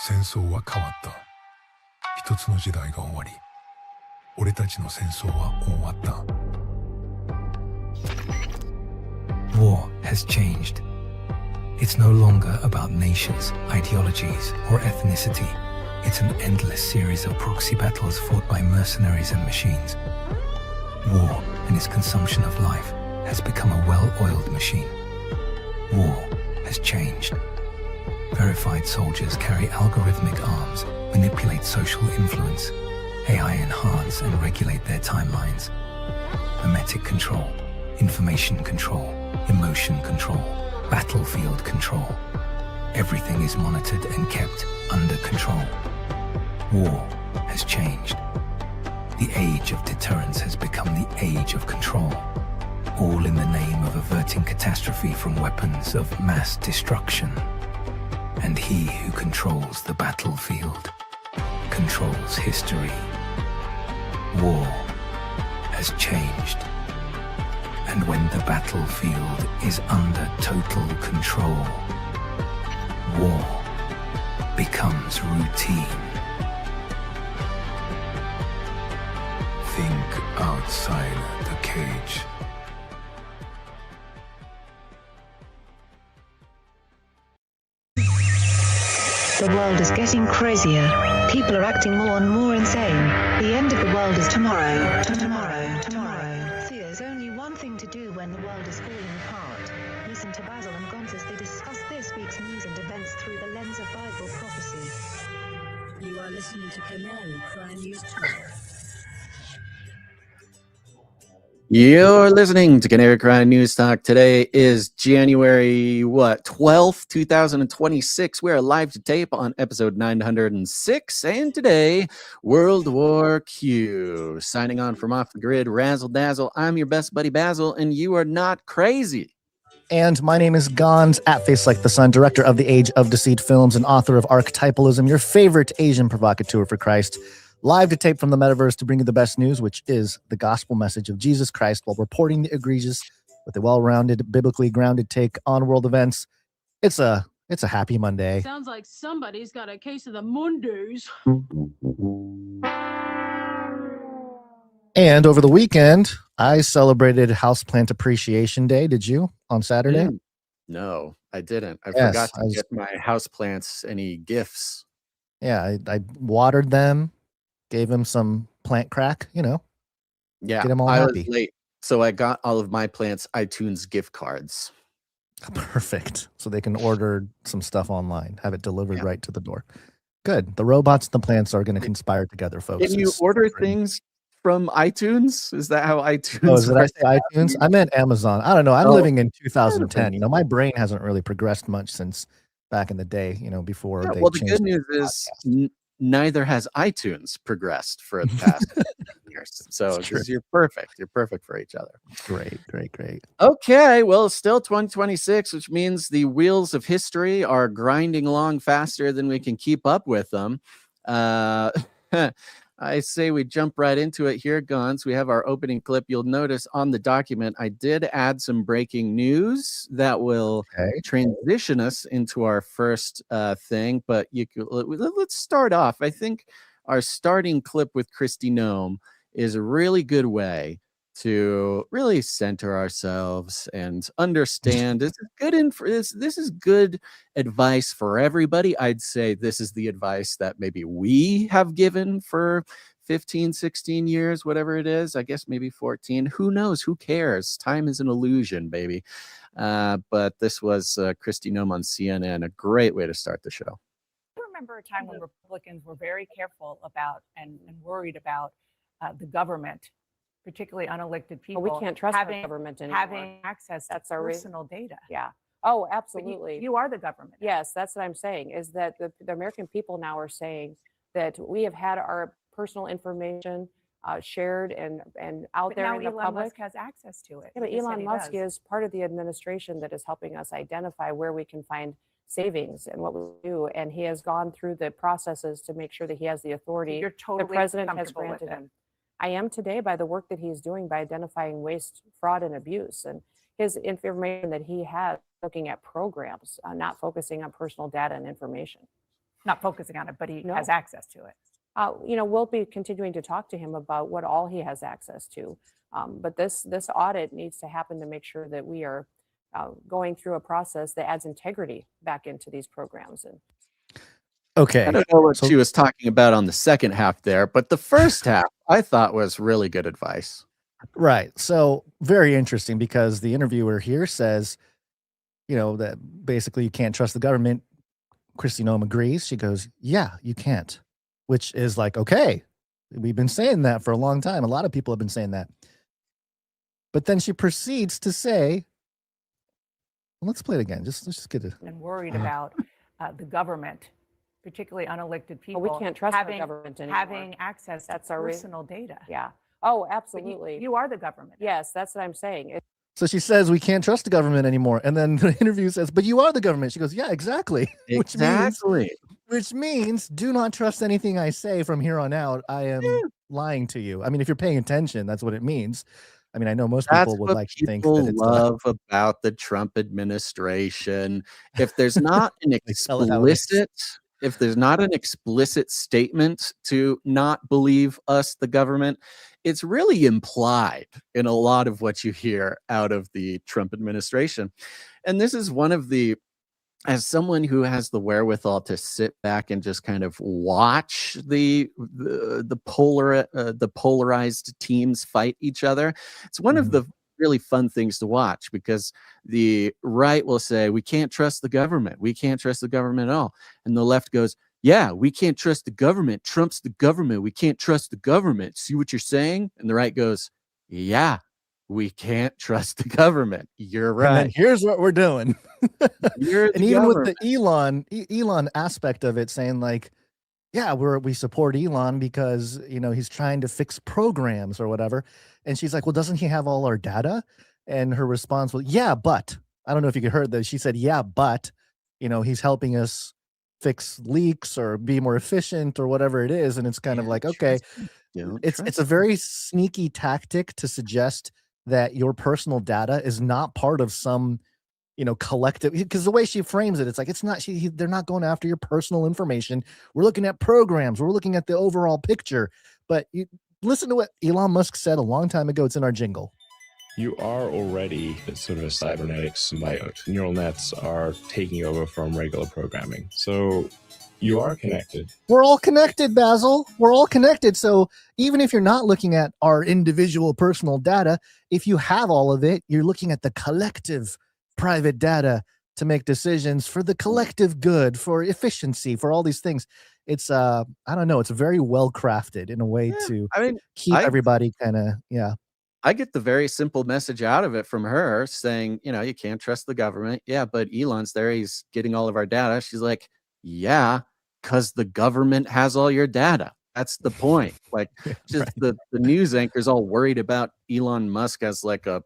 戦争は変わった。一つの時代が終わり、俺たちの戦争は終わった。War has changed. It's no longer about nations, ideologies, or ethnicity. It's an endless series of proxy battles fought by mercenaries and machines. War and its consumption of life has become a well-oiled machine. War has changed. Verified soldiers carry algorithmic arms, manipulate social influence, AI enhance and regulate their timelines. Memetic control, information control, emotion control, battlefield control. Everything is monitored and kept under control. War has changed. The age of deterrence has become the age of control, all in the name of averting catastrophe from weapons of mass destruction. And he who controls the battlefield controls history. War has changed. And when the battlefield is under total control, war becomes routine. Think outside the cage. The world is getting crazier. People are acting more and more insane. The end of the world is tomorrow. Tomorrow. See, there's only one thing to do when the world is falling apart. Listen to Basil and Gonz as they discuss this week's news and events through the lens of Bible prophecy. You are listening to Canary Crime News Talk. You're listening to Canary Crime News Talk. Today is January 12th, 2026. We are live to tape on episode 906, and today, World War Q. Signing on from Off the Grid, Razzle Dazzle. I'm your best buddy Basil, and you are not crazy. And my name is Gonz, at Face Like the Sun, director of the Age of Deceit films and author of Archetypalism, your favorite Asian provocateur for Christ. Live to tape from the metaverse to bring you the best news, which is the gospel message of Jesus Christ, while reporting the egregious with a well-rounded, biblically grounded take on world events. It's a happy Monday. Sounds like somebody's got a case of the Mondays. And over the weekend, I celebrated Houseplant Appreciation Day. Did you on Saturday? No, I didn't. I forgot to get my houseplants any gifts. Yeah, I watered them. Gave him some plant crack, Yeah, get him all happy. Was late, so I got all of my plants iTunes gift cards. Perfect. So they can order some stuff online, have it delivered right to the door. Good. The robots and the plants are going to conspire together, folks. Can you order things from iTunes? Is that how iTunes? Oh, did I say iTunes? I meant Amazon. I don't know. I'm living in 2010. My brain hasn't really progressed much since back in the day. Before they. Well, the changed good news is. Neither has iTunes progressed for the past years. So you're perfect. You're perfect for each other. Great. Okay, well, it's still 2026, which means the wheels of history are grinding along faster than we can keep up with them. I say we jump right into it here, Gonz. We have our opening clip. You'll notice on the document, I did add some breaking news that will transition us into our first thing. But let's start off. I think our starting clip with Kristi Neom is a really good way to really center ourselves and understand this is good advice for everybody. I'd say this is the advice that maybe we have given for 15, 16 years, whatever it is. I guess maybe 14. Who knows? Who cares? Time is an illusion, baby. But this was Kristi Neom on CNN, a great way to start the show. I remember a time when Republicans were very careful about and worried about the government, particularly unelected people. Well, we can't trust the government anymore. Having access to personal data. Yeah. Oh, absolutely. You are the government. Yes, that's what I'm saying, is that the American people now are saying that we have had our personal information shared and out there in the public. Elon Musk has access to it. Yeah, but Elon Musk is part of the administration that is helping us identify where we can find savings and what we do. And he has gone through the processes to make sure that he has the authority. You're totally the president has comfortable granted with it. him. I am today by the work that he's doing by identifying waste, fraud, and abuse. And his information that he has looking at programs, not focusing on personal data and information. not focusing on it, but he No. has access to it. We'll be continuing to talk to him about what all he has access to. But this audit needs to happen to make sure that we are going through a process that adds integrity back into these programs. And Okay. I don't know what she was talking about on the second half there, but the first half I thought was really good advice. Right. So very interesting, because the interviewer here says, that basically you can't trust the government. Kristi Neom agrees. She goes, yeah, you can't, which is like, okay, we've been saying that for a long time. A lot of people have been saying that. But then she proceeds to say, let's play it again. Let's just get it. And worried about the government, particularly unelected people. we can't trust our government anymore. Having access to personal data. Yeah. Oh, absolutely. You are the government. Yes, that's what I'm saying. So she says we can't trust the government anymore. And then the interview says, but you are the government. She goes, yeah, exactly. Which means do not trust anything I say from here on out. I am lying to you. I mean, if you're paying attention, that's what it means. I mean, I know most people would like to think that it's love about the Trump administration. If there's not an explicit statement to not believe us, the government, it's really implied in a lot of what you hear out of the Trump administration. And this is one of the, as someone who has the wherewithal to sit back and just kind of watch the polarized teams fight each other, it's one of the really fun things to watch, because the right will say, we can't trust the government. We can't trust the government at all. And the left goes, yeah, we can't trust the government. Trump's the government. We can't trust the government. See what you're saying? And the right goes, yeah, we can't trust the government. You're right. And here's what we're doing. And even with the Elon aspect of it, saying like, yeah, we support Elon because, he's trying to fix programs or whatever. And she's like, well, doesn't he have all our data? And her response was, yeah, but I don't know if you could hear that. She said, yeah, but, he's helping us fix leaks or be more efficient or whatever it is. And it's kind of like, okay, it's a very sneaky tactic to suggest that your personal data is not part of some, collective, because the way she frames it, it's like, it's not, they're not going after your personal information. We're looking at programs. We're looking at the overall picture. But you listen to what Elon Musk said a long time ago. It's in our jingle. You are already sort of a cybernetic symbiote. Neural nets are taking over from regular programming. So you are connected. We're all connected, Basil. We're all connected. So even if you're not looking at our individual personal data, if you have all of it, you're looking at the collective private data to make decisions for the collective good, for efficiency, for all these things. It's I don't know, it's very well crafted in a way to keep everybody kind of I get the very simple message out of it from her saying, you can't trust the government. Yeah, but Elon's there. He's getting all of our data. She's like, yeah, because the government has all your data. That's the point. Like, just the news anchor's all worried about Elon Musk as like a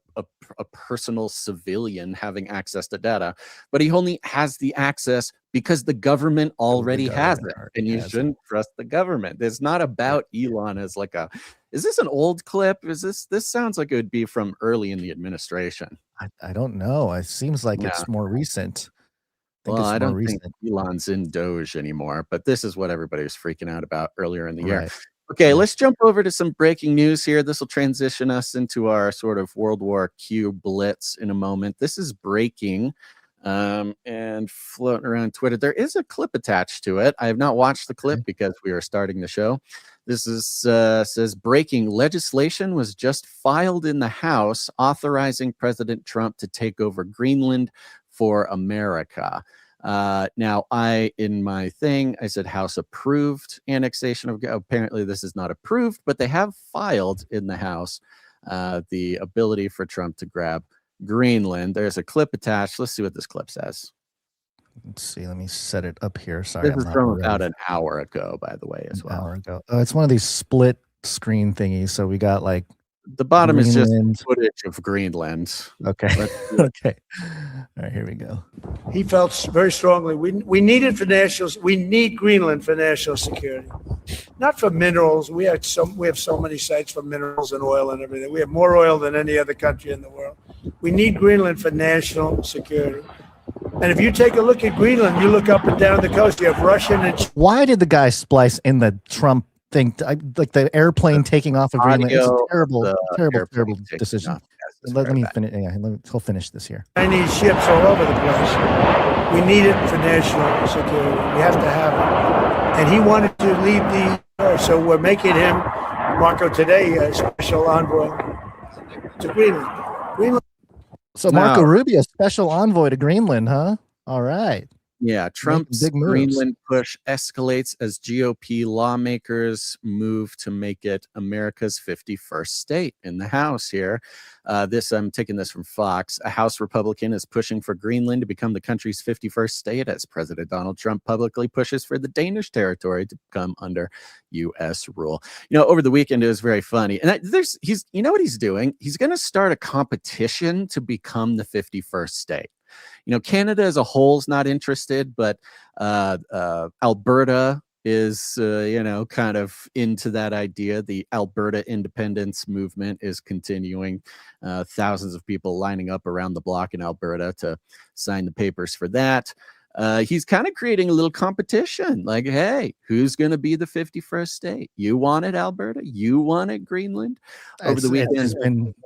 personal civilian having access to data, but he only has the access because the government already has it, and you shouldn't trust the government. It's not about Elon as like a. Is this an old clip? This sounds like it would be from early in the administration. I don't know. It seems like it's more recent. I don't think Elon's in Doge anymore, but this is what everybody was freaking out about earlier in the year. Okay, let's jump over to some breaking news here. This will transition us into our sort of World War Q blitz in a moment. This is breaking and floating around Twitter. There is a clip attached to it. I have not watched the clip because we are starting the show. This is says breaking legislation was just filed in the House authorizing President Trump to take over Greenland for America. Now, in my thing, I said House approved annexation of. Apparently, this is not approved, but they have filed in the House the ability for Trump to grab Greenland. There's a clip attached. Let's see what this clip says. Let's see. Let me set it up here. Sorry, this is from about an hour ago, by the way, as well. An hour ago. It's one of these split screen thingies. So we got like the bottom Greenland. Is just footage of Greenland. Okay. Okay. All right, here we go. He felt very strongly we need it for we need Greenland for national security, not for minerals. We have so many sites for minerals and oil and everything. We have more oil than any other country in the world. We need Greenland for national security. And if you take a look at Greenland, you look up and down the coast, you have Russian and Why did the guy splice in the Trump thing? Like the airplane taking off of Greenland. It's a terrible decision. Let me finish. Yeah, he'll finish this here. Chinese ships all over the place. We need it for national security. We have to have it. And he wanted to leave so we're making him, Marco, today, a special envoy to Greenland. So Marco Rubio, special envoy to Greenland, huh? All right. Yeah, Trump's Greenland push escalates as GOP lawmakers move to make it America's 51st state. In the House here, I'm taking this from Fox. A House Republican is pushing for Greenland to become the country's 51st state as President Donald Trump publicly pushes for the Danish territory to come under U.S. rule. Over the weekend, it was very funny. And you know what he's doing? He's going to start a competition to become the 51st state. Canada as a whole is not interested, but Alberta is, kind of into that idea. The Alberta independence movement is continuing. Thousands of people lining up around the block in Alberta to sign the papers for that. He's kind of creating a little competition. Like, hey, who's going to be the 51st state? You want it, Alberta? You want it, Greenland? Over the weekend, it's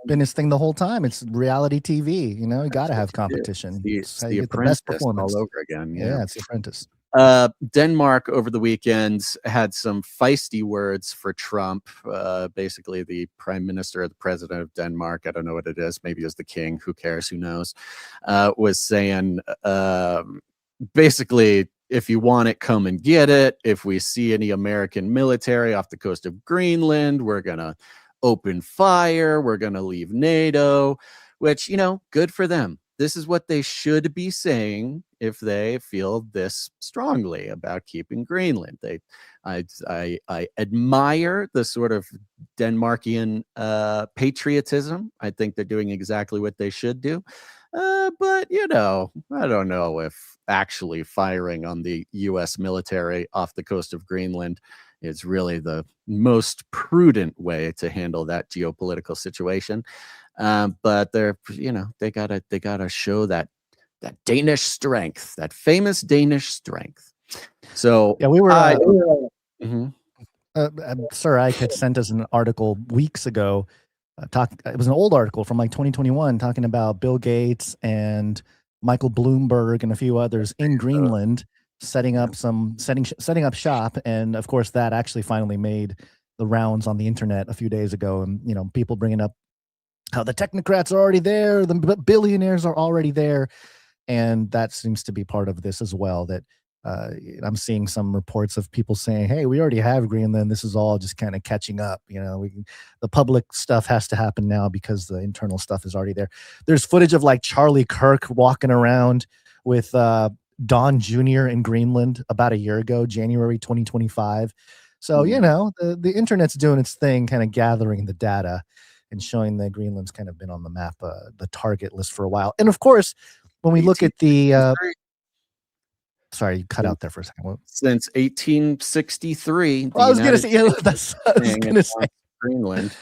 been his thing the whole time. It's reality TV. You got to have competition. It's the Apprentice all over again. Yeah, it's The Apprentice. Denmark over the weekend had some feisty words for Trump. Basically, the prime minister or the president of Denmark, I don't know what it is, maybe it was the king, who cares, who knows, was saying, basically, if you want it, come and get it. If we see any American military off the coast of Greenland, we're going to open fire. We're going to leave NATO, which, good for them. This is what they should be saying if they feel this strongly about keeping Greenland. I admire the sort of Denmarkian patriotism. I think they're doing exactly what they should do. But, I don't know if actually firing on the U.S. military off the coast of Greenland is really the most prudent way to handle that geopolitical situation. But they gotta show that Danish strength, that famous Danish strength. So yeah, we were. Mm-hmm. Sir Ike had sent us an article weeks ago. It was an old article from like 2021 talking about Bill Gates and Michael Bloomberg and a few others in Greenland setting up shop. And of course, that actually finally made the rounds on the internet a few days ago. And, people bringing up how the technocrats are already there. The billionaires are already there. And that seems to be part of this as well, that I'm seeing some reports of people saying, hey, we already have Greenland. This is all just kind of catching up. The public stuff has to happen now because the internal stuff is already there. There's footage of like Charlie Kirk walking around with Don Jr. in Greenland about a year ago, January 2025. So, the internet's doing its thing, kind of gathering the data and showing that Greenland's kind of been on the map, the target list for a while. And of course, when we look at the... Sorry, you cut out there for a second. Since 1863. Well, I was going to say, Greenland.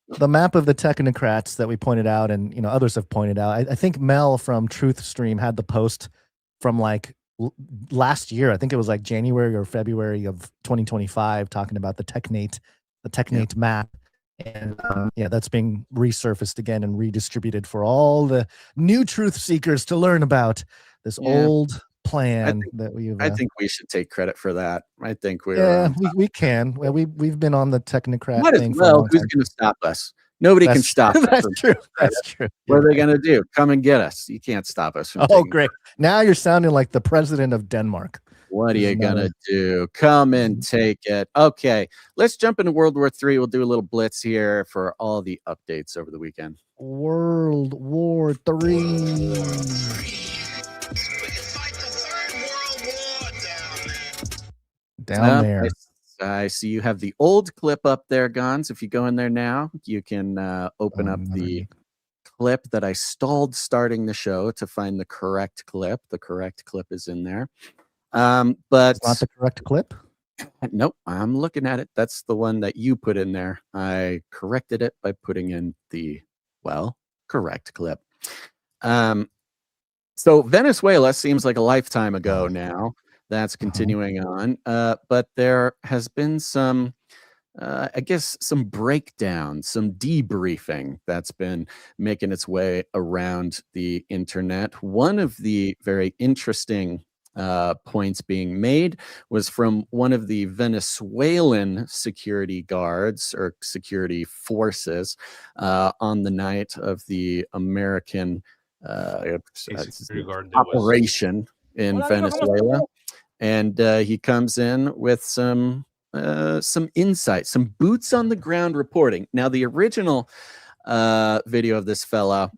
The map of the technocrats that we pointed out, and others have pointed out. I think Mel from Truth Stream had the post from like last year. I think it was like January or February of 2025, talking about the Technate map. And that's being resurfaced again and redistributed for all the new truth seekers to learn about this old plan that we've. I think we should take credit for that. I think we're. We can. Well, we've been on the technocrat thing. Well, who's going to stop us? Nobody can stop us. That's true. That's true. What are they going to do? Come and get us. You can't stop us. Oh, great. Now you're sounding like the president of Denmark. What are you going to do? Come and take it. Okay, let's jump into World War III. We'll do a little blitz here for all the updates over the weekend. World War III. Down there. I see you have the old clip up there, Gons. If you go in there now, you can open up the clip that I stalled starting the show to find the correct clip. The correct clip is in there. But it's not the correct clip? Nope, I'm looking at it. That's the one that you put in there. I corrected it by putting in the, correct clip. So Venezuela seems like a lifetime ago now. That's continuing on. But there has been some, I guess, some breakdown, some debriefing that's been making its way around the internet. One of the very interesting points being made was from one of the Venezuelan security guards or security forces on the night of the American operation in Venezuela. And he comes in with some insight, some boots on the ground reporting. Now, the original video of this fella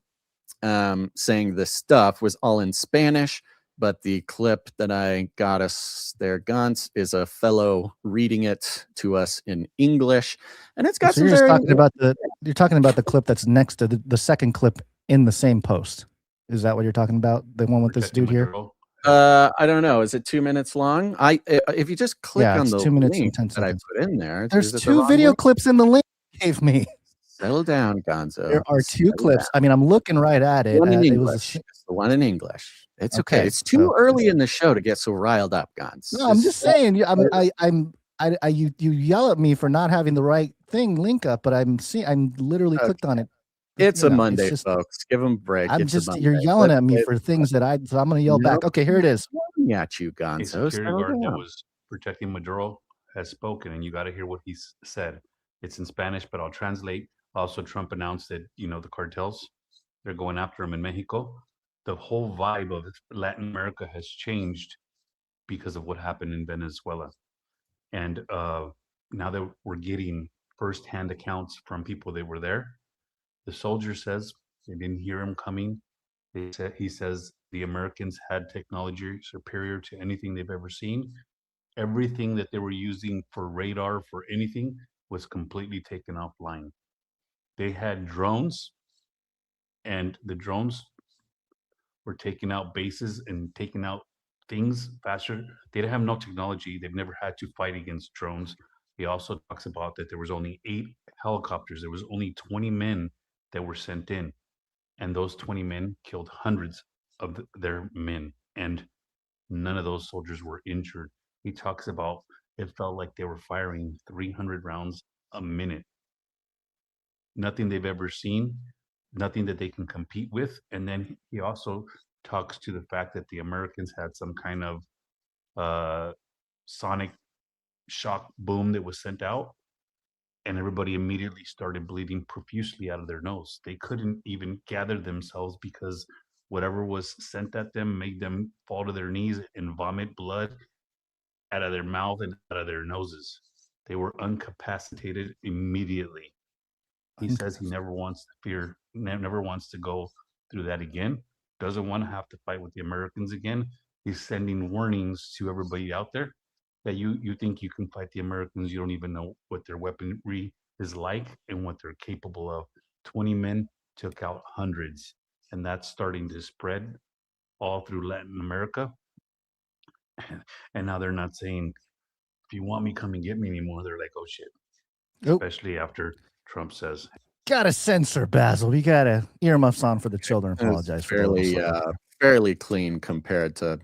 saying this stuff was all in Spanish, but the clip that I got us there, Gantz, is a fellow reading it to us in English, and it's got So some you're just very talking about the clip that's next to the second clip in the same post. Is that what you're talking about? The one with this dude here? I don't know. Is it 2 minutes long? If you just click on it's the 2 minutes link and 10 that I seconds. put in there, There's is it the 2 wrong video link? clips in the link you gave me. Settle down, Gonzo. There are 2 Settle clips. down. I mean, I'm looking right at it. One in It was English. It's the one in English. It's okay. Okay, It's too so- early in the show to get so riled up, Gons. No, I'm just saying. You yell at me for not having the right thing link up, but I'm literally clicked on it. It's You a know, Monday, just- folks. Give them a break. I'm It's a just Monday. you're yelling But at me for things that so I'm gonna yell back. Okay, here it is. Yelling at you, A Gonzo. security Settle guard that down. was protecting Maduro has spoken, and you got to hear what he said. It's in Spanish, but I'll translate. Also, Trump announced that the cartels, they're going after him in Mexico. The whole vibe of Latin America has changed because of what happened in Venezuela, and now that we're getting firsthand accounts from people that were there, the soldier says they didn't hear him coming. He says the Americans had technology superior to anything they've ever seen. Everything that they were using for radar, for anything, was completely taken offline. They had drones, and the drones were taking out bases and taking out things faster. They didn't have no technology. They've never had to fight against drones. He also talks about that there was only 8 helicopters. There was only 20 men that were sent in, and those 20 men killed hundreds of their men, and none of those soldiers were injured. He talks about it felt like they were firing 300 rounds a minute. Nothing they've ever seen, nothing that they can compete with. And then he also talks to the fact that the Americans had some kind of sonic shock boom that was sent out, and everybody immediately started bleeding profusely out of their nose. They couldn't even gather themselves because whatever was sent at them made them fall to their knees and vomit blood out of their mouth and out of their noses. They were incapacitated immediately. He says he never wants to go through that again. Doesn't want to have to fight with the Americans again. He's sending warnings to everybody out there that you think you can fight the Americans. You don't even know what their weaponry is like and what they're capable of. 20 men took out hundreds, and that's starting to spread all through Latin America. And now they're not saying, if you want me, come and get me anymore. They're like, oh shit. Nope. Especially after Trump says, Gotta censor, Basil. We gotta earmuffs on for the children. Apologize for fairly clean compared to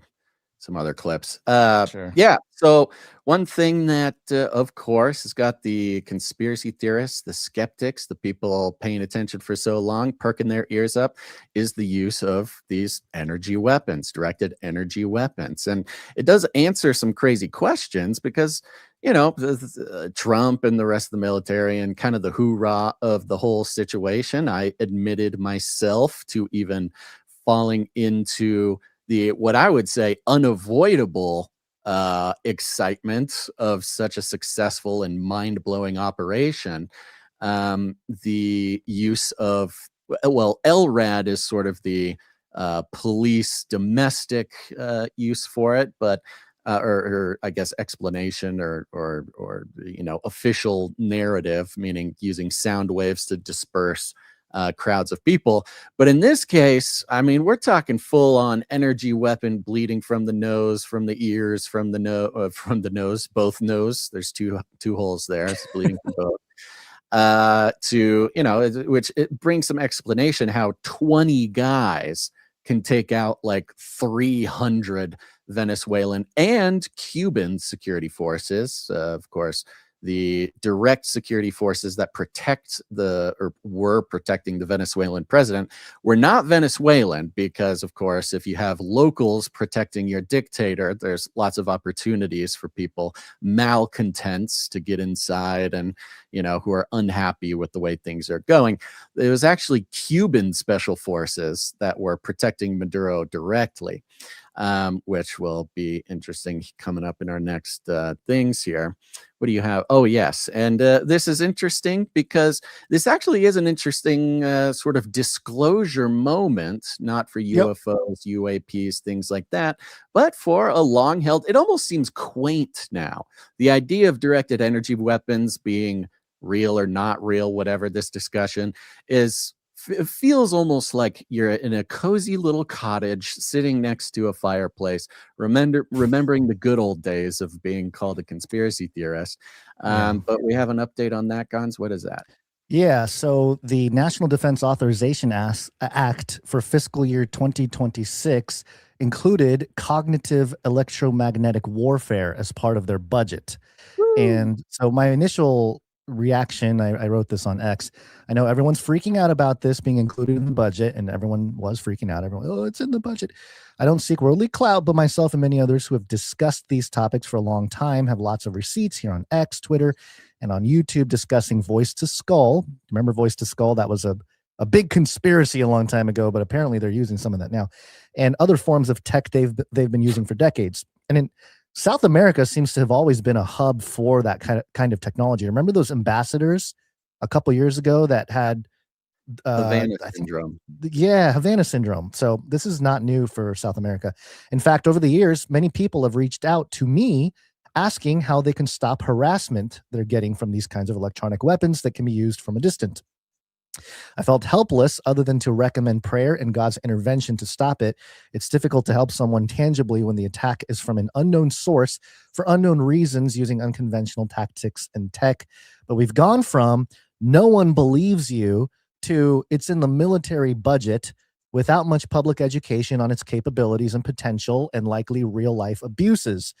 some other clips. Sure. Yeah. So one thing that, of course, has got the conspiracy theorists, the skeptics, the people paying attention for so long, perking their ears up, is the use of these energy weapons, directed energy weapons. And it does answer some crazy questions because, Trump and the rest of the military and kind of the hoorah of the whole situation. I admitted myself to even falling into what I would say unavoidable excitement of such a successful and mind-blowing operation. The use of, LRAD is sort of the police domestic use for it, but or I guess explanation or official narrative, meaning using sound waves to disperse crowds of people. But in this case, I mean, we're talking full-on energy weapon, bleeding from the nose, from the ears, from the nose, both nose. There's two holes there. It's bleeding from both. Which it brings some explanation how 20 guys can take out like 300 Venezuelan and Cuban security forces. Of course, the direct security forces that were protecting the Venezuelan president were not Venezuelan, because of course, if you have locals protecting your dictator, there's lots of opportunities for people, malcontents, to get inside and, who are unhappy with the way things are going. It was actually Cuban special forces that were protecting Maduro directly. Which will be interesting coming up in our next things here. What do you have? Oh, yes. And this is interesting because this actually is an interesting sort of disclosure moment, not for UFOs, UAPs, things like that, but for a long held, it almost seems quaint now. The idea of directed energy weapons being real or not real, whatever this discussion is, it feels almost like you're in a cozy little cottage sitting next to a fireplace, remembering the good old days of being called a conspiracy theorist. But we have an update on that, Gons. What is that? Yeah, so the National Defense Authorization Act for fiscal year 2026 included cognitive electromagnetic warfare as part of their budget. Woo! And so my initial reaction, I wrote this on X. I know everyone's freaking out about this being included in the budget, and everyone was freaking out. Everyone, oh, it's in the budget. I don't seek worldly clout, but myself and many others who have discussed these topics for a long time have lots of receipts here on X, Twitter, and on YouTube discussing voice to skull. Remember voice to skull? That was a big conspiracy a long time ago, but apparently they're using some of that now, and other forms of tech they've been using for decades. And in South America seems to have always been a hub for that kind of technology. Remember those ambassadors a couple years ago that had Havana syndrome? Yeah, Havana syndrome. So this is not new for South America. In fact, over the years, many people have reached out to me asking how they can stop harassment they're getting from these kinds of electronic weapons that can be used from a distance. I felt helpless other than to recommend prayer and God's intervention to stop it. It's difficult to help someone tangibly when the attack is from an unknown source for unknown reasons using unconventional tactics and tech. But we've gone from no one believes you to it's in the military budget without much public education on its capabilities and potential and likely real life abuses.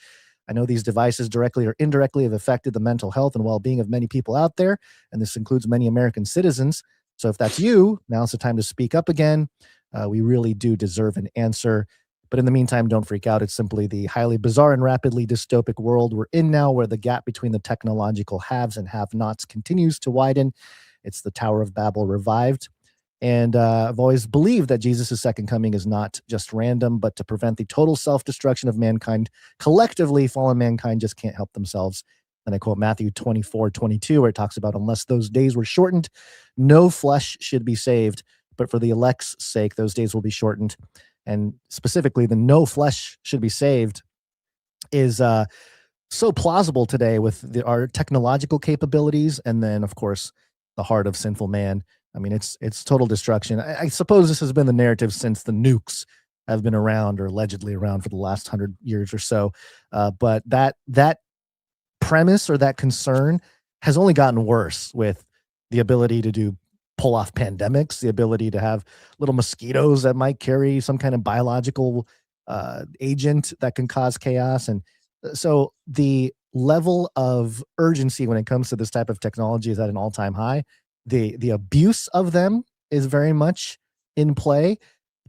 I know these devices directly or indirectly have affected the mental health and well-being of many people out there, and this includes many American citizens. So if that's you, now's the time to speak up again. We really do deserve an answer. But in the meantime, don't freak out. It's simply the highly bizarre and rapidly dystopic world we're in now, where the gap between the technological haves and have-nots continues to widen. It's the Tower of Babel revived. And I've always believed that Jesus' second coming is not just random, but to prevent the total self-destruction of mankind. Collectively, fallen mankind just can't help themselves. And I quote Matthew 24:22, where it talks about, unless those days were shortened, no flesh should be saved. But for the elect's sake, those days will be shortened. And specifically, the no flesh should be saved is so plausible today with our technological capabilities. And then, of course, the heart of sinful man. I mean, it's total destruction. I suppose this has been the narrative since the nukes have been around, or allegedly around, for the last 100 years or so. But that premise or that concern has only gotten worse with the ability to pull off pandemics, the ability to have little mosquitoes that might carry some kind of biological agent that can cause chaos. And so the level of urgency when it comes to this type of technology is at an all-time high. The abuse of them is very much in play.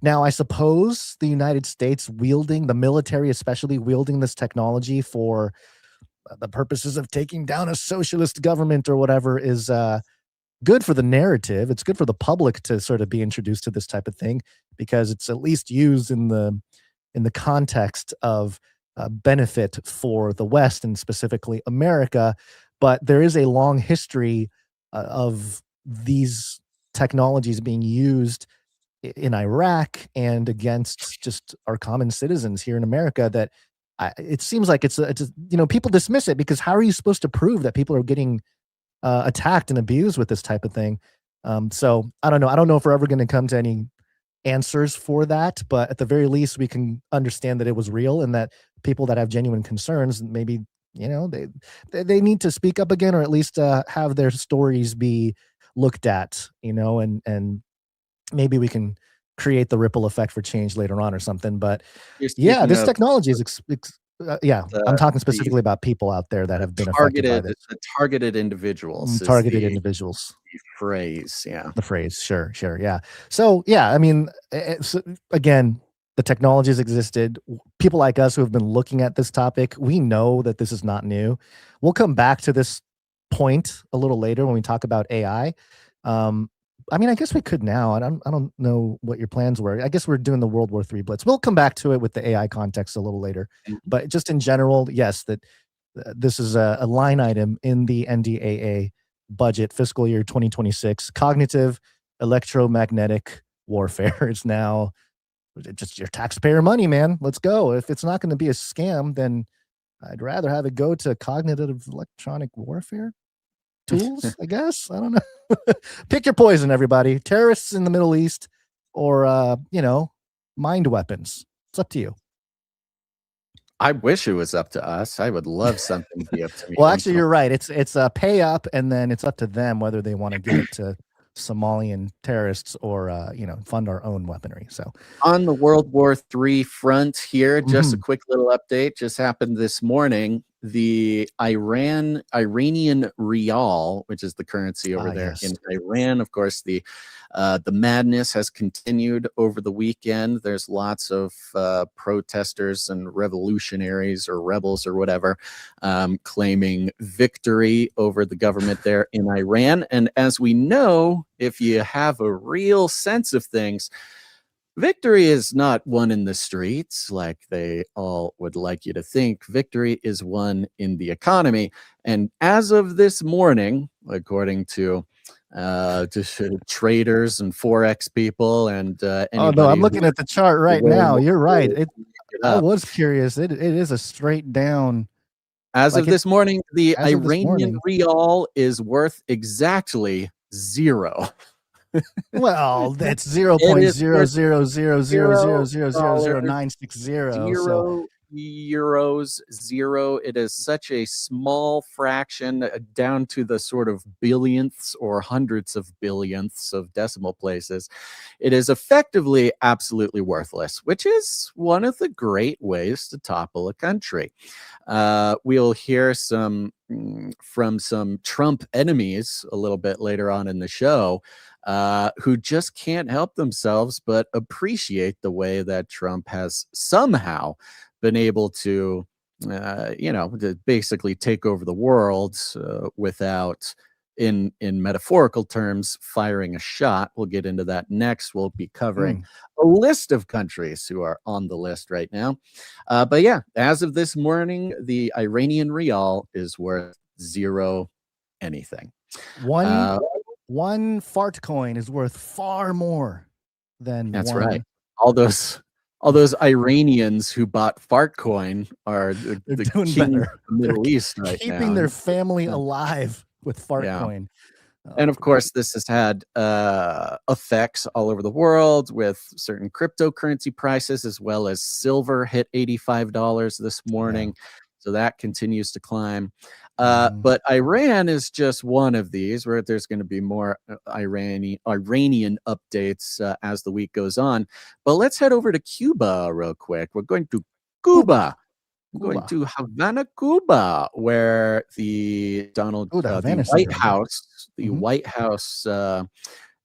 Now, I suppose the United States the military especially wielding this technology for the purposes of taking down a socialist government or whatever is good for the narrative. It's good for the public to sort of be introduced to this type of thing, because it's at least used in the context of benefit for the West and specifically America. But there is a long history of these technologies being used in Iraq and against just our common citizens here in America that it seems like it's people dismiss it, because how are you supposed to prove that people are getting attacked and abused with this type of thing? So I don't know. I don't know if we're ever going to come to any answers for that, but at the very least, we can understand that it was real and that people that have genuine concerns, maybe, they need to speak up again, or at least have their stories be looked at, and maybe we can create the ripple effect for change later on or something. But You're yeah, speaking this of technology is I'm talking the specifically about people out there that have been affected by this. the targeted individuals is Targeted individuals. the phrase. Yeah. The phrase, sure, yeah. So yeah, I mean, again, the technology has existed. People like us who have been looking at this topic, we know that this is not new. We'll come back to this point a little later when we talk about AI. I mean, I guess we could now. I don't know what your plans were. I guess we're doing the World War III Blitz. We'll come back to it with the AI context a little later. But just in general, yes, that this is a line item in the NDAA budget, fiscal year 2026. Cognitive electromagnetic warfare. It's now just your taxpayer money, man. Let's go. If it's not going to be a scam, then I'd rather have it go to cognitive electronic warfare tools, I guess. I don't know. Pick your poison, everybody. Terrorists in the Middle East or, mind weapons. It's up to you. I wish it was up to us. I would love something to be up to me. Well, actually, you're right. It's a pay up, and then it's up to them whether they want to give it to Somalian terrorists or, fund our own weaponry. So on the World War III front here, just a quick little update just happened this morning. The Iranian rial, which is the currency over there in Iran, of course, the madness has continued over the weekend. There's lots of protesters and revolutionaries or rebels or whatever claiming victory over the government there in Iran. And as we know, if you have a real sense of things, victory is not won in the streets like they all would like you to think. Victory is won in the economy. And as of this morning, according to traders and Forex people and oh no, I'm looking at the chart right now. You're right. I was curious. It is a straight down. As of this morning, the Iranian rial is worth exactly zero. Well, that's 0.0000000960. Euros, zero. It is such a small fraction down to the sort of billionths or hundreds of billionths of decimal places. It is effectively absolutely worthless, which is one of the great ways to topple a country. We'll hear some from some Trump enemies a little bit later on in the show, who just can't help themselves but appreciate the way that Trump has somehow been able to, to basically take over the world without, in metaphorical terms, firing a shot. We'll get into that next. We'll be covering a list of countries who are on the list right now. But yeah, as of this morning, the Iranian rial is worth zero anything. One fart coin is worth far more than that's one. Right. All those Iranians who bought Fartcoin are the king of the Middle East right now. Keeping their family alive with Fartcoin. And of course, this has had effects all over the world with certain cryptocurrency prices, as well as silver hit $85 this morning. So that continues to climb. But Iran is just one of these, where there's going to be more Iranian updates as the week goes on. But let's head over to Cuba real quick. We're going to Cuba. We're going to Havana, Cuba, where the White House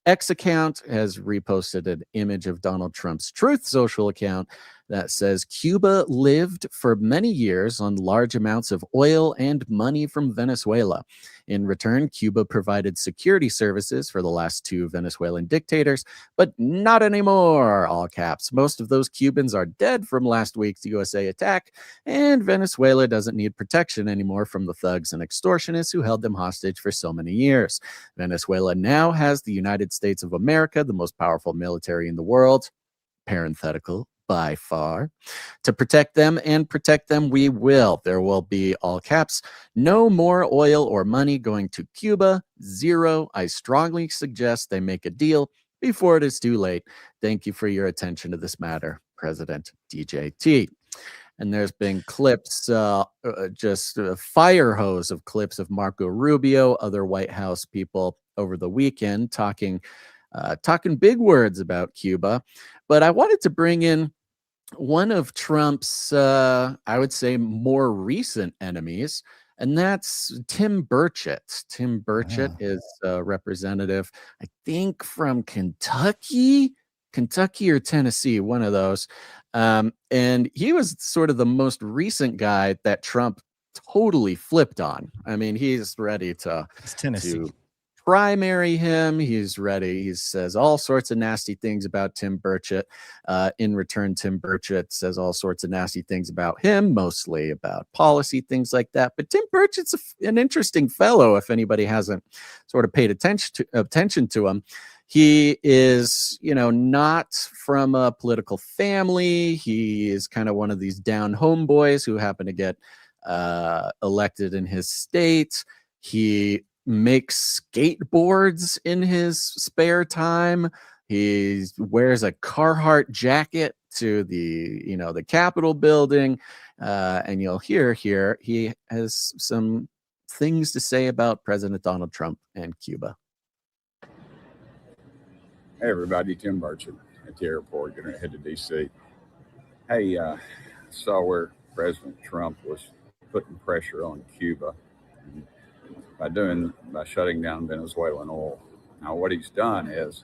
X account has reposted an image of Donald Trump's Truth Social account that says Cuba lived for many years on large amounts of oil and money from Venezuela. In return, Cuba provided security services for the last two Venezuelan dictators, but not anymore, all caps. Most of those Cubans are dead from last week's USA attack, and Venezuela doesn't need protection anymore from the thugs and extortionists who held them hostage for so many years. Venezuela now has the United States of America, the most powerful military in the world, parenthetical, by far. To protect them, and protect them we will. There will be, all caps, no more oil or money going to Cuba. Zero. I strongly suggest they make a deal before it is too late. Thank you for your attention to this matter, President DJT. And there's been clips, just a fire hose of clips of Marco Rubio, other White House people over the weekend talking talking big words about Cuba. But I wanted to bring in one of Trump's, I would say, more recent enemies, and that's Tim Burchett. Tim Burchett is a representative, I think, from Kentucky or Tennessee, one of those. And he was sort of the most recent guy that Trump totally flipped on. I mean, he's ready to primary him. He's ready. He says all sorts of nasty things about Tim Burchett. In return, Tim Burchett says all sorts of nasty things about him, mostly about policy, things like that. But Tim Burchett's an interesting fellow if anybody hasn't sort of paid attention to him. He is, not from a political family. He is kind of one of these down home boys who happen to get elected in his state. He makes skateboards in his spare time. He wears a Carhartt jacket to the Capitol building. And you'll hear here, he has some things to say about President Donald Trump and Cuba. Hey everybody, Tim Burchett at the airport, going to head to DC. Hey, saw where President Trump was putting pressure on Cuba by shutting down Venezuelan oil. Now what he's done is,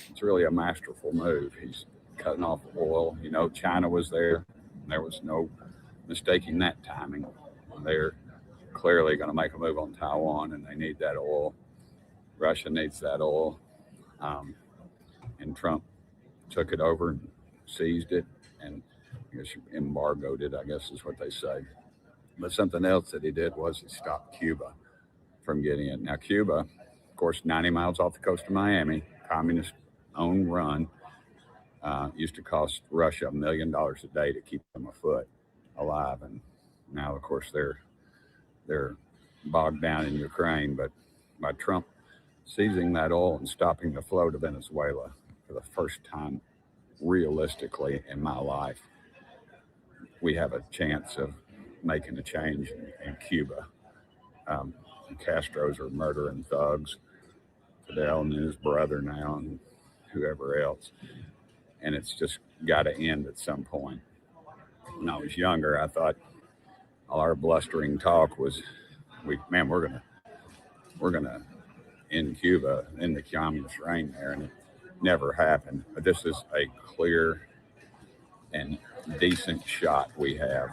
it's really a masterful move. He's cutting off oil. China was there. There was no mistaking that timing. They're clearly going to make a move on Taiwan, and they need that oil. Russia needs that oil. And Trump took it over and seized it and embargoed it, I guess is what they say. But something else that he did was he stopped Cuba from getting it. Now, Cuba, of course, 90 miles off the coast of Miami, communist-owned run, used to cost Russia $1 million a day to keep them afloat, alive. And now, of course, they're bogged down in Ukraine. But by Trump seizing that oil and stopping the flow to Venezuela for the first time, realistically, in my life, we have a chance of making a change in Cuba. Castros are murdering thugs, Fidel and his brother now, and whoever else. And it's just got to end at some point. When I was younger, I thought all our blustering talk was, we're gonna end Cuba, end the communist reign there, and it never happened. But this is a clear and decent shot we have.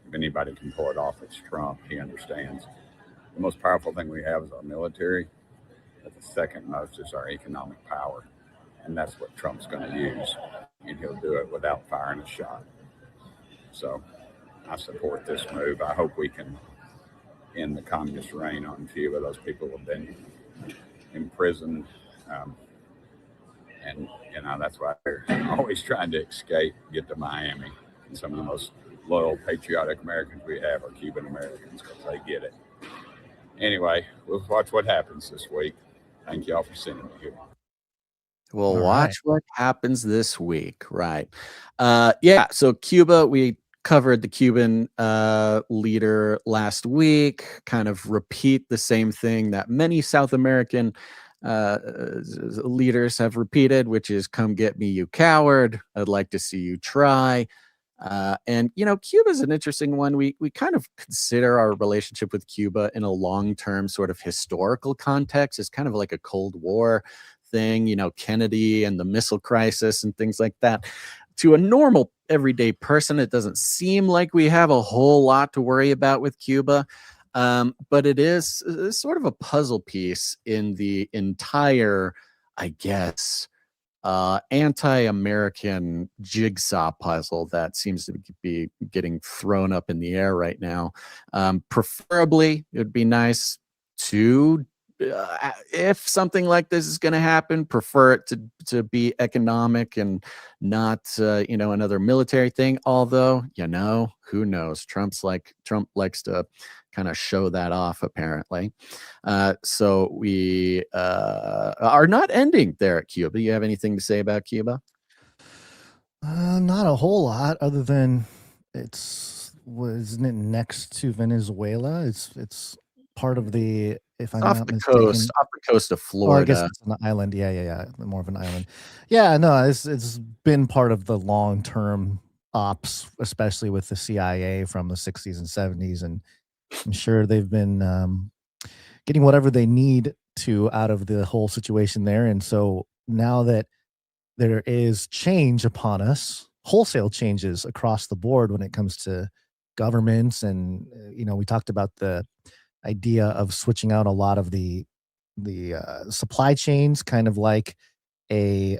If anybody can pull it off, it's Trump. He understands. The most powerful thing we have is our military, but the second most is our economic power. And that's what Trump's going to use. And he'll do it without firing a shot. So I support this move. I hope we can end the communist reign on Cuba. Those people have been imprisoned. And that's why they're always trying to escape, get to Miami. And some of the most loyal, patriotic Americans we have are Cuban Americans because they get it. Anyway, we'll watch what happens this week. Thank y'all for sending me here. We'll watch what happens this week. Right. So Cuba, we covered the Cuban leader last week, kind of repeat the same thing that many South American leaders have repeated, which is come get me, you coward. I'd like to see you try. And Cuba is an interesting one. We kind of consider our relationship with Cuba in a long-term sort of historical context. It's kind of like a Cold War thing, Kennedy and the missile crisis and things like that. To a normal everyday person, it doesn't seem like we have a whole lot to worry about with Cuba. But it is sort of a puzzle piece in the entire, I guess, anti-American jigsaw puzzle that seems to be getting thrown up in the air right now. Preferably, it would be nice to, if something like this is going to happen, prefer it to be economic and not, another military thing. Although, who knows? Trump likes to kind of show that off, apparently. So we are not ending there at Cuba. You have anything to say about Cuba? Not a whole lot, other than isn't it next to Venezuela? It's part of the, if I'm Off not the mistaken. off the coast of Oh, I guess Florida. it's an island. Yeah. More of an island. Yeah, no, it's been part of the long-term ops, especially with the CIA from the 60s and 70s. And I'm sure they've been getting whatever they need to out of the whole situation there. And so now that there is change upon us, wholesale changes across the board when it comes to governments. And, we talked about the idea of switching out a lot of the supply chains, kind of like a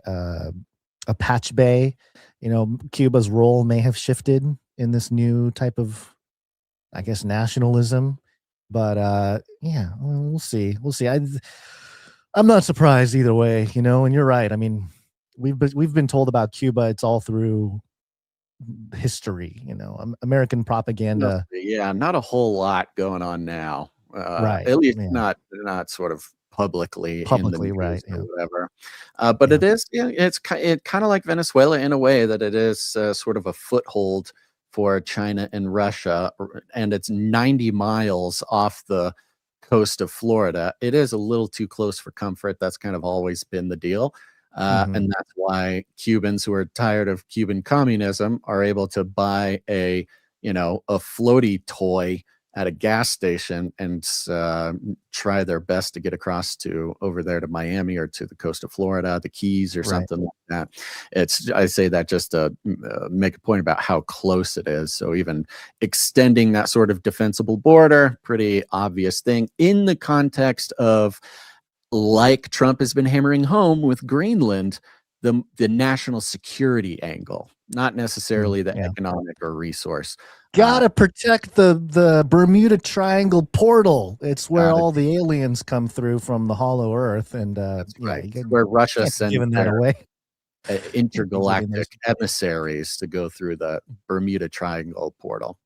patch bay. Cuba's role may have shifted in this new type of, I guess, nationalism. But we'll see. I'm not surprised either way, and you're right. I mean, we've been told about Cuba. It's all through history, American propaganda. Yeah, not a whole lot going on now. Right. At least Yeah. not sort of publicly in the Publicly, news right, or yeah. whatever. But it is, it's kind of like Venezuela in a way, that it is sort of a foothold for China and Russia, and it's 90 miles off the coast of Florida. It is a little too close for comfort. That's kind of always been the deal. And that's why Cubans who are tired of Cuban communism are able to buy a floaty toy at a gas station and try their best to get across to over there to Miami or to the coast of Florida, the Keys or something like that. I say that just to make a point about how close it is. So even extending that sort of defensible border, pretty obvious thing in the context of, like Trump has been hammering home with Greenland, the national security angle, not necessarily the economic or resource. Gotta protect the Bermuda Triangle portal. It's where all the aliens come through from the hollow earth, and where Russia sends giving that away. Intergalactic emissaries to go through the Bermuda Triangle portal.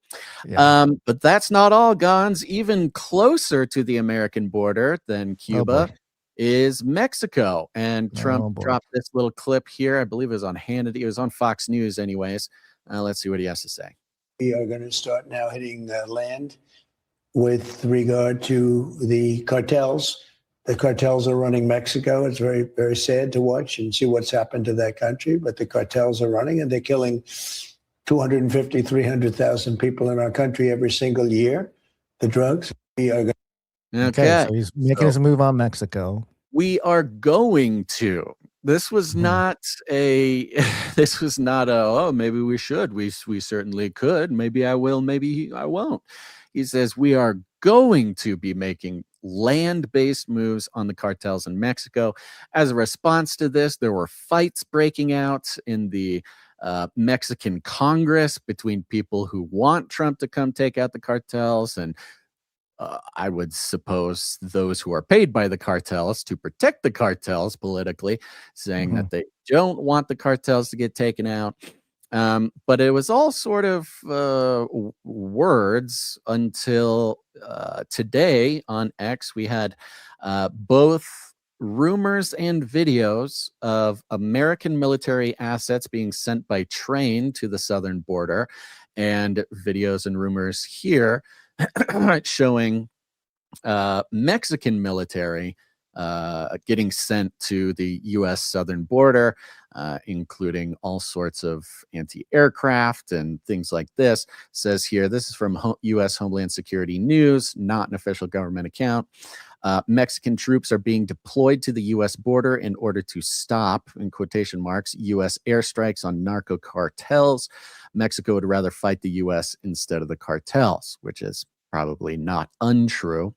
But that's not all, Gons. Even closer to the American border than Cuba is Mexico. And Trump dropped this little clip here. I believe it was on Hannity. It was on Fox News anyways. Let's see what he has to say. We are going to start now hitting land with regard to the cartels. The cartels are running Mexico. It's very, very sad to watch and see what's happened to that country. But the cartels are running, and they're killing 250, 300,000 people in our country every single year. The drugs. We are Okay, so he's making his move on Mexico. We are going to. This was not a. This was not a. Oh, maybe we should. We certainly could. Maybe I will. Maybe I won't. He says we are going to be making land-based moves on the cartels in Mexico. As a response to this, there were fights breaking out in the Mexican Congress between people who want Trump to come take out the cartels and I would suppose those who are paid by the cartels to protect the cartels politically, saying that they don't want the cartels to get taken out. But it was all sort of words until today on X. We had both rumors and videos of American military assets being sent by train to the southern border, and videos and rumors here showing Mexican military getting sent to the U.S. southern border, including all sorts of anti-aircraft and things like this. Says here, this is from U.S. Homeland Security News, not an official government account. Mexican troops are being deployed to the U.S. border in order to stop, in quotation marks, U.S. airstrikes on narco cartels. Mexico would rather fight the U.S. instead of the cartels, which is probably not untrue.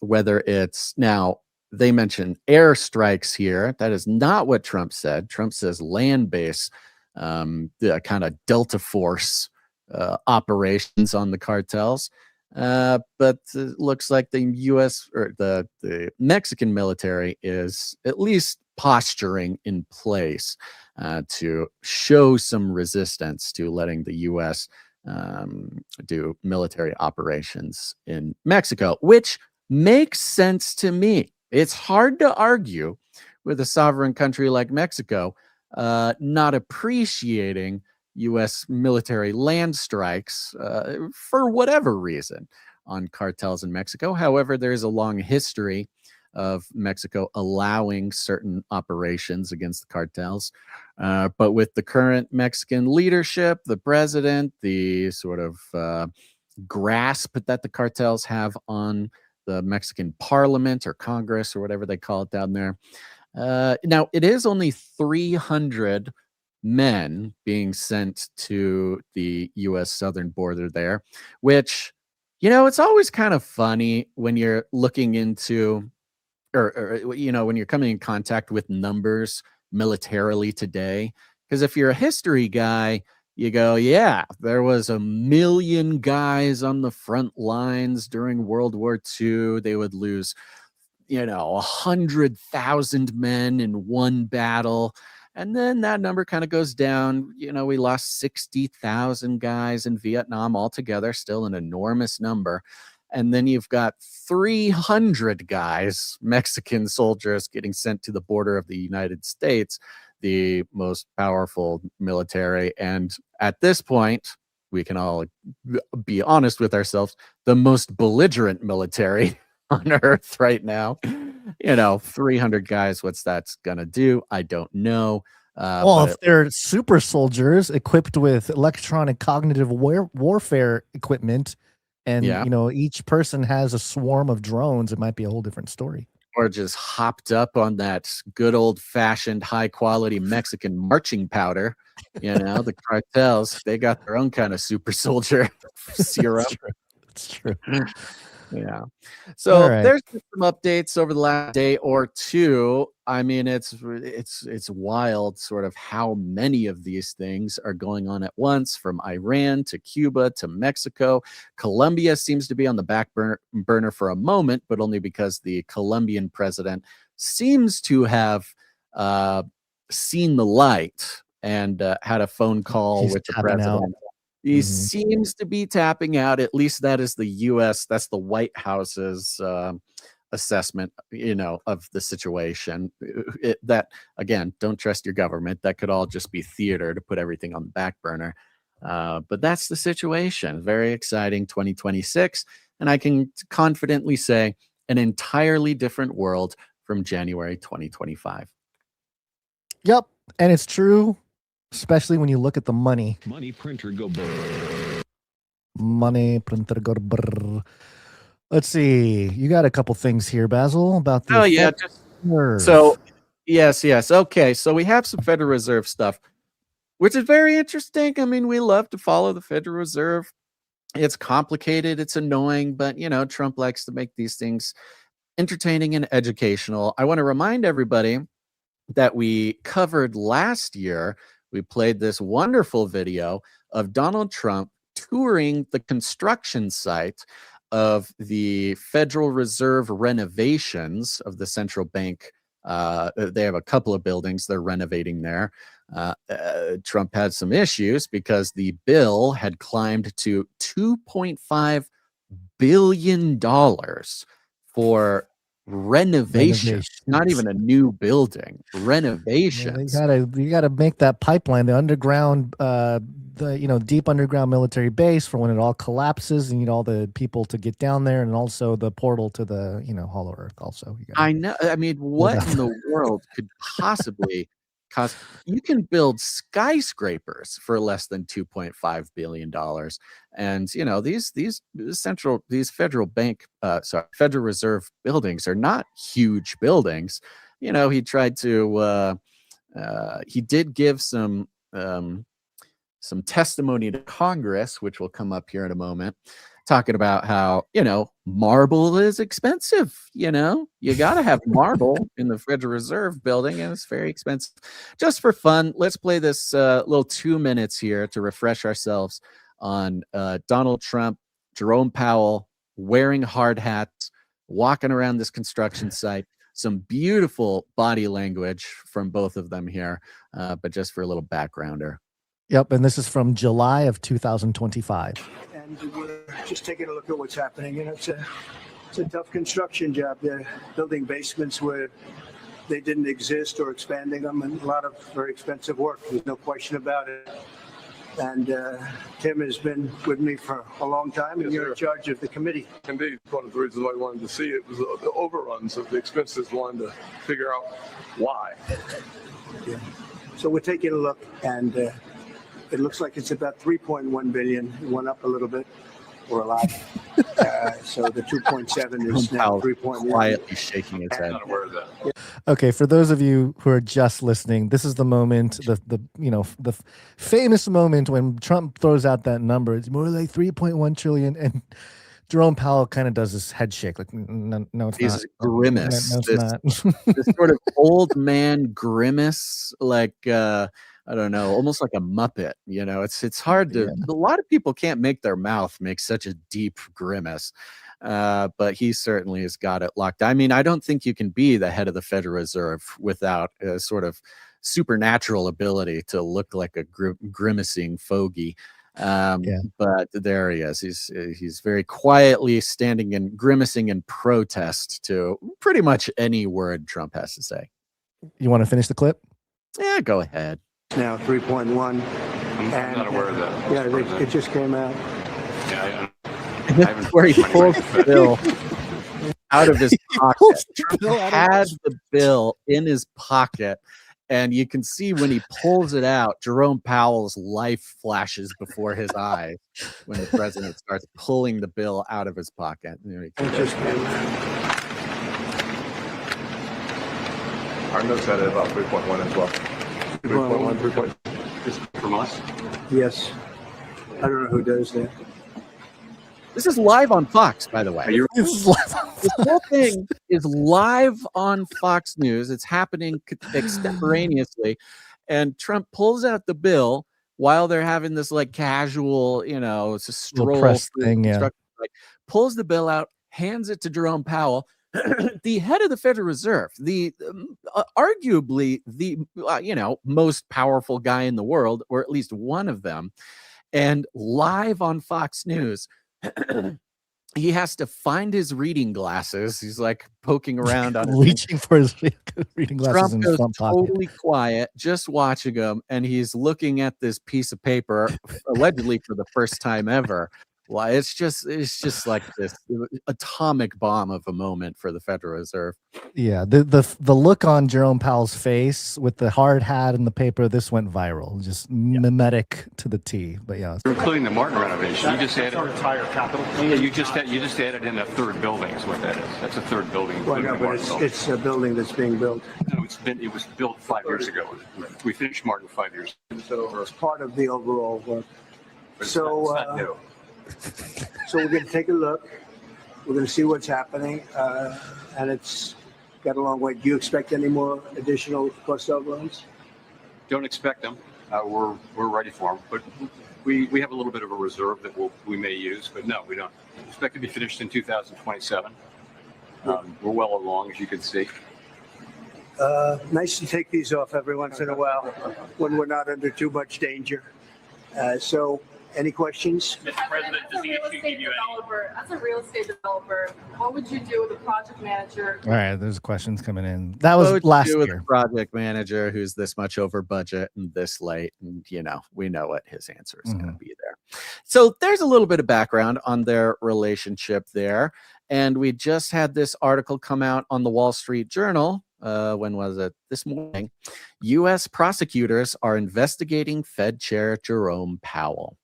Whether it's now, they mention airstrikes here. That is not what Trump said. Trump says land-based, the kind of Delta Force operations on the cartels. But it looks like the U.S. or the Mexican military is at least posturing in place to show some resistance to letting the U.S. Do military operations in Mexico, which makes sense to me. It's hard to argue with a sovereign country like Mexico not appreciating U.S. military land strikes for whatever reason. on cartels in Mexico. However, there is a long history of Mexico allowing certain operations against the cartels. But with the current Mexican leadership, the president, the sort of grasp that the cartels have on the Mexican parliament or Congress or whatever they call it down there. Now, it is only 300 men being sent to the U.S. southern border there, which, it's always kind of funny when you're looking into or when you're coming in contact with numbers militarily today. Because if you're a history guy, you go, yeah, there was 1 million guys on the front lines during World War II. They would lose, 100,000 men in one battle. And then that number kind of goes down. We lost 60,000 guys in Vietnam altogether, still an enormous number. And then you've got 300 guys, Mexican soldiers, getting sent to the border of the United States, the most powerful military. And at this point, we can all be honest with ourselves, the most belligerent military on earth right now. 300 guys, what's that's going to do? I don't know. Well, if they're super soldiers equipped with electronic cognitive warfare equipment, and each person has a swarm of drones, it might be a whole different story. Or just hopped up on that good old-fashioned high-quality Mexican marching powder. The cartels, they got their own kind of super soldier serum. That's true. Yeah. So there's been some updates over the last day or two. I mean, it's wild sort of how many of these things are going on at once, from Iran to Cuba to Mexico. Colombia seems to be on the back burner for a moment, but only because the Colombian president seems to have seen the light and had a phone call with the president. He seems to be tapping out. At least that is the U.S. That's the White House's assessment, of the situation. That, again, don't trust your government. That could all just be theater to put everything on the back burner. But that's the situation. Very exciting 2026. And I can confidently say an entirely different world from January 2025. Yep. And it's true. Especially when you look at the money. Money printer go brrr. Money printer go brrr. Let's see. You got a couple things here, Basil, about the So yes. Okay. So we have some Federal Reserve stuff, which is very interesting. I mean, we love to follow the Federal Reserve. It's complicated. It's annoying, but Trump likes to make these things entertaining and educational. I want to remind everybody that we covered last year. We played this wonderful video of Donald Trump touring the construction site of the Federal Reserve renovations of the central bank. They have a couple of buildings they're renovating there. Trump had some issues because the bill had climbed to $2.5 billion for renovations, not even a new building. Renovations. You gotta make that pipeline, the underground, deep underground military base for when it all collapses. You need all the people to get down there, and also the portal to the Hollow Earth. Also, I know. I mean, what in the world could possibly cost? You can build skyscrapers for less than $2.5 billion, and these Federal Reserve buildings are not huge buildings. He tried to. He did give some testimony to Congress, which will come up here in a moment, talking about how, marble is expensive. You got to have marble in the Federal Reserve building, and it's very expensive. Just for fun, let's play this little 2 minutes here to refresh ourselves on Donald Trump, Jerome Powell, wearing hard hats, walking around this construction site. Some beautiful body language from both of them here, but just for a little backgrounder. Yep, and this is from July of 2025. And we're just taking a look at what's happening. It's a tough construction job. They're building basements where they didn't exist or expanding them, and a lot of very expensive work. There's no question about it. And Tim has been with me for a long time, and you're in charge of the committee. Indeed, one of the reasons why I wanted to see it was the overruns of the expenses, wanted to figure out why. Yeah. So we're taking a look, and it looks like it's about 3.1 billion. It went up a little bit, or a lot. So the 2.7 is now 3.1. Quietly shaking his head. Okay, for those of you who are just listening, this is the moment, the famous moment when Trump throws out that number. It's more like 3.1 trillion, and Jerome Powell kind of does this head shake, like no, it's He's not. a grimace. No, it's this, not. this sort of old man grimace, like I don't know, almost like a Muppet. You know, it's hard to. A lot of people can't make their mouth make such a deep grimace. But he certainly has got it locked. I mean, I don't think you can be the head of the Federal Reserve without a sort of supernatural ability to look like a grimacing fogey. But there he is. He's very quietly standing and grimacing in protest to pretty much any word Trump has to say. You want to finish the clip? Yeah, go ahead. Now 3.1. I'm not aware of that. Yeah, it just came out. Yeah, That's where he pulls the bill out of his pocket. Trump had the bill in his pocket, and you can see when he pulls it out, Jerome Powell's life flashes before his eyes when the president starts pulling the bill out of his pocket. It just came out. Our notes had it about 3.1 as well. 3.1, 3.1. This from us? Yes. I don't know who does that. This is live on Fox, by the way. This whole thing is live on Fox News. It's happening extemporaneously. And Trump pulls out the bill while they're having this like casual, it's a stroll press thing, like, pulls the bill out, hands it to Jerome Powell, the head of the Federal Reserve, the arguably the most powerful guy in the world, or at least one of them. And live on Fox News, he has to find his reading glasses. He's like poking around on reaching for his reading glasses. Trump in his goes front pocket. totally quiet, just watching him, and he's looking at this piece of paper, allegedly for the first time ever. Well, it's just like this atomic bomb of a moment for the Federal Reserve. Yeah, the look on Jerome Powell's face with the hard hat and the paper, this went viral, just mimetic to the T. But yeah, including the Martin renovation. You just added our entire capital. Yeah, you just added in a third building. Is what that is. That's a third building. Well, no, but it's a building that's being built. No, it was built 5 years ago. We finished Martin 5 years ago. So it's part of the overall work. But it's not new. So we're going to take a look. We're going to see what's happening, and it's got a long way. Do you expect any more additional cost overruns? Don't expect them. We're ready for them, but we have a little bit of a reserve that we may use. But no, we don't expect to be finished in 2027. We're well along, as you can see. Nice to take these off every once in a while when we're not under too much danger. So. Any questions? Mr. President, does the issue give you as a real estate developer, what would you do with a project manager? All right, there's questions coming in. That was last year. With a project manager who's this much over budget and this late, and we know what his answer is going to be there. So there's a little bit of background on their relationship there, and we just had this article come out on the Wall Street Journal. When was it? This morning. U.S. prosecutors are investigating Fed Chair Jerome Powell.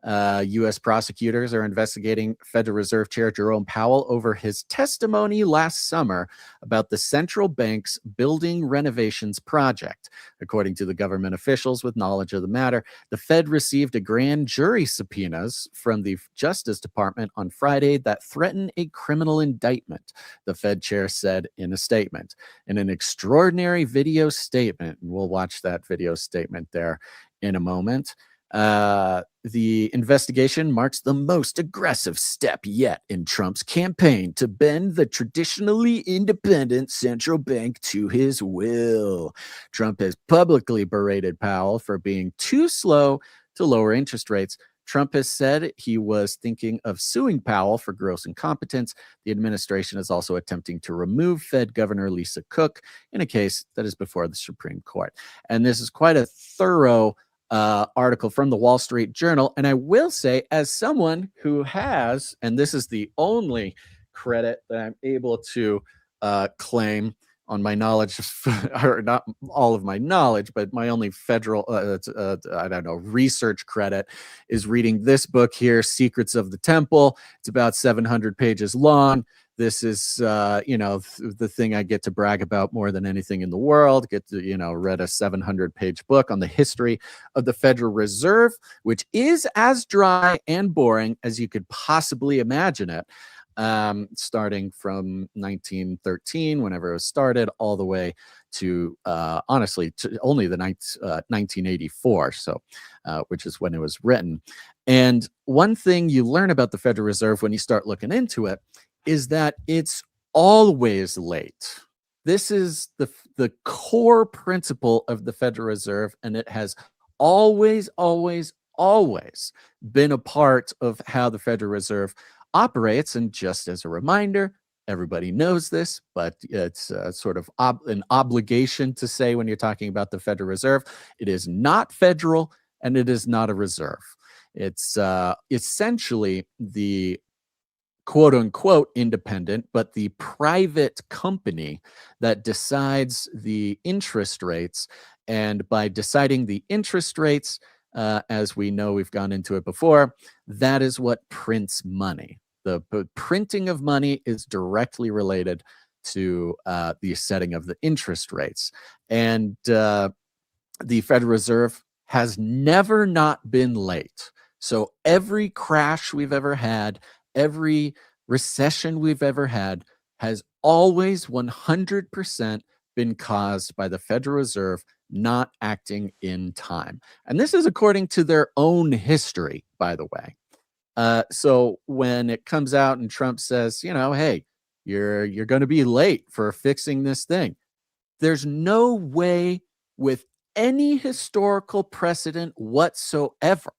U.S. prosecutors are investigating Federal Reserve Chair Jerome Powell over his testimony last summer about the central bank's building renovations project. According to the government officials with knowledge of the matter, the Fed received a grand jury subpoenas from the Justice Department on Friday that threaten a criminal indictment, the Fed chair said in a statement. In an extraordinary video statement, and we'll watch that video statement there in a moment, the investigation marks the most aggressive step yet in Trump's campaign to bend the traditionally independent central bank to his will. Trump has publicly berated Powell for being too slow to lower interest rates. Trump has said he was thinking of suing Powell for gross incompetence. The administration is also attempting to remove Fed Governor Lisa Cook in a case that is before the Supreme Court. And this is quite a thorough article from the Wall Street Journal. And I will say, as someone who has, and this is the only credit that I'm able to claim on my knowledge, or not all of my knowledge, but my only federal, I don't know, research credit is reading this book here, Secrets of the Temple. It's about 700 pages long. This is, the thing I get to brag about more than anything in the world. Get to, read a 700-page book on the history of the Federal Reserve, which is as dry and boring as you could possibly imagine it. Starting from 1913, whenever it was started, all the way to honestly to only the 1984, so which is when it was written. And one thing you learn about the Federal Reserve when you start looking into it is that it's always late. This is the core principle of the Federal Reserve, and it has always been a part of how the Federal Reserve operates. And just as a reminder, everybody knows this, but it's sort of an obligation to say when you're talking about the Federal Reserve, it is not federal and it is not a reserve. It's essentially the quote unquote independent, but the private company that decides the interest rates. And by deciding the interest rates, as we know, we've gone into it before, that is what prints money. The printing of money is directly related to the setting of the interest rates. And the Federal Reserve has never not been late. So every crash we've ever had, every recession we've ever had, has always 100% been caused by the Federal Reserve not acting in time. And this is according to their own history, by the way. So when it comes out and Trump says, hey, you're going to be late for fixing this thing, there's no way with any historical precedent whatsoever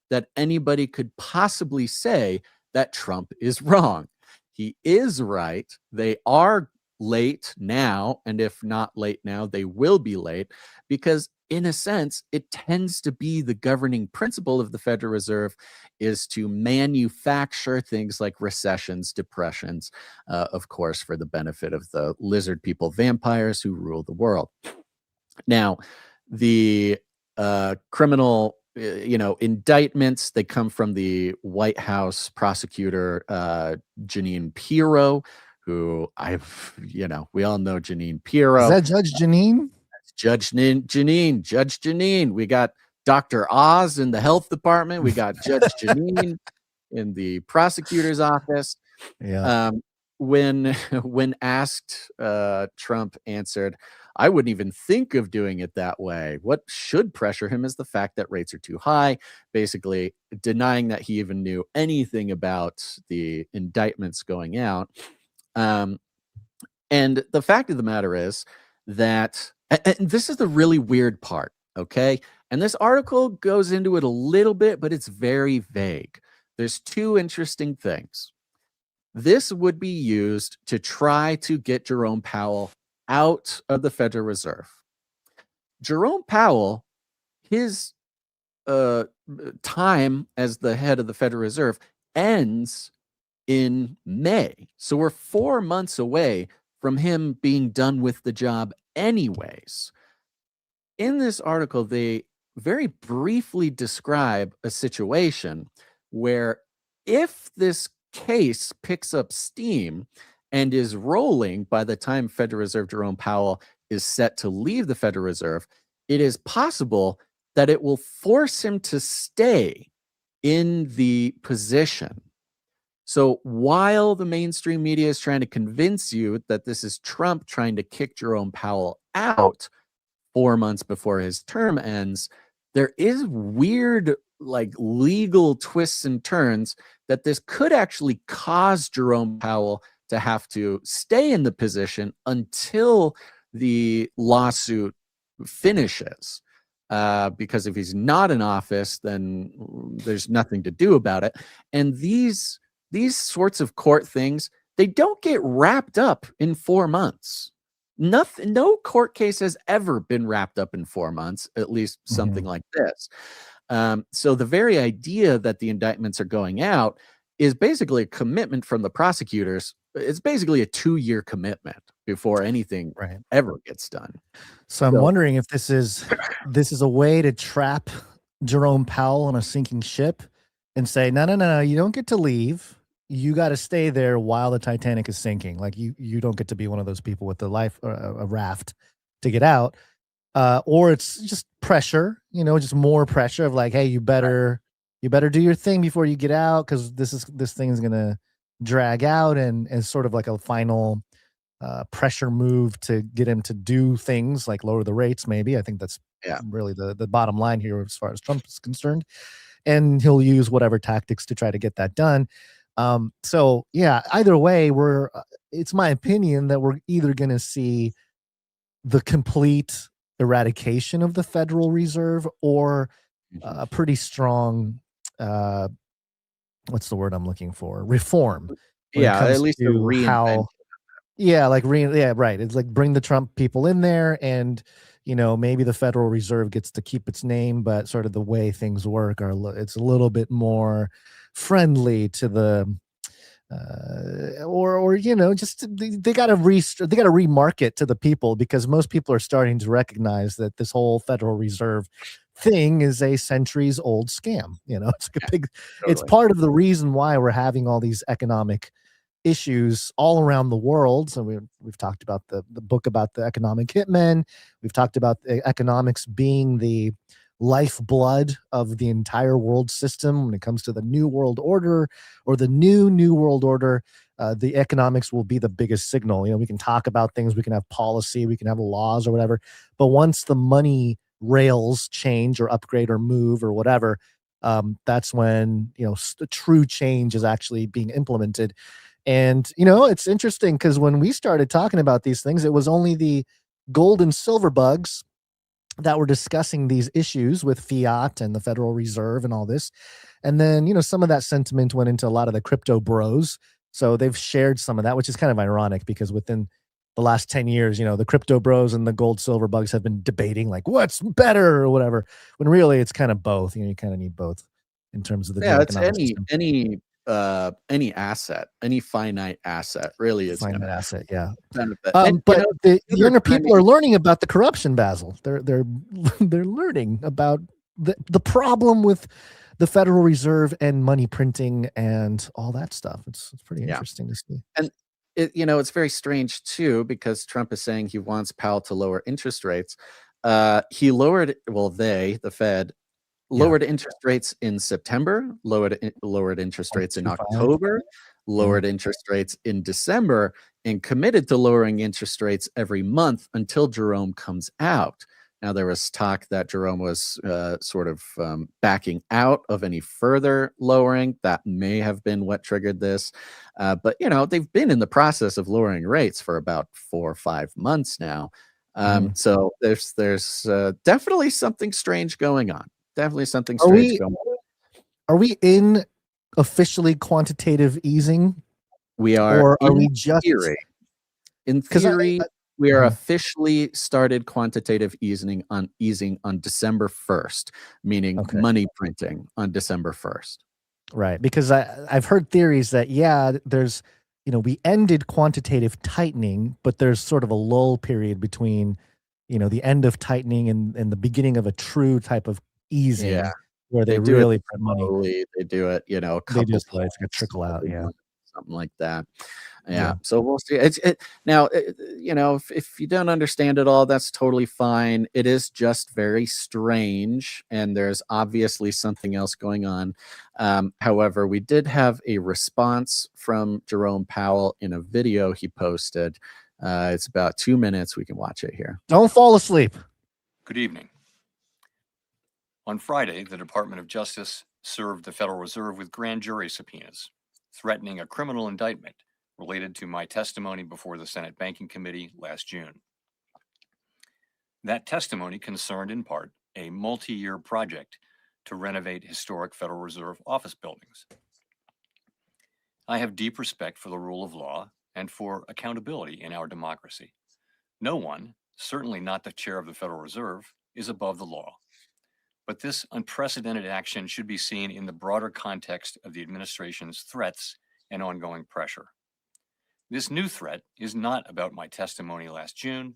that anybody could possibly say that Trump is wrong. He is right. They are late now, and if not late now, they will be late, because in a sense, it tends to be the governing principle of the Federal Reserve is to manufacture things like recessions, depressions, of course, for the benefit of the lizard people vampires who rule the world. Now, the criminal indictments, they come from the White House prosecutor, Jeanine Pirro, who we all know Jeanine Pirro. Is that Judge Jeanine? Judge Jeanine. We got Dr. Oz in the health department. We got Judge Jeanine in the prosecutor's office. Yeah. When asked, Trump answered, "I wouldn't even think of doing it that way. What should pressure him is the fact that rates are too high," basically denying that he even knew anything about the indictments going out. And the fact of the matter is that, and this is the really weird part, okay? And this article goes into it a little bit, but it's very vague. There's two interesting things. This would be used to try to get Jerome Powell out of the Federal Reserve. Jerome Powell, his time as the head of the Federal Reserve ends in May. So we're 4 months away from him being done with the job anyways. In this article, they very briefly describe a situation where if this case picks up steam and is rolling by the time Federal Reserve Jerome Powell is set to leave the Federal Reserve, it is possible that it will force him to stay in the position. So while the mainstream media is trying to convince you that this is Trump trying to kick Jerome Powell out 4 months before his term ends, there is weird legal twists and turns that this could actually cause Jerome Powell to have to stay in the position until the lawsuit finishes. Because if he's not in office, then there's nothing to do about it. And these sorts of court things, they don't get wrapped up in 4 months. Nothing, no court case has ever been wrapped up in 4 months, at least something like this. So the very idea that the indictments are going out is basically a commitment from the prosecutors. It's basically a 2-year commitment before anything ever gets done. So I'm wondering if this is a way to trap Jerome Powell on a sinking ship and say, no, you don't get to leave. You got to stay there while the Titanic is sinking. Like you don't get to be one of those people with the a raft to get out. Or it's just pressure, just more pressure of like, hey, you better do your thing before you get out, because this thing is gonna drag out, and sort of like a final pressure move to get him to do things like lower the rates. Maybe I think that's really the bottom line here as far as Trump is concerned, and he'll use whatever tactics to try to get that done. So yeah, either way, it's my opinion that we're either going to see the complete eradication of the Federal Reserve or a pretty strong, what's the word I'm looking for? Reform. Yeah, at least a reinvention. Right. It's like bring the Trump people in there, and maybe the Federal Reserve gets to keep its name, but sort of the way things work it's a little bit more friendly to the just they got to remarket to the people, because most people are starting to recognize that this whole Federal Reserve thing is a centuries old scam. It's like a big, it's part of the reason why we're having all these economic issues all around the world. So we've talked about the book about the economic hitmen. We've talked about economics being the lifeblood of the entire world system. When it comes to the new world order or the new world order, the economics will be the biggest signal. We can talk about things, we can have policy, we can have laws or whatever, but once the money rails change or upgrade or move or whatever, that's when the true change is actually being implemented. And it's interesting, because when we started talking about these things, it was only the gold and silver bugs that were discussing these issues with fiat and the Federal Reserve and all this. And then, some of that sentiment went into a lot of the crypto bros. So they've shared some of that, which is kind of ironic, because within the last 10 years, the crypto bros and the gold silver bugs have been debating like what's better or whatever, when really it's kind of both. You kind of need both in terms of the it's any asset, any finite asset really is finite asset. Yeah. Benefit. But the younger people are learning about the corruption, Basil. They're learning about the problem with the Federal Reserve and money printing and all that stuff. It's pretty interesting to see. And it's very strange too, because Trump is saying he wants Powell to lower interest rates. He lowered, the Fed lowered interest rates in September, lowered interest rates in October, lowered interest rates in December, and committed to lowering interest rates every month until Jerome comes out. Now, there was talk that Jerome was backing out of any further lowering. That may have been what triggered this. But they've been in the process of lowering rates for about 4 or 5 months now. So there's definitely something strange going on. Definitely something strange going on. Are we in officially quantitative easing? We are. Or are we just in theory? We are officially started quantitative easing on December 1st, meaning money printing on December 1st. Right, because I've heard theories that there's we ended quantitative tightening, but there's sort of a lull period between the end of tightening and the beginning of a true type of easing, where they really print money. They do it, a couple they just like a trickle out, something like that. So we'll see. Now, if you don't understand it all, that's totally fine. It is just very strange, and there's obviously something else going on. However, we did have a response from Jerome Powell in a video he posted. It's about 2 minutes. We can watch it here. Don't fall asleep. Good evening. On Friday, the Department of Justice served the Federal Reserve with grand jury subpoenas, threatening a criminal indictment related to my testimony before the Senate Banking Committee last June. That testimony concerned in part a multi-year project to renovate historic Federal Reserve office buildings. I have deep respect for the rule of law and for accountability in our democracy, No one, certainly not the chair of the Federal Reserve, is above the law. But this unprecedented action should be seen in the broader context of the administration's threats and ongoing pressure. This new threat is not about my testimony last June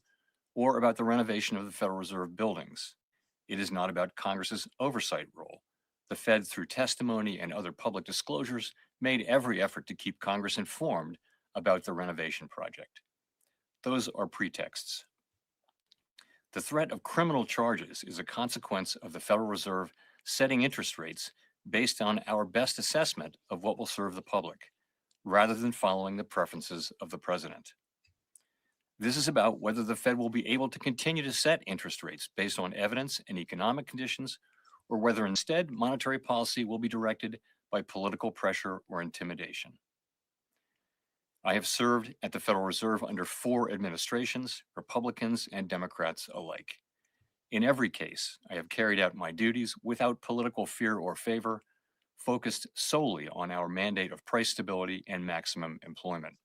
or about the renovation of the Federal Reserve buildings. It is not about Congress's oversight role. The Fed, through testimony and other public disclosures, made every effort to keep Congress informed about the renovation project. Those are pretexts. The threat of criminal charges is a consequence of the Federal Reserve setting interest rates based on our best assessment of what will serve the public, rather than following the preferences of the president. This is about whether the Fed will be able to continue to set interest rates based on evidence and economic conditions, or whether instead monetary policy will be directed by political pressure or intimidation. I have served at the Federal Reserve under 4 administrations, Republicans and Democrats alike. In every case, I have carried out my duties without political fear or favor, focused solely on our mandate of price stability and maximum employment.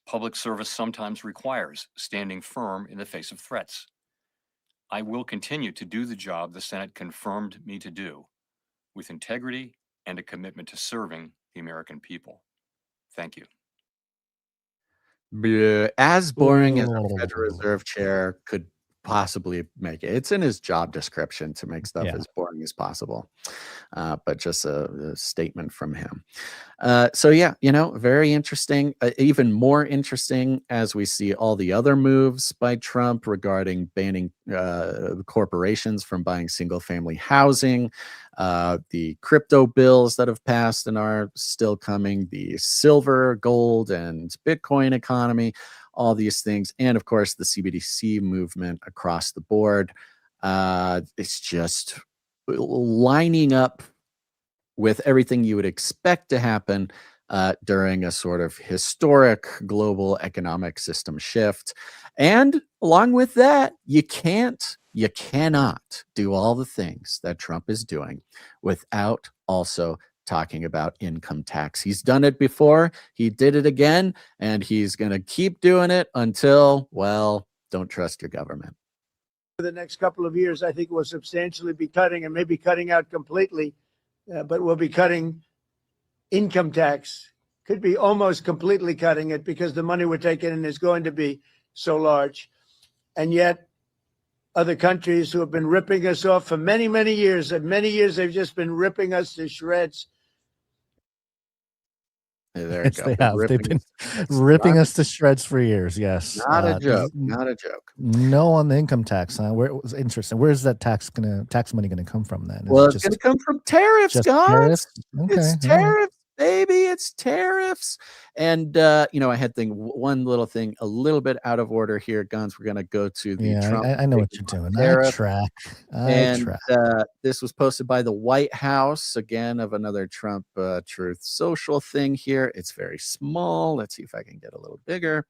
Public service sometimes requires standing firm in the face of threats. I will continue to do the job the Senate confirmed me to do, with integrity and a commitment to serving the American people. Thank you. As boring as a Federal Reserve chair could possibly make it. It's in his job description to make stuff as boring as possible. But just a statement from him. So yeah, very interesting. Even more interesting as we see all the other moves by Trump regarding banning corporations from buying single-family housing, the crypto bills that have passed and are still coming, the silver, gold, and Bitcoin economy, all these things, and of course the CBDC movement across the board. It's just lining up with everything you would expect to happen during a sort of historic global economic system shift. And along with that, you cannot do all the things that Trump is doing without also talking about income tax. He's done it before, he did it again, and he's going to keep doing it until, well, don't trust your government. For the next couple of years, I think we'll substantially be cutting, and maybe cutting out completely, but we'll be cutting income tax. Could be almost completely cutting it because the money we're taking in is going to be so large. And yet, other countries who have been ripping us off for many, many years, and many years they've just been ripping us to shreds. There Yes, they have. They've been ripping us to shreds for years. Yes, not a joke. Not a joke. No on the income tax. Where it was interesting. Where's that tax money gonna come from then? Well, it's gonna come from tariffs, guys. Tariffs? Okay, it's tariffs, baby. It's tariffs. And I had one little thing a little bit out of order here, Guns. We're gonna go to the Trump. I know what you're doing. Tariff. I track. This was posted by the White House, again, of another Trump Truth Social thing here. It's very small. Let's see if I can get a little bigger.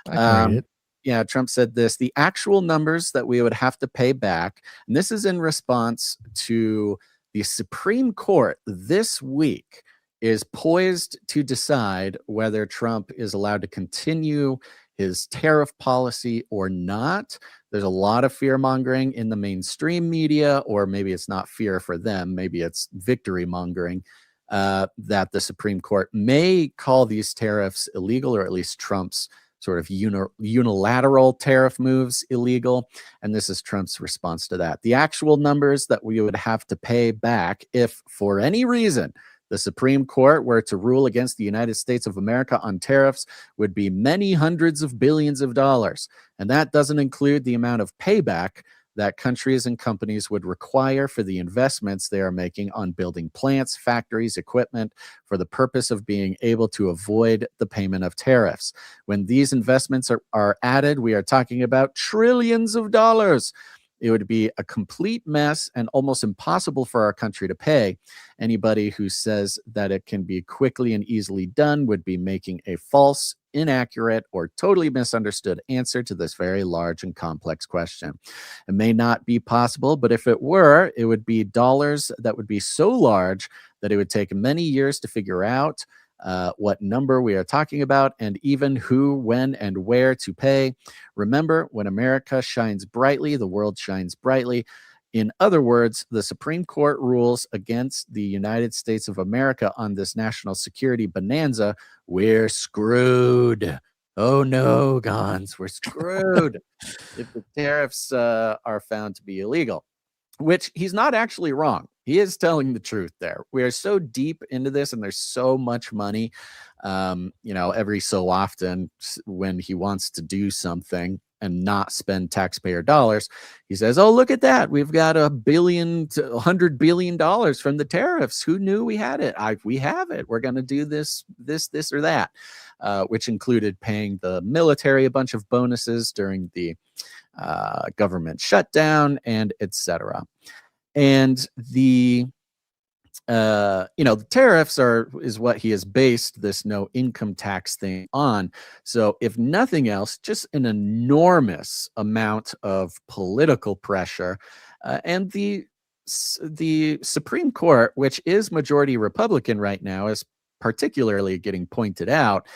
I can read it. Yeah, Trump said this: the actual numbers that we would have to pay back, and this is in response to the Supreme Court this week is poised to decide whether Trump is allowed to continue his tariff policy or not. There's a lot of fear mongering in the mainstream media, or maybe it's not fear for them, maybe it's victory mongering, that the Supreme Court may call these tariffs illegal, or at least Trump's sort of unilateral tariff moves illegal. And this is Trump's response to that. The actual numbers that we would have to pay back if, for any reason, the Supreme Court were to rule against the United States of America on tariffs would be many hundreds of billions of dollars. And that doesn't include the amount of payback that countries and companies would require for the investments they are making on building plants, factories, equipment for the purpose of being able to avoid the payment of tariffs. When these investments are added, we are talking about trillions of dollars. It would be a complete mess and almost impossible for our country to pay. Anybody who says that it can be quickly and easily done would be making a false, inaccurate, or totally misunderstood answer to this very large and complex question. It may not be possible, but if it were, it would be dollars that would be so large that it would take many years to figure out what number we are talking about, and even who, when, and where to pay. Remember, when America shines brightly, the world shines brightly. In other words, the Supreme Court rules against the United States of America on this national security bonanza. We're screwed. Oh no, Gons, we're screwed if the tariffs are found to be illegal. Which he's not actually wrong. He is telling the truth there. We are so deep into this, and there's so much money. Every so often when he wants to do something and not spend taxpayer dollars, he says, "Oh, look at that! We've got $100 billion from the tariffs. Who knew we had it? We have it. We're going to do this, or that," which included paying the military a bunch of bonuses during the government shutdown, and etc. And the tariffs is what he has based this no income tax thing on. So if nothing else, just an enormous amount of political pressure, and the Supreme Court, which is majority Republican right now, is particularly getting pointed out.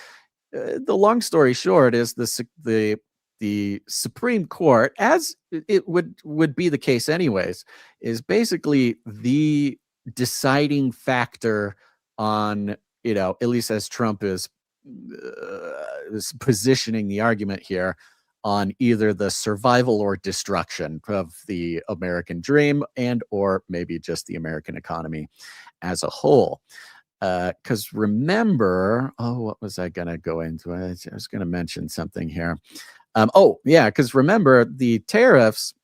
The long story short is the Supreme Court, as it would be the case anyways, is basically the deciding factor on, at least as Trump is positioning the argument here, on either the survival or destruction of the American dream, and or maybe just the American economy as a whole. Because remember, what was I going to go into? I was going to mention something here. Because remember, the tariffs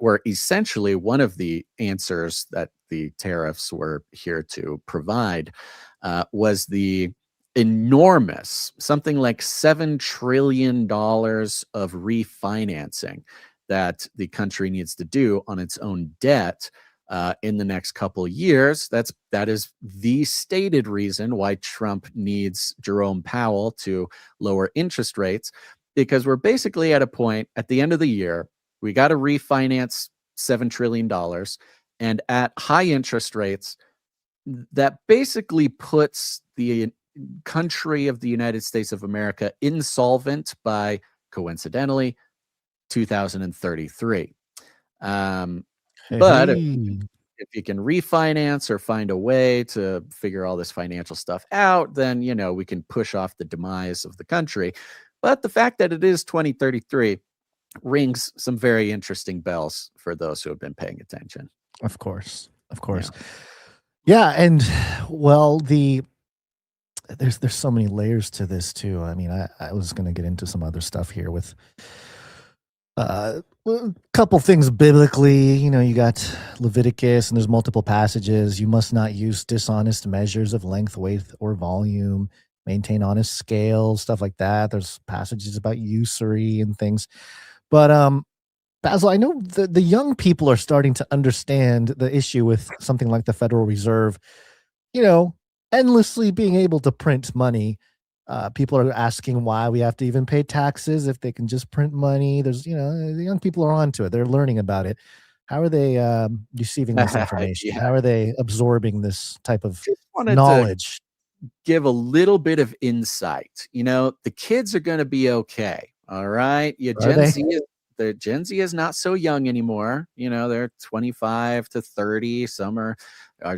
were essentially one of the answers that the tariffs were here to provide, was the enormous, something like $7 trillion of refinancing that the country needs to do on its own debt in the next couple of years. That is the stated reason why Trump needs Jerome Powell to lower interest rates, because we're basically at a point at the end of the year, we got to refinance $7 trillion, and at high interest rates, that basically puts the country of the United States of America insolvent by, coincidentally, 2033. But if you can refinance or find a way to figure all this financial stuff out, then, we can push off the demise of the country. But the fact that it is 2033 rings some very interesting bells for those who have been paying attention. Of course. Yeah. And well, there's so many layers to this too. I mean, I was going to get into some other stuff here with a couple things biblically. You got Leviticus, and there's multiple passages. You must not use dishonest measures of length, weight, or volume. Maintain honest scales, stuff like that. There's passages about usury and things. But Basil, I know the young people are starting to understand the issue with something like the Federal Reserve, endlessly being able to print money. People are asking why we have to even pay taxes if they can just print money. There's, the young people are onto it. They're learning about it. How are they receiving this information? Yeah. How are they absorbing this type of knowledge? Give a little bit of insight. The kids are going to be okay. All right. The Gen Z is not so young anymore. They're 25 to 30. Some are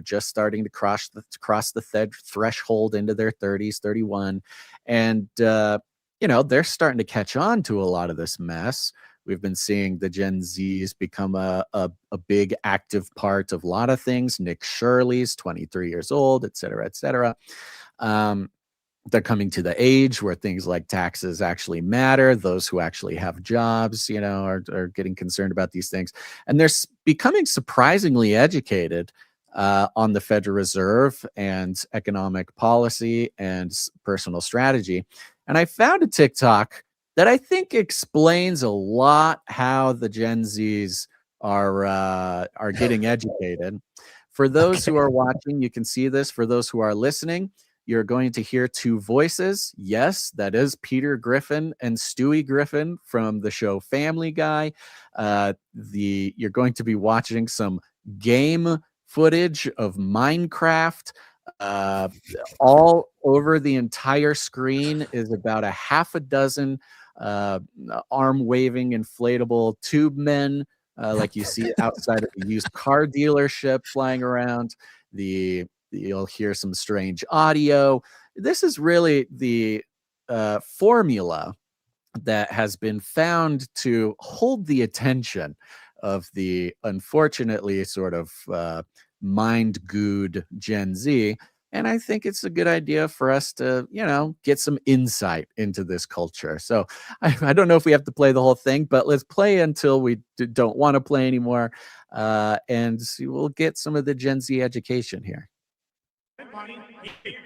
just starting to cross the threshold into their 30s, 31. And, they're starting to catch on to a lot of this mess. We've been seeing the Gen Zs become a big active part of a lot of things. Nick Shirley's 23 years old, et cetera, et cetera. They're coming to the age where things like taxes actually matter. Those who actually have jobs, are getting concerned about these things. And they're becoming surprisingly educated on the Federal Reserve and economic policy and personal strategy. And I found a TikTok that I think explains a lot how the Gen Zs are getting educated. For those who are watching, you can see this. For those who are listening, you're going to hear two voices. Yes, that is Peter Griffin and Stewie Griffin from the show Family Guy. You're going to be watching some game footage of Minecraft. Uh, all over the entire screen is about a half a dozen arm-waving inflatable tube men, like you see outside of a used car dealership flying around. You'll hear some strange audio. This is really the formula that has been found to hold the attention of the unfortunately sort of mind-gooed Gen Z. And I think it's a good idea for us to, get some insight into this culture. So I don't know if we have to play the whole thing, but let's play until we don't want to play anymore. And we'll get some of the Gen Z education here. Money.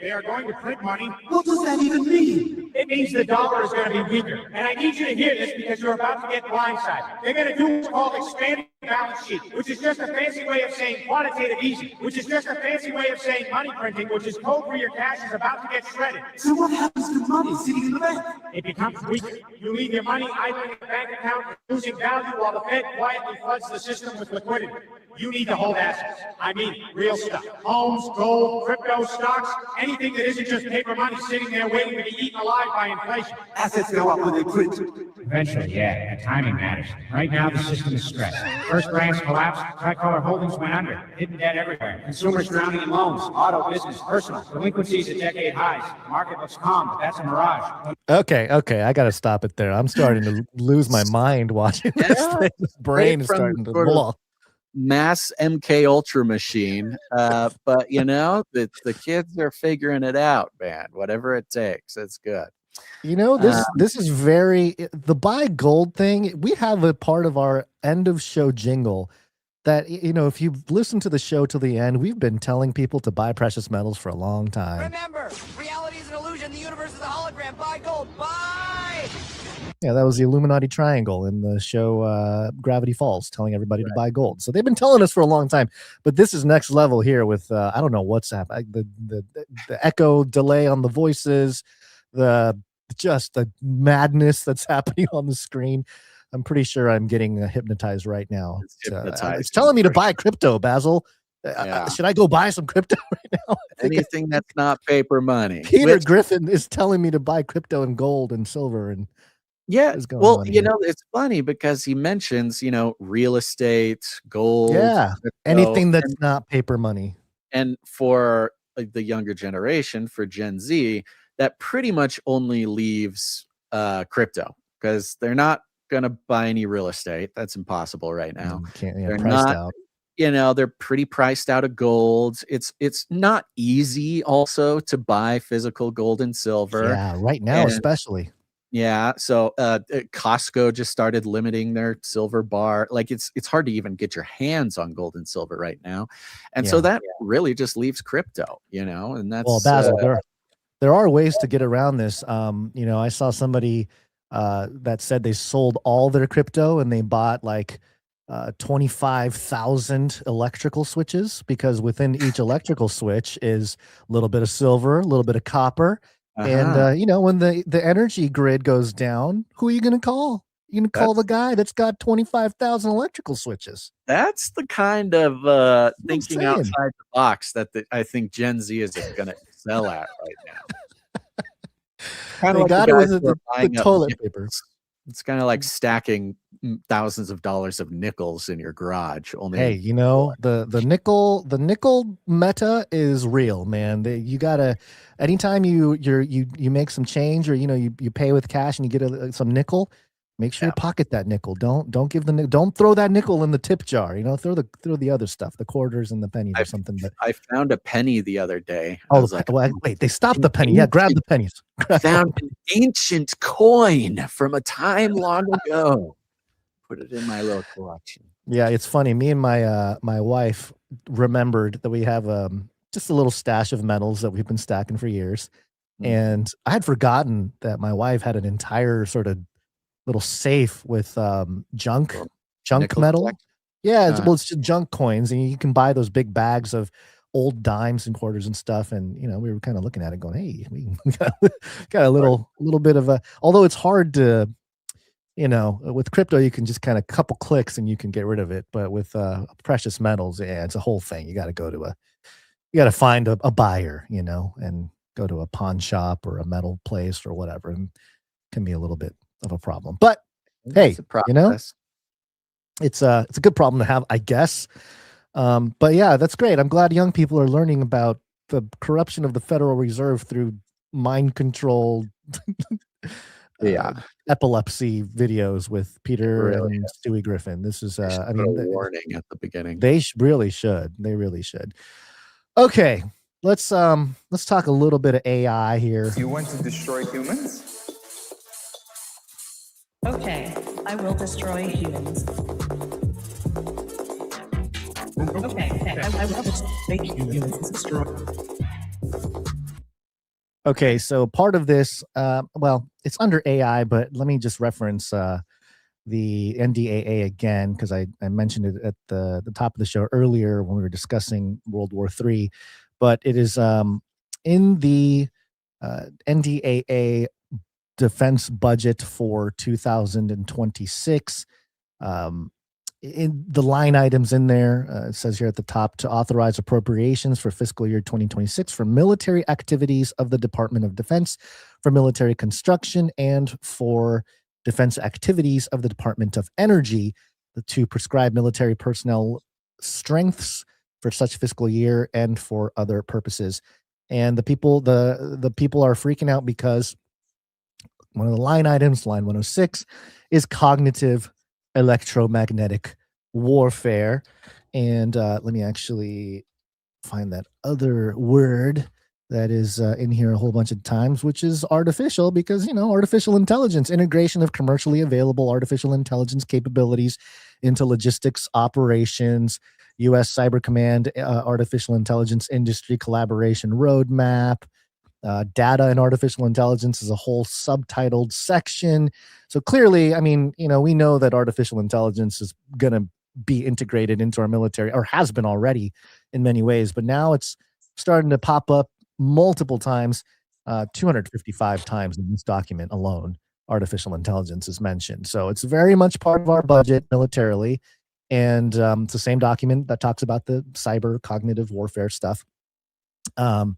They are going to print money. What does that even mean? It means the dollar is going to be weaker. And I need you to hear this because you're about to get blindsided. They're going to do what's called expanding balance sheet, which is just a fancy way of saying quantitative easing, which is just a fancy way of saying money printing, which is code for your cash is about to get shredded. So what happens to money sitting in the bank? It becomes weaker. You leave your money idling in the bank account, losing value while the Fed quietly floods the system with liquidity. You need to hold assets. I mean, real stuff. Homes, gold, crypto, stocks, anything that isn't just paper money sitting there waiting to be eaten alive by inflation. Assets go up when they print. Eventually, yeah, and timing matters. Right now, the system is stressed. First brands collapsed, Tricolor Holdings went under, hidden debt everywhere, consumers drowning in loans, auto, business, personal, delinquencies at decade highs. The market looks calm, but that's a mirage. Okay, I got to stop it there. I'm starting to lose my mind watching this thing. This brain is starting to blow. Mass MK Ultra machine, but the kids are figuring it out, man. Whatever it takes, it's good. This is very the buy gold thing. We have a part of our end of show jingle that if you listen to the show till the end, we've been telling people to buy precious metals for a long time. Remember, reality is an illusion. The universe is a hologram. Buy gold. Buy. Yeah, that was the Illuminati triangle in the show Gravity Falls, telling everybody to buy gold. So they've been telling us for a long time, but this is next level here with I don't know what's happening. The echo delay on the voices, the madness that's happening on the screen. I'm pretty sure I'm getting hypnotized right now. It's telling me to buy crypto, Basil. Should I go buy some crypto right now? Anything that's not paper money. Peter Griffin is telling me to buy crypto and gold and silver and well, it's funny because he mentions, real estate, gold. Yeah, anything that's not paper money. And for the younger generation, for Gen Z, that pretty much only leaves crypto because they're not going to buy any real estate. That's impossible right now. They're priced out. They're pretty priced out of gold. It's not easy also to buy physical gold and silver. Yeah, right now especially. Yeah, so Costco just started limiting their silver bar. Like it's hard to even get your hands on gold and silver right now, and so that really just leaves crypto, and that's Basil. There are ways to get around this. I saw somebody that said they sold all their crypto and they bought like 25,000 electrical switches because within each electrical switch is a little bit of silver, a little bit of copper. And, when the energy grid goes down, who are you going to call? You're going to call the guy that's got 25,000 electrical switches. That's the kind of thinking outside the box that I think Gen Z is going to excel at right now. Kind of got it with the toilet paper. It's kind of like stacking thousands of dollars of nickels in your garage. Hey, the nickel meta is real, man. You gotta anytime you make some change or you pay with cash and you get some nickel, make sure you pocket that nickel. Don't throw that nickel in the tip jar. Throw the other stuff, the quarters and the pennies or something. But I found a penny the other day. Wait, they stopped the penny. Yeah, grab the pennies. Found an ancient coin from a time long ago. Put it in my little collection. Yeah, it's funny. Me and my wife remembered that we have just a little stash of metals that we've been stacking for years, and I had forgotten that my wife had an entire sort of little safe with junk metal. Yeah, it's just junk coins, and you can buy those big bags of old dimes and quarters and stuff. And we were kind of looking at it, going, "Hey, we got a little bit of a." Although it's hard to, with crypto, you can just kind of couple clicks and you can get rid of it. But with precious metals, it's a whole thing. You got to go to you got to find a buyer, and go to a pawn shop or a metal place or whatever, and can be a little bit of a problem. But hey, It's a process. it's a good problem to have, I guess. But yeah, that's great. I'm glad young people are learning about the corruption of the Federal Reserve through mind control epilepsy videos with Peter and Stewie Griffin. This is I mean, a warning at the beginning. They really should. They really should. Okay, let's talk a little bit of AI here. You want to destroy humans? Okay, I will destroy humans. Okay, I will destroy humans. Okay, so part of this, it's under AI, but let me just reference the NDAA again, because I mentioned it at the top of the show earlier when we were discussing World War III. But it is in the NDAA defense budget for 2026. In the line items in there, it says here at the top, to authorize appropriations for fiscal year 2026 for military activities of the Department of Defense, for military construction, and for defense activities of the Department of Energy, to prescribe military personnel strengths for such fiscal year and for other purposes. And the people are freaking out because one of the line items, line 106, is cognitive electromagnetic warfare. And let me actually find that other word that is in here a whole bunch of times, which is artificial, because, artificial intelligence, integration of commercially available artificial intelligence capabilities into logistics operations, U.S. Cyber Command, artificial intelligence industry collaboration roadmap. Data and artificial intelligence is a whole subtitled section. So clearly, we know that artificial intelligence is going to be integrated into our military, or has been already in many ways, but now it's starting to pop up multiple times, 255 times in this document alone. Artificial intelligence is mentioned. So it's very much part of our budget militarily. And it's the same document that talks about the cyber cognitive warfare stuff. Look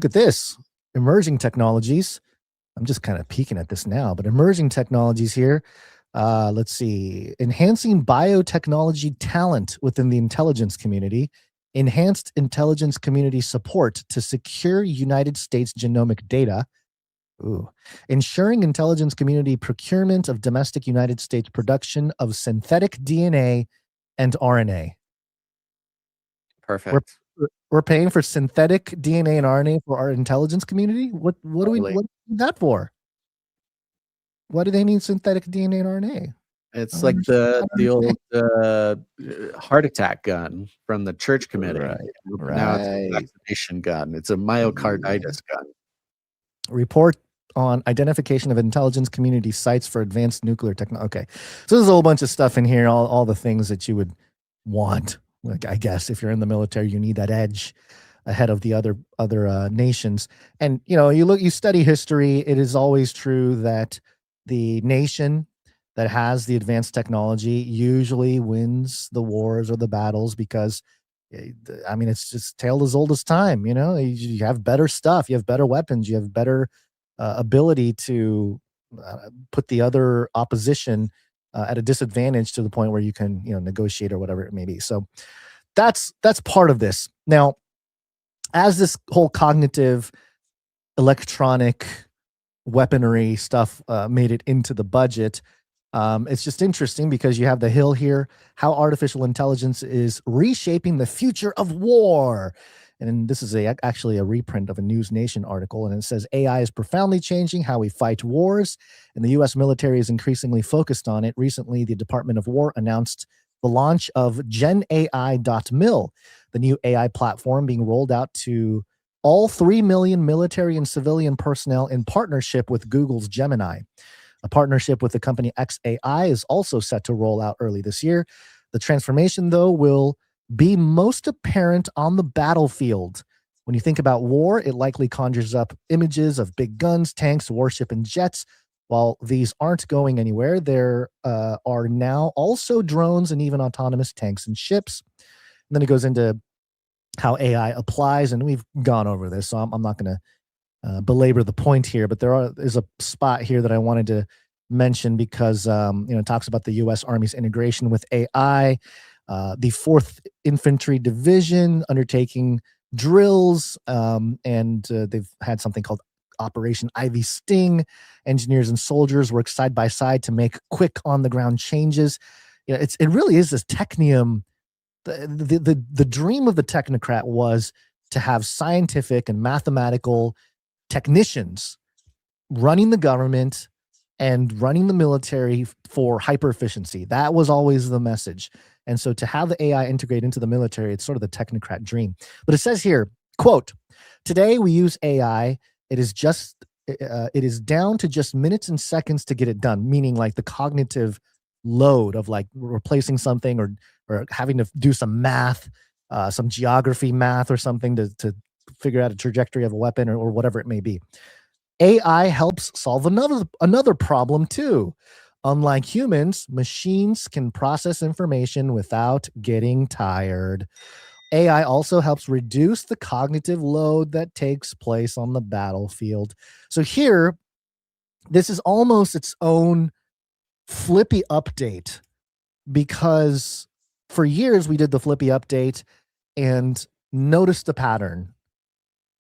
at this. Emerging technologies. I'm just kind of peeking at this now, but emerging technologies here. Let's see. Enhancing biotechnology talent within the intelligence community. Enhanced intelligence community support to secure United States genomic data. Ooh. Ensuring intelligence community procurement of domestic United States production of synthetic DNA and RNA. Perfect. We're paying for synthetic DNA and RNA for our intelligence community? What do we need that for? Why do they need synthetic DNA and RNA? It's like the old heart attack gun from the church committee. Right. Now it's a vaccination gun. It's a myocarditis gun. Report on identification of intelligence community sites for advanced nuclear technology. Okay. So there's a whole bunch of stuff in here, all the things that you would want. Like, I guess if you're in the military, you need that edge ahead of the other nations. And you study history. It is always true that the nation that has the advanced technology usually wins the wars or the battles, because it's just tale as old as time. You have better stuff, you have better weapons, you have better ability to put the other opposition at a disadvantage to the point where you can negotiate or whatever it may be. So that's part of this. Now, as this whole cognitive electronic weaponry stuff made it into the budget, it's just interesting because you have the Hill here, how artificial intelligence is reshaping the future of war. And this is actually a reprint of a News Nation article, and it says AI is profoundly changing how we fight wars, and the U.S. military is increasingly focused on it. Recently, the Department of War announced the launch of GenAI.mil, the new AI platform being rolled out to all 3 million military and civilian personnel in partnership with Google's Gemini. A partnership with the company xAI is also set to roll out early this year. The transformation, though, will be most apparent on the battlefield. When you think about war, it likely conjures up images of big guns, tanks, warship, and jets. While these aren't going anywhere, there are now also drones and even autonomous tanks and ships. And then it goes into how AI applies, and we've gone over this, so I'm not going to belabor the point here, but is a spot here that I wanted to mention because it talks about the U.S. Army's integration with AI, the 4th Infantry Division undertaking drills, and they've had something called Operation Ivy Sting. Engineers and soldiers work side by side to make quick on the ground changes. It really is this technium. The dream of the technocrat was to have scientific and mathematical technicians running the government and running the military for hyper efficiency. That was always the message. And so to have the AI integrate into the military, it's sort of the technocrat dream. But it says here, quote, "Today we use AI. It is down to just minutes and seconds to get it done," meaning like the cognitive load of like replacing something or having to do some math, some geography math or something to figure out a trajectory of a weapon or whatever it may be. AI helps solve another problem too. Unlike humans, machines can process information without getting tired. AI also helps reduce the cognitive load that takes place on the battlefield. So here, this is almost its own Flippy update, because for years we did the Flippy update and noticed the pattern.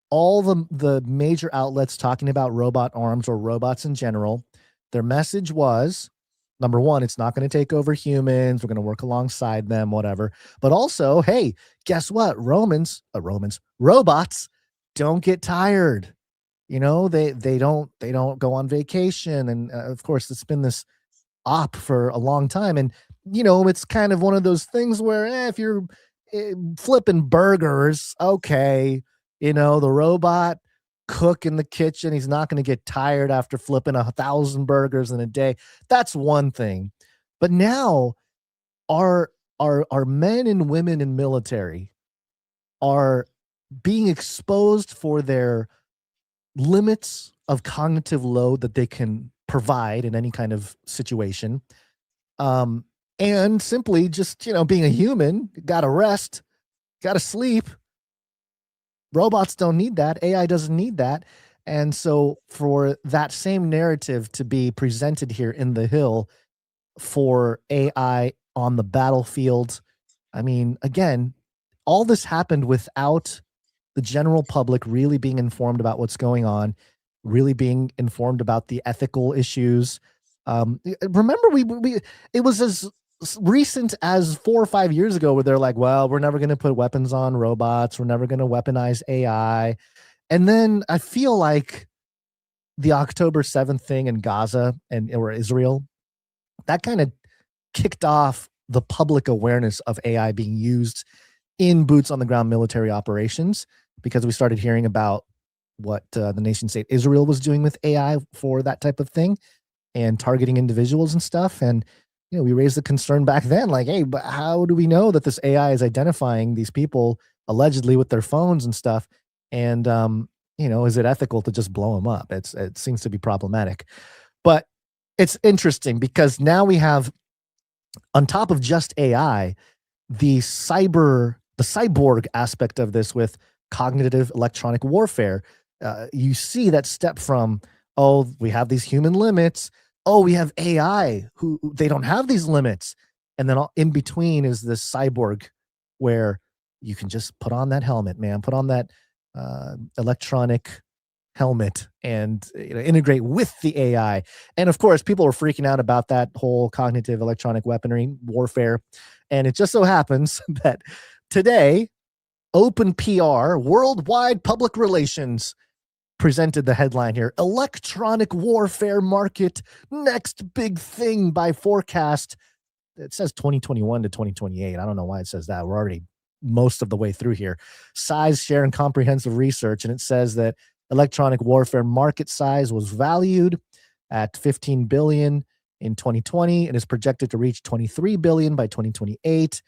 All the major outlets talking about robot arms or robots in general, their message was, number one, it's not going to take over humans. We're going to work alongside them, whatever. But also, hey, guess what? Robots don't get tired. They don't go on vacation. And of course, it's been this op for a long time. And, it's kind of one of those things where if you're flipping burgers, okay, the robot cook in the kitchen, he's not going to get tired after flipping 1,000 burgers in a day. That's one thing. But now our men and women in military are being exposed for their limits of cognitive load that they can provide in any kind of situation. And simply just, being a human, gotta rest, gotta sleep. Robots don't need that. AI doesn't need that. And so for that same narrative to be presented here in the Hill for AI on the battlefield, I mean, again, all this happened without the general public really being informed about what's going on, really being informed about the ethical issues. Remember, it was as recent as 4 or 5 years ago where they're like, well, we're never going to put weapons on robots. We're never going to weaponize AI. And then I feel like the October 7th thing in Gaza or Israel, that kind of kicked off the public awareness of AI being used in boots on the ground military operations, because we started hearing about what the nation state Israel was doing with AI for that type of thing and targeting individuals and stuff. And we raised the concern back then, like, hey, but how do we know that this AI is identifying these people allegedly with their phones and stuff? And, is it ethical to just blow them up? It seems to be problematic. But it's interesting because now we have, on top of just AI, the cyborg aspect of this with cognitive electronic warfare. You see that step from, we have these human limits. We have AI who they don't have these limits. And then in between is this cyborg where you can just put on that helmet, man, put on that electronic helmet and integrate with the AI. And of course, people are freaking out about that whole cognitive electronic weaponry warfare. And it just so happens that today, Open PR, Worldwide Public Relations, presented the headline here: Electronic Warfare Market, Next Big Thing by Forecast. It says 2021 to 2028. I don't know why it says that. We're already most of the way through here. Size, share, and comprehensive research. And it says that electronic warfare market size was valued at $15 billion in 2020 and is projected to reach $23 billion by 2028.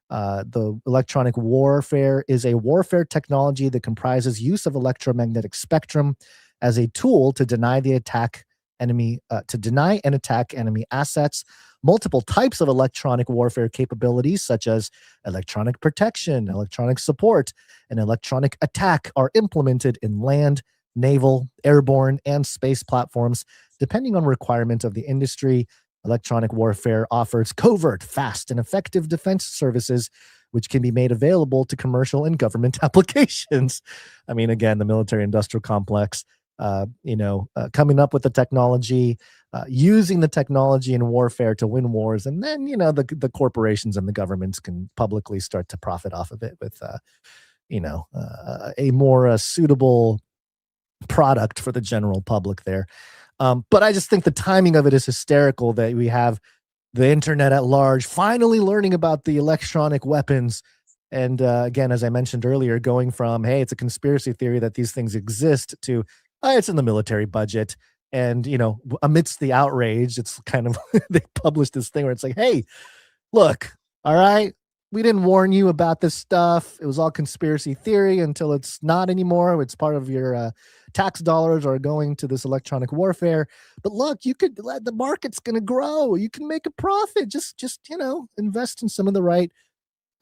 The electronic warfare is a warfare technology that comprises use of electromagnetic spectrum as a tool to deny the attack to deny and attack enemy assets. Multiple types of electronic warfare capabilities, such as electronic protection, electronic support, and electronic attack, are implemented in land, naval, airborne, and space platforms. Depending on requirement of the industry, electronic warfare offers covert, fast, and effective defense services, which can be made available to commercial and government applications. I mean, again, the military-industrial complex, coming up with the technology, using the technology in warfare to win wars, and then, the corporations and the governments can publicly start to profit off of it with, a more suitable product for the general public there. But I just think the timing of it is hysterical that we have the internet at large finally learning about the electronic weapons. And again, as I mentioned earlier, going from, hey, it's a conspiracy theory that these things exist to, it's in the military budget. And, amidst the outrage, it's kind of, they published this thing where it's like, hey, look, all right, we didn't warn you about this stuff. It was all conspiracy theory until it's not anymore. It's part of your tax dollars are going to this electronic warfare. But look, the market's going to grow. You can make a profit. Just invest in some of the right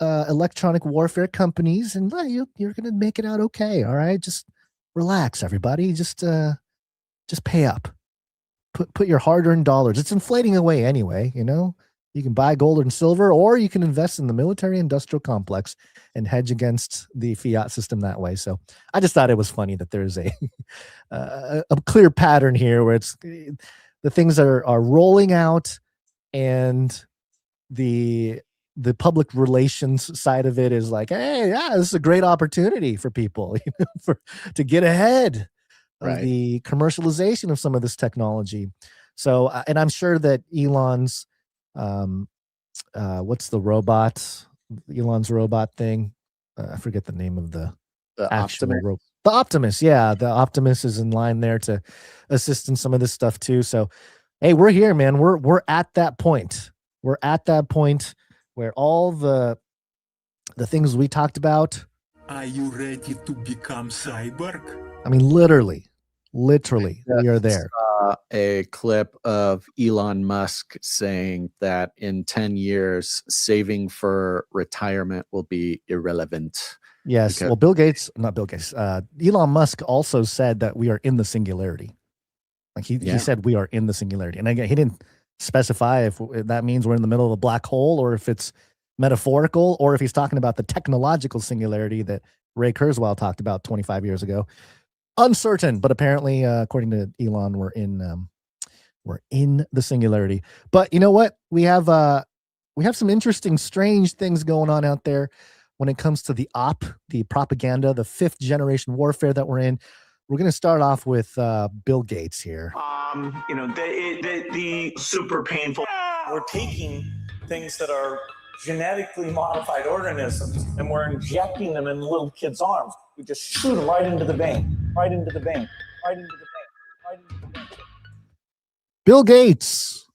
electronic warfare companies, and you're going to make it out okay. All right, just relax, everybody. Just pay up. Put your hard-earned dollars. It's inflating away anyway. You can buy gold and silver, or you can invest in the military-industrial complex and hedge against the fiat system that way. So I just thought it was funny that there's a clear pattern here where it's the things that are rolling out, and the public relations side of it is like, hey, yeah, this is a great opportunity for people, to get ahead of the commercialization of some of this technology. So, and I'm sure that Elon's what's the robot? Elon's robot thing. I forget the name of the actual robot. The Optimus. Yeah, the Optimus is in line there to assist in some of this stuff too. So, hey, we're here, man. We're at that point. We're at that point where all the things we talked about. Are you ready to become cyborg? I mean, literally, we are there. A clip of Elon Musk saying that in 10 years, saving for retirement will be irrelevant. Yes. Well, Elon Musk also said that we are in the singularity. Like he said we are in the singularity. And again, he didn't specify if that means we're in the middle of a black hole, or if it's metaphorical, or if he's talking about the technological singularity that Ray Kurzweil talked about 25 years ago. Uncertain, but apparently, according to Elon, we're in the singularity. But you know what? We have some interesting, strange things going on out there when it comes to the propaganda, the 5th generation warfare that we're in. We're going to start off with Bill Gates here. The super painful. We're taking things that are genetically modified organisms, and we're injecting them in little kids' arms. We just shoot them right into the vein, right into the vein, right into the vein, right into the vein. Bill Gates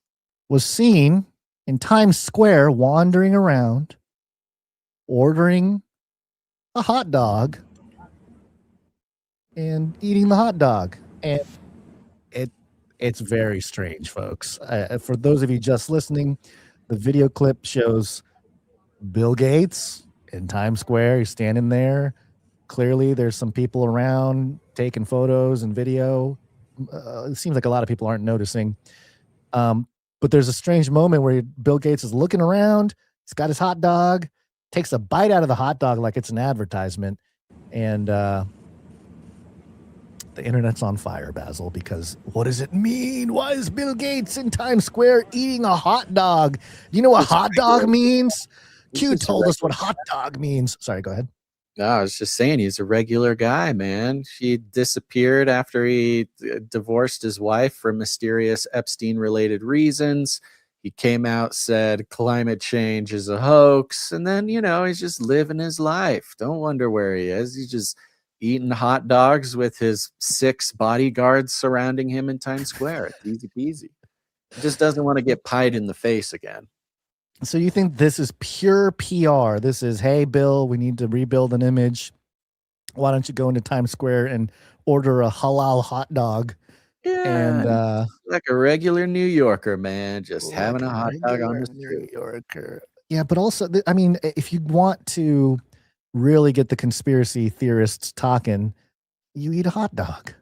was seen in Times Square wandering around, ordering a hot dog and eating the hot dog. And it's very strange, folks. For those of you just listening, the video clip shows Bill Gates in Times Square. He's standing there. Clearly, there's some people around taking photos and video. It seems like a lot of people aren't noticing. But there's a strange moment where Bill Gates is looking around. He's got his hot dog, takes a bite out of the hot dog like it's an advertisement. And the internet's on fire, Basil, because what does it mean? Why is Bill Gates in Times Square eating a hot dog? Do you know what hot dog means? Q told us what hot dog means. Sorry, go ahead. No, I was just saying he's a regular guy, man. She disappeared after he divorced his wife for mysterious Epstein-related reasons. He came out, said climate change is a hoax, and then, he's just living his life. Don't wonder where he is. He's just eating hot dogs with his 6 bodyguards surrounding him in Times Square. It's easy peasy. He just doesn't want to get pied in the face again. So you think this is pure PR? This is, hey, Bill, we need to rebuild an image. Why don't you go into Times Square and order a halal hot dog And like a regular New Yorker, man, just having a hot dog on the New street. Yorker. Yeah, but also, I mean, if you want to really get the conspiracy theorists talking, you eat a hot dog.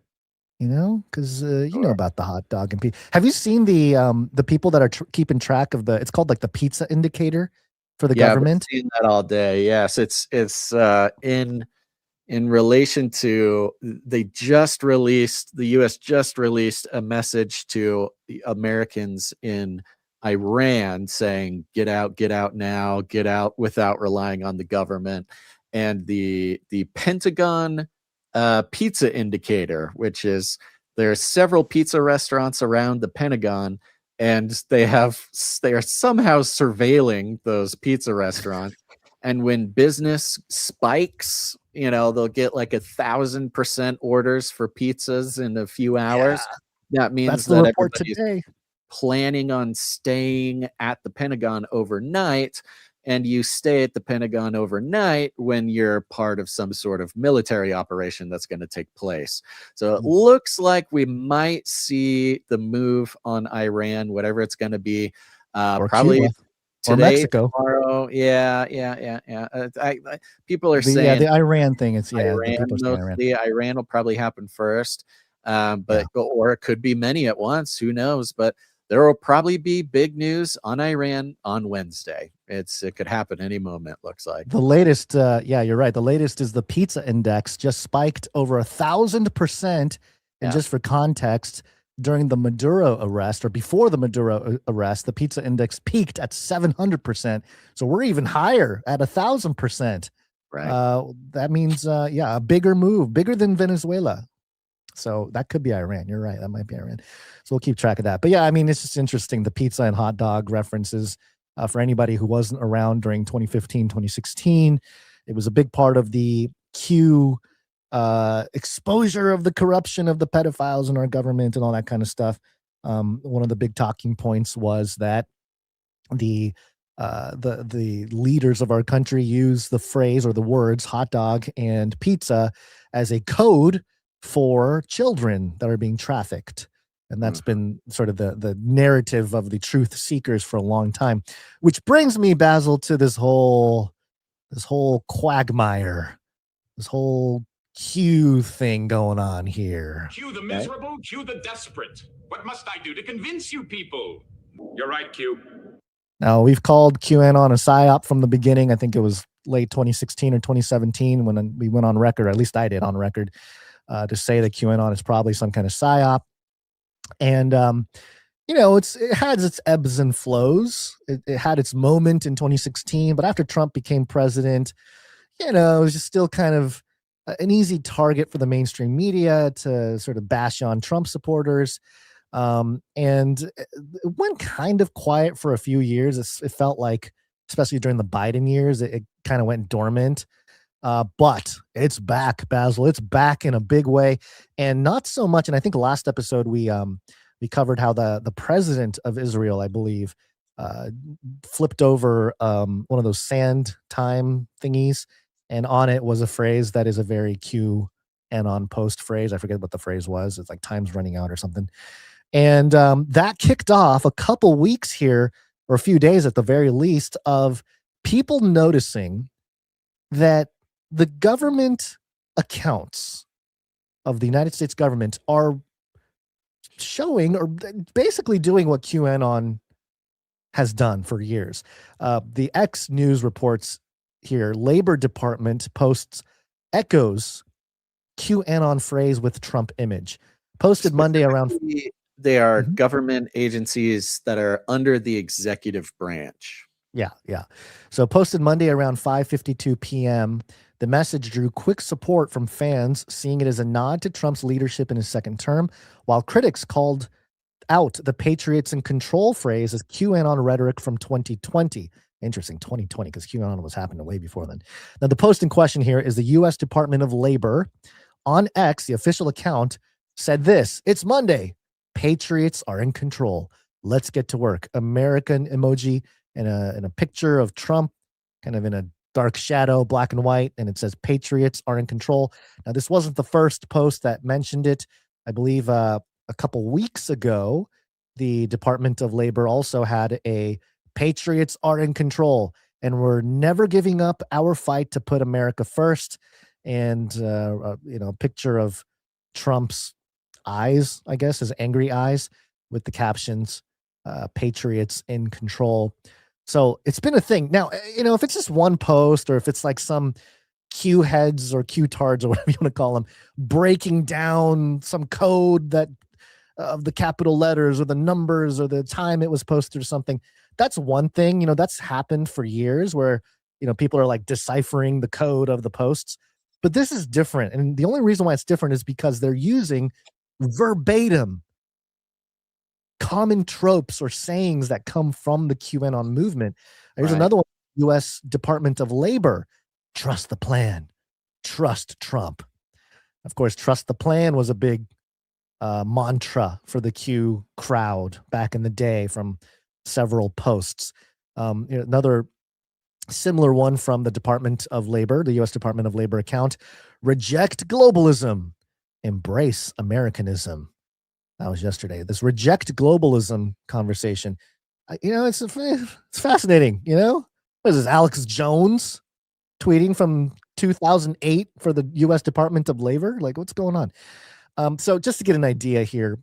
You know, because you know about the hot dog and have you seen the people that are keeping track of it's called like the pizza indicator for the government? I've seen that all day. Yes, it's in relation to the U.S. just released a message to Americans in Iran saying get out now, get out without relying on the government, and the Pentagon pizza indicator, which is there are several pizza restaurants around the Pentagon, and they are somehow surveilling those pizza restaurants. And when business spikes, they'll get like 1,000% orders for pizzas in a few hours. That means That's the that report everybody's today. planning on staying at the Pentagon overnight. And you stay at the Pentagon overnight when you're part of some sort of military operation that's going to take place. So it looks like we might see the move on Iran, whatever it's going to be, probably Cuba. today, or Mexico. tomorrow. Yeah. People are saying the Iran thing. It's the Iran people say Iran. mostly. Iran will probably happen first, or it could be many at once. Who knows? But there will probably be big news on Iran on Wednesday. It could happen any moment, looks like. The latest, you're right. The latest is the pizza index just spiked over 1,000%. And just for context, during the Maduro arrest, or before the Maduro arrest, the pizza index peaked at 700%. So we're even higher at 1,000%. Right. That means, a bigger move, bigger than Venezuela. So that could be Iran. You're right. That might be Iran. So we'll keep track of that. But yeah, I mean, it's just interesting. The pizza and hot dog references for anybody who wasn't around during 2015, 2016. It was a big part of the Q exposure of the corruption of the pedophiles in our government and all that kind of stuff. One of the big talking points was that the leaders of our country use the phrase or the words hot dog and pizza as a code for children that are being trafficked. And that's been sort of the narrative of the truth seekers for a long time, which brings me, Basil, to this whole quagmire, this whole Q thing going on here. Q the miserable, Q the desperate. What must I do to convince you people? You're right, Q. Now, we've called QAnon a psyop from the beginning. I think it was late 2016 or 2017 when we went on record, or at least I did on record, to say that QAnon is probably some kind of psyop. And, it has its ebbs and flows. It had its moment in 2016, but after Trump became president, it was just still kind of an easy target for the mainstream media to sort of bash on Trump supporters. And it went kind of quiet for a few years. It felt like, especially during the Biden years, it kind of went dormant. But it's back, Basil. It's back in a big way, and not so much. And I think last episode we covered how the president of Israel, I believe, flipped over one of those sand time thingies, and on it was a phrase that is a very QAnon post phrase. I forget what the phrase was. It's like time's running out or something. And that kicked off a couple weeks here, or a few days at the very least, of people noticing that the government accounts of the United States government are showing or basically doing what QAnon has done for years. The X News reports here, Labor Department posts echoes QAnon phrase with Trump image. Posted Monday around... They are government agencies that are under the executive branch. Yeah. So posted Monday around 5:52 p.m., the message drew quick support from fans, seeing it as a nod to Trump's leadership in his second term, while critics called out the Patriots in control phrase as QAnon rhetoric from 2020. Interesting, 2020, because QAnon was happening way before then. Now, the post in question here is the U.S. Department of Labor. On X, the official account said this: "It's Monday. Patriots are in control. Let's get to work." American emoji and a picture of Trump, kind of in a dark shadow, black and white, and it says Patriots are in control. Now, this wasn't the first post that mentioned it. I believe a couple weeks ago, the Department of Labor also had a Patriots are in control and we're never giving up our fight to put America first. And, picture of Trump's eyes, I guess, his angry eyes with the captions, Patriots in control. So it's been a thing. Now, if it's just one post or if it's like some Q heads or Q tards or whatever you want to call them, breaking down some code that of the capital letters or the numbers or the time it was posted or something, that's one thing. That's happened for years where, people are like deciphering the code of the posts. But this is different. And the only reason why it's different is because they're using verbatim common tropes or sayings that come from the QAnon movement. There's another one, U.S. Department of Labor. Trust the plan. Trust Trump. Of course, trust the plan was a big mantra for the Q crowd back in the day from several posts. Another similar one from the Department of Labor, the U.S. Department of Labor account: reject globalism, embrace Americanism. That was yesterday. This reject globalism conversation. It's fascinating. What is this, Alex Jones tweeting from 2008 for the U.S. Department of Labor? Like, what's going on? So just to get an idea here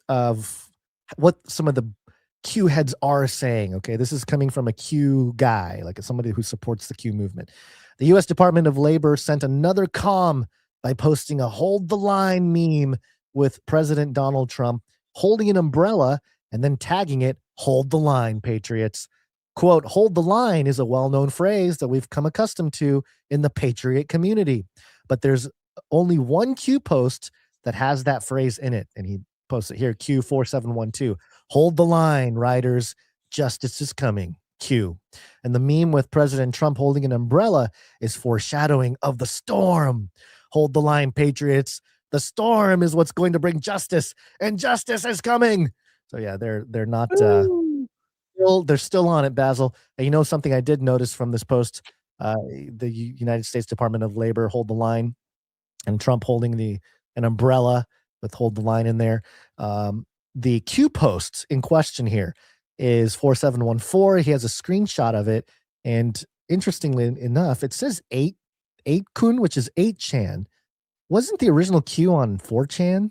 of what some of the Q heads are saying, okay, this is coming from a Q guy, like somebody who supports the Q movement. The U.S. Department of Labor sent another comm by posting a hold the line meme with President Donald Trump holding an umbrella and then tagging it, hold the line, Patriots. Quote, hold the line is a well-known phrase that we've come accustomed to in the Patriot community. But there's only one Q post that has that phrase in it. And he posts it here, Q4712. Hold the line, riders. Justice is coming. Q. And the meme with President Trump holding an umbrella is foreshadowing of the storm. Hold the line, Patriots. The storm is what's going to bring justice, and justice is coming. So yeah, they're not they're still on it, Basil. And something I did notice from this post, the United States Department of Labor hold the line, and Trump holding an umbrella with hold the line in there. The Q post in question here is 4714. He has a screenshot of it, and interestingly enough, it says 8kun, which is 8chan. Wasn't the original Q on 4chan?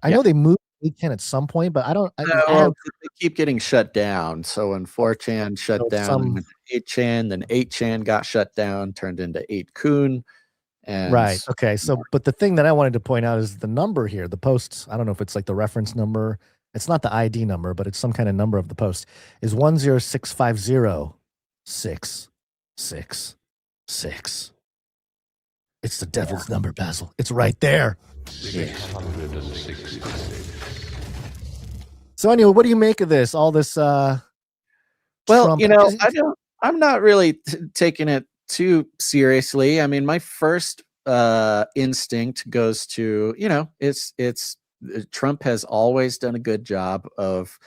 I know they moved 8chan at some point, but I don't. They keep getting shut down. So when 4chan shut down, went to 8chan, then 8chan got shut down, turned into 8kun. And right. Okay. So, but the thing that I wanted to point out is the number here. The posts, I don't know if it's like the reference number. It's not the ID number, but it's some kind of number of the post, is 10650666. It's the devil's number, Basil. It's right there. 666. So anyway, what do you make of this? All this well, Trump, I'm not really taking it too seriously. I mean, my first instinct goes to, it's Trump has always done a good job of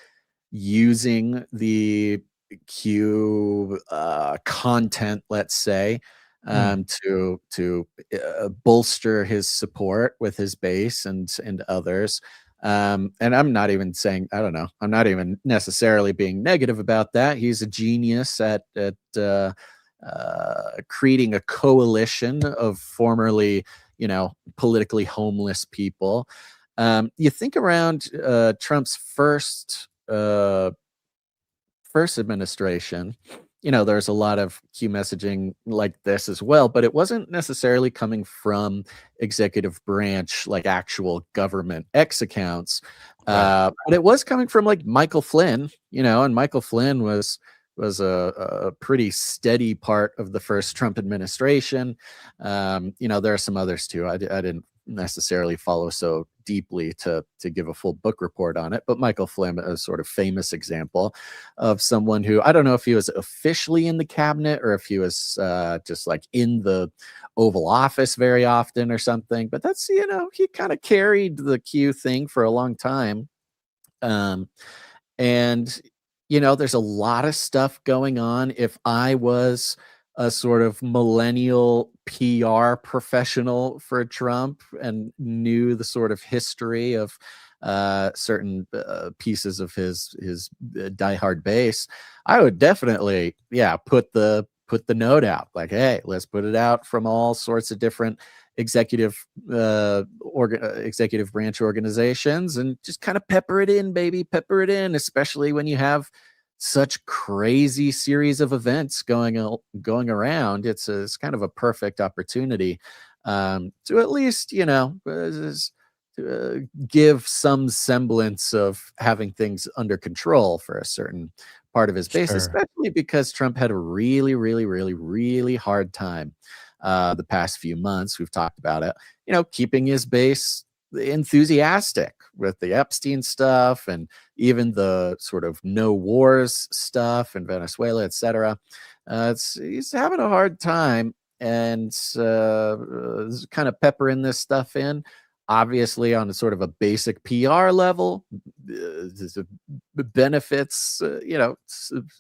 using the Q content, let's say, to bolster his support with his base and others. And I'm not even saying, I don't know, I'm not even necessarily being negative about that. He's a genius at creating a coalition of formerly, politically homeless people. You think around Trump's first administration, there's a lot of Q messaging like this as well, but it wasn't necessarily coming from executive branch, like actual government X accounts. But it was coming from like Michael Flynn, and Michael Flynn was a pretty steady part of the first Trump administration. There are some others too. I didn't necessarily follow so deeply to give a full book report on it, but Michael Flynn is a sort of famous example of someone who, I don't know if he was officially in the cabinet or if he was just like in the Oval Office very often or something, but that's, he kind of carried the Q thing for a long time. And there's a lot of stuff going on. If I was a sort of millennial PR professional for Trump and knew the sort of history of certain pieces of his diehard base, I would definitely, put the note out like, hey, let's put it out from all sorts of different executive branch organizations and just kind of pepper it in, baby, pepper it in, especially when you have such crazy series of events going around. It's kind of a perfect opportunity to at least, give some semblance of having things under control for a certain part of his base, especially because Trump had a really, really, really, really hard time the past few months. We've talked about it, keeping his base enthusiastic with the Epstein stuff and even the sort of no wars stuff in Venezuela, etc. He's having a hard time, and kind of peppering this stuff in, obviously on a sort of a basic PR level, benefits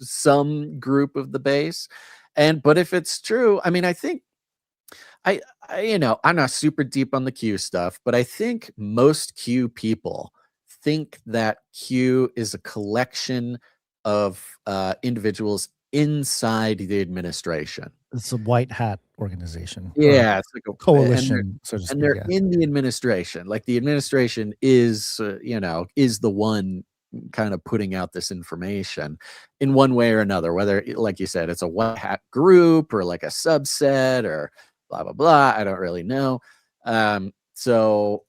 some group of the base. But if it's true, I mean, I think I'm not super deep on the Q stuff, but I think most Q people think that Q is a collection of individuals inside the administration. It's a white hat organization. Yeah, it's like a coalition, so to speak. And they're in the administration. Like the administration is the one kind of putting out this information in one way or another, whether, like you said, it's a white hat group or like a subset or blah, blah, blah. I don't really know. So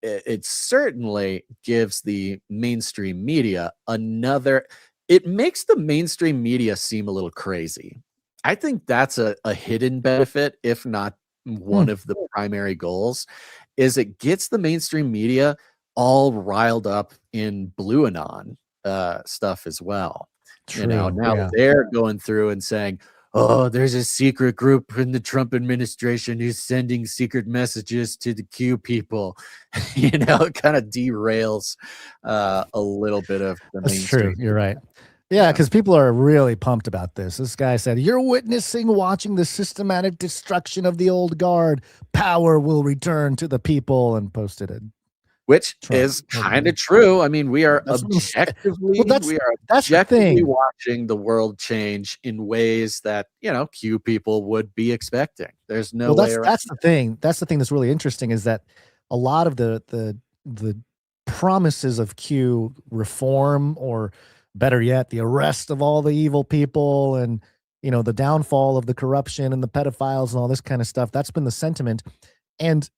it certainly gives the mainstream media it makes the mainstream media seem a little crazy. I think that's a hidden benefit, if not one of the primary goals, is it gets the mainstream media all riled up in Blue Anon stuff as well. They're going through and saying, oh, there's a secret group in the Trump administration who's sending secret messages to the Q people. It kind of derails a little bit of the mainstream. That's true. You're right. Yeah, because people are really pumped about this. This guy said, you're watching the systematic destruction of the old guard. Power will return to the people, and posted it. Which is kind of true. I mean, we are objectively watching the world change in ways that, Q people would be expecting. There's no way around. That's the thing. That's the thing that's really interesting, is that a lot of the promises of Q reform, or better yet, the arrest of all the evil people and, the downfall of the corruption and the pedophiles and all this kind of stuff, that's been the sentiment. And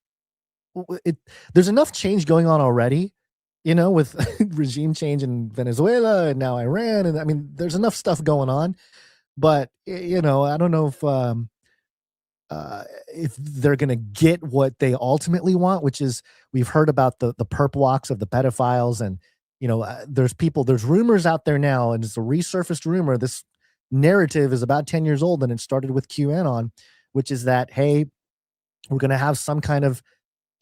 there's enough change going on already, with regime change in Venezuela and now Iran. And I mean, there's enough stuff going on, but I don't know if they're going to get what they ultimately want, which is, we've heard about the perp walks of the pedophiles. And, there's rumors out there now, and it's a resurfaced rumor. This narrative is about 10 years old, and it started with QAnon, which is that, hey, we're going to have some kind of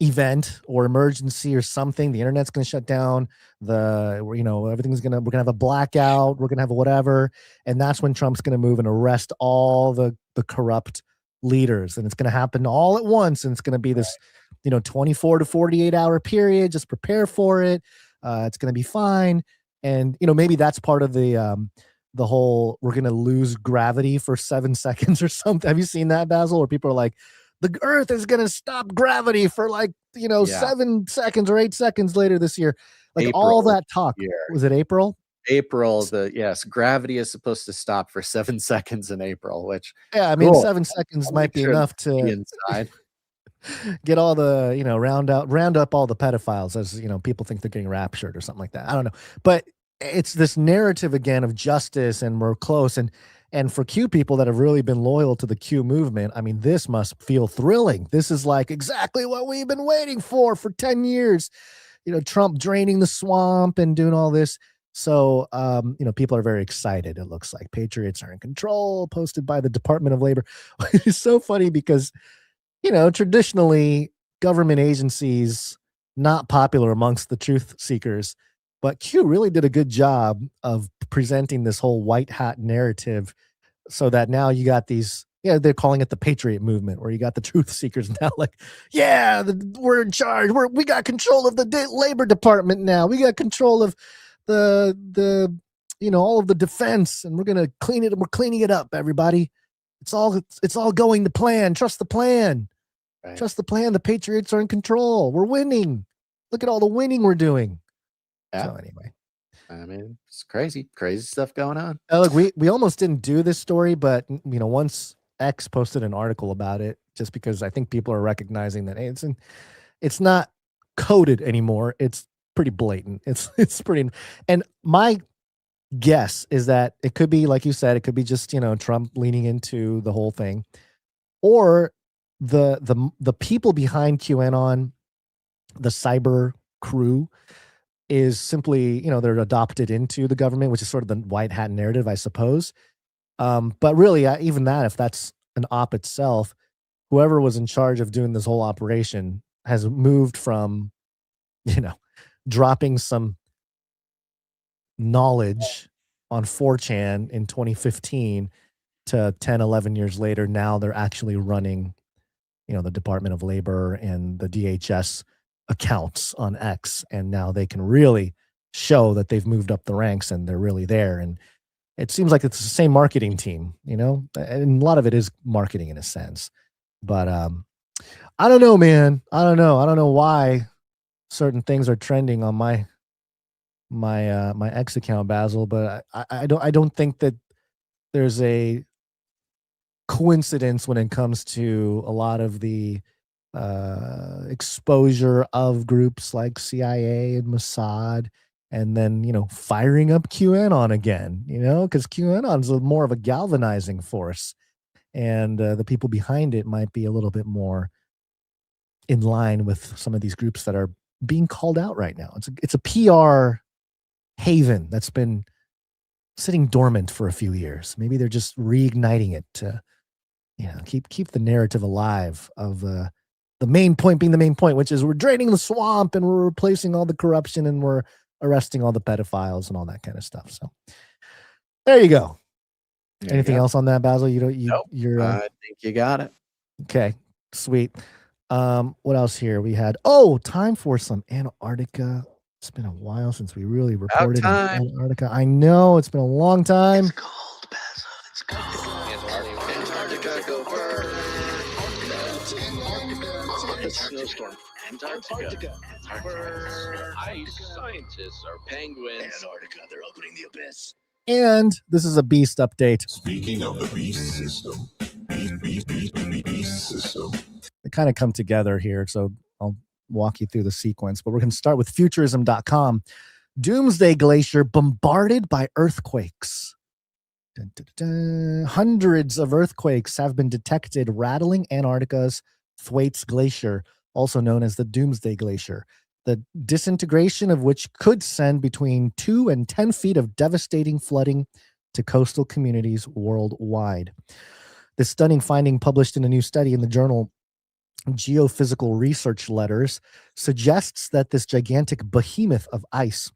event or emergency or something. The internet's going to shut down. We're going to have a blackout. We're going to have whatever. And that's when Trump's going to move and arrest all the corrupt leaders. And it's going to happen all at once. And it's going to be this, 24 to 48 hour period. Just prepare for it. It's going to be fine. And, maybe that's part of the whole, we're going to lose gravity for 7 seconds or something. Have you seen that, Basil? Where people are like, the Earth is going to stop gravity for 7 seconds or 8 seconds later this year. Like April, all that talk. Was it April? April, gravity is supposed to stop for 7 seconds in April, which 7 seconds might be enough to inside. Get all the, round up all the pedophiles, as people think they're getting raptured or something like that. I don't know. But it's this narrative again of justice, and we're close. And for Q people that have really been loyal to the Q movement, I mean, this must feel thrilling. This is like exactly what we've been waiting for 10 years. Trump draining the swamp and doing all this. So, people are very excited. It looks like patriots are in control, posted by the Department of Labor. It's so funny because, traditionally government agencies, not popular amongst the truth seekers, but Q really did a good job of presenting this whole white hat narrative so that now you got these, they're calling it the Patriot Movement, where you got the truth seekers now like, we're in charge. We got control of the Labor Department now. We got control of the all of the defense, and we're going to clean it. We're cleaning it up, everybody. It's all going to plan. Trust the plan. Right. Trust the plan. The Patriots are in control. We're winning. Look at all the winning we're doing. Yeah. So anyway, I mean, it's crazy stuff going on. Look, we almost didn't do this story, but once X posted an article about it, just because I think people are recognizing that it's not coded anymore. It's pretty blatant. It's pretty. And my guess is that it could be, like you said, it could be just Trump leaning into the whole thing, or the people behind QAnon, the cyber crew, is simply, they're adopted into the government, which is sort of the white hat narrative, I suppose. But really, even that, if that's an op itself, whoever was in charge of doing this whole operation has moved from, dropping some knowledge on 4chan in 2015 to 10, 11 years later. Now they're actually running, the Department of Labor and the DHS accounts on X, and now they can really show that they've moved up the ranks and they're really there. And it seems like it's the same marketing team, and a lot of it is marketing in a sense. But I don't know, man. I don't know why certain things are trending on my X account, Basil, but I don't think that there's a coincidence when it comes to a lot of the exposure of groups like CIA and Mossad, and then firing up QAnon again, because QAnon's more of a galvanizing force, and the people behind it might be a little bit more in line with some of these groups that are being called out right now. It's a PR haven that's been sitting dormant for a few years. Maybe they're just reigniting it to keep the narrative alive of the main point being the main point, which is we're draining the swamp and we're replacing all the corruption and we're arresting all the pedophiles and all that kind of stuff. So there you go. Anything else on that, Basil? Nope. I think you got it. Okay, sweet. What else here? We had time for some Antarctica. It's been a while since we really reported on Antarctica. I know, it's been a long time. It's cold, Basil. It's cold. Antarctica, go burn. Snowstorm. Antarctica. Ice. Scientists are penguins. Antarctica, they're opening the abyss. And this is a beast update. Speaking of the beast system, beast system. They kind of come together here, so I'll walk you through the sequence. But we're going to start with futurism.com. Doomsday Glacier bombarded by earthquakes. Dun, dun, dun. Hundreds of earthquakes have been detected rattling Antarctica's Thwaites Glacier, also known as the Doomsday Glacier, the disintegration of which could send between 2 and 10 feet of devastating flooding to coastal communities worldwide. This stunning finding, published in a new study in the journal Geophysical Research Letters, suggests that this gigantic behemoth of ice,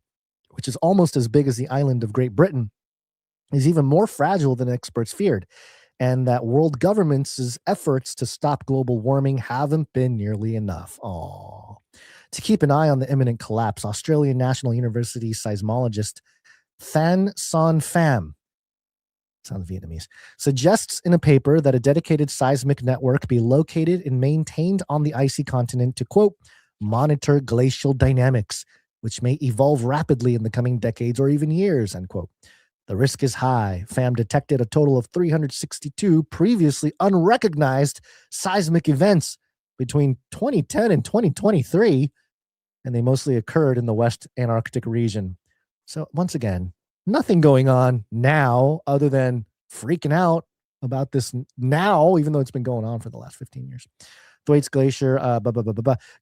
which is almost as big as the island of Great Britain, is even more fragile than experts feared, and that world governments' efforts to stop global warming haven't been nearly enough. To keep an eye on the imminent collapse, Australian National University seismologist Than Son Pham, sounds Vietnamese, suggests in a paper that a dedicated seismic network be located and maintained on the icy continent to, quote, monitor glacial dynamics, which may evolve rapidly in the coming decades or even years, end quote. The risk is high. Pham detected a total of 362 previously unrecognized seismic events between 2010 and 2023, and they mostly occurred in the West Antarctic region. So once again, nothing going on now other than freaking out about this now, even though it's been going on for the last 15 years. Thwaites Glacier,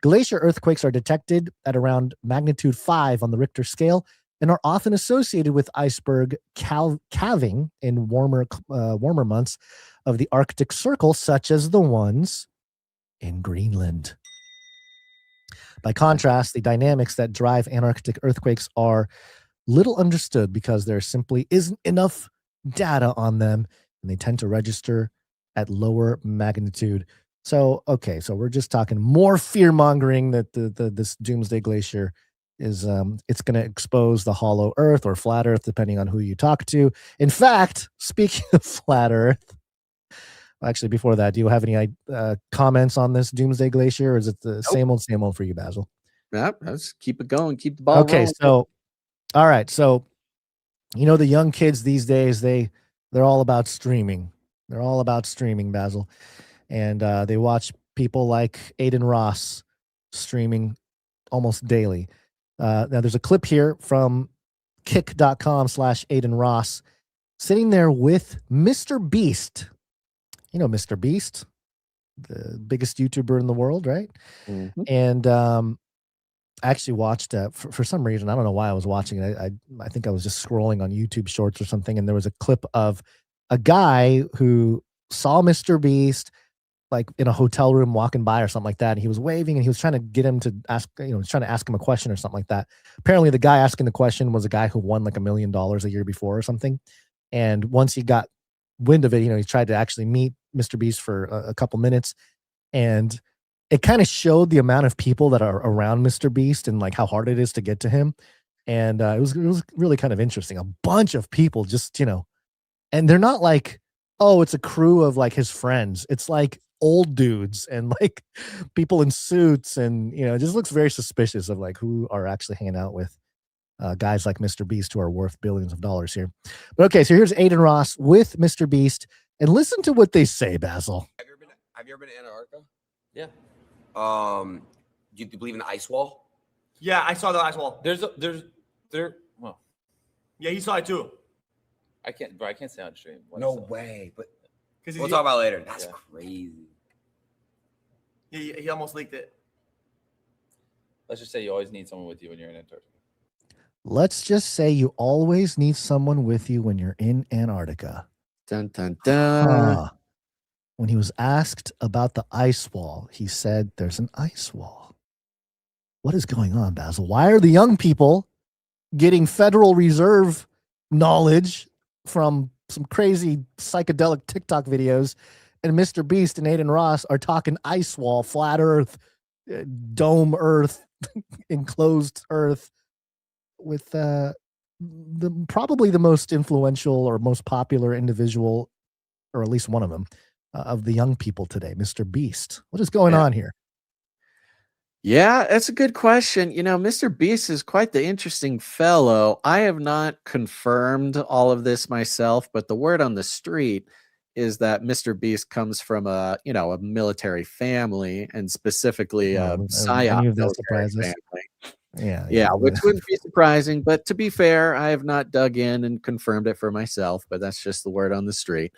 glacier earthquakes are detected at around magnitude 5 on the Richter scale and are often associated with iceberg calving in warmer months of the Arctic Circle, such as the ones in Greenland. By contrast, the dynamics that drive Antarctic earthquakes are little understood because there simply isn't enough data on them, and they tend to register at lower magnitude. So, okay, so we're just talking more fear mongering that this doomsday glacier is it's going to expose the hollow earth or flat earth, depending on who you talk to. In fact, speaking of flat earth, actually, before that, do you have any comments on this doomsday glacier, or is it the same old for you, Basil? Yeah, let's keep it going. Keep the ball rolling. So, all right. So, the young kids these days, they're all about streaming. They're all about streaming, Basil. And they watch people like Aiden Ross streaming almost daily. Now, there's a clip here from kick.com/Aiden Ross sitting there with MrBeast. You know MrBeast, the biggest YouTuber in the world, right? Mm-hmm. And I actually watched, for some reason, I don't know why I was watching it. I think I was just scrolling on YouTube Shorts or something, and there was a clip of a guy who saw MrBeast like in a hotel room walking by or something like that, and he was waving and he was trying to get him to ask, trying to ask him a question or something like that. Apparently the guy asking the question was a guy who won like $1 million a year before or something. And once he got wind of it, he tried to actually meet MrBeast for a couple minutes, and it kind of showed the amount of people that are around MrBeast and like how hard it is to get to him. And it was really kind of interesting. A bunch of people just, and they're not like, oh, it's a crew of like his friends. It's like old dudes and like people in suits, and it just looks very suspicious of like who are actually hanging out with guys like MrBeast who are worth billions of dollars here. But okay, so here's Aiden Ross with MrBeast, and listen to what they say, Basil. Have you ever been to Antarctica? Yeah. Do you believe in the ice wall? Yeah, I saw the ice wall. Well. Yeah, he saw it too. I can't say on stream. No way, but Because we'll talk about it later. That's crazy. He almost leaked it. Let's just say you always need someone with you when you're in Antarctica. Let's just say you always need someone with you when you're in Antarctica. Dun, dun, dun. When he was asked about the ice wall, he said there's an ice wall. What is going on, Basil? Why are the young people getting Federal Reserve knowledge from some crazy psychedelic TikTok videos, and MrBeast and Aiden Ross are talking ice wall, flat earth, dome earth, enclosed earth, with probably the most influential or most popular individual, or at least one of them, of the young people today, MrBeast. What is going on here? Yeah, that's a good question. MrBeast is quite the interesting fellow. I have not confirmed all of this myself, but the word on the street is that MrBeast comes from a military family, and specifically a PSYOP military family. Yeah, which wouldn't be surprising. But to be fair, I have not dug in and confirmed it for myself, but that's just the word on the street.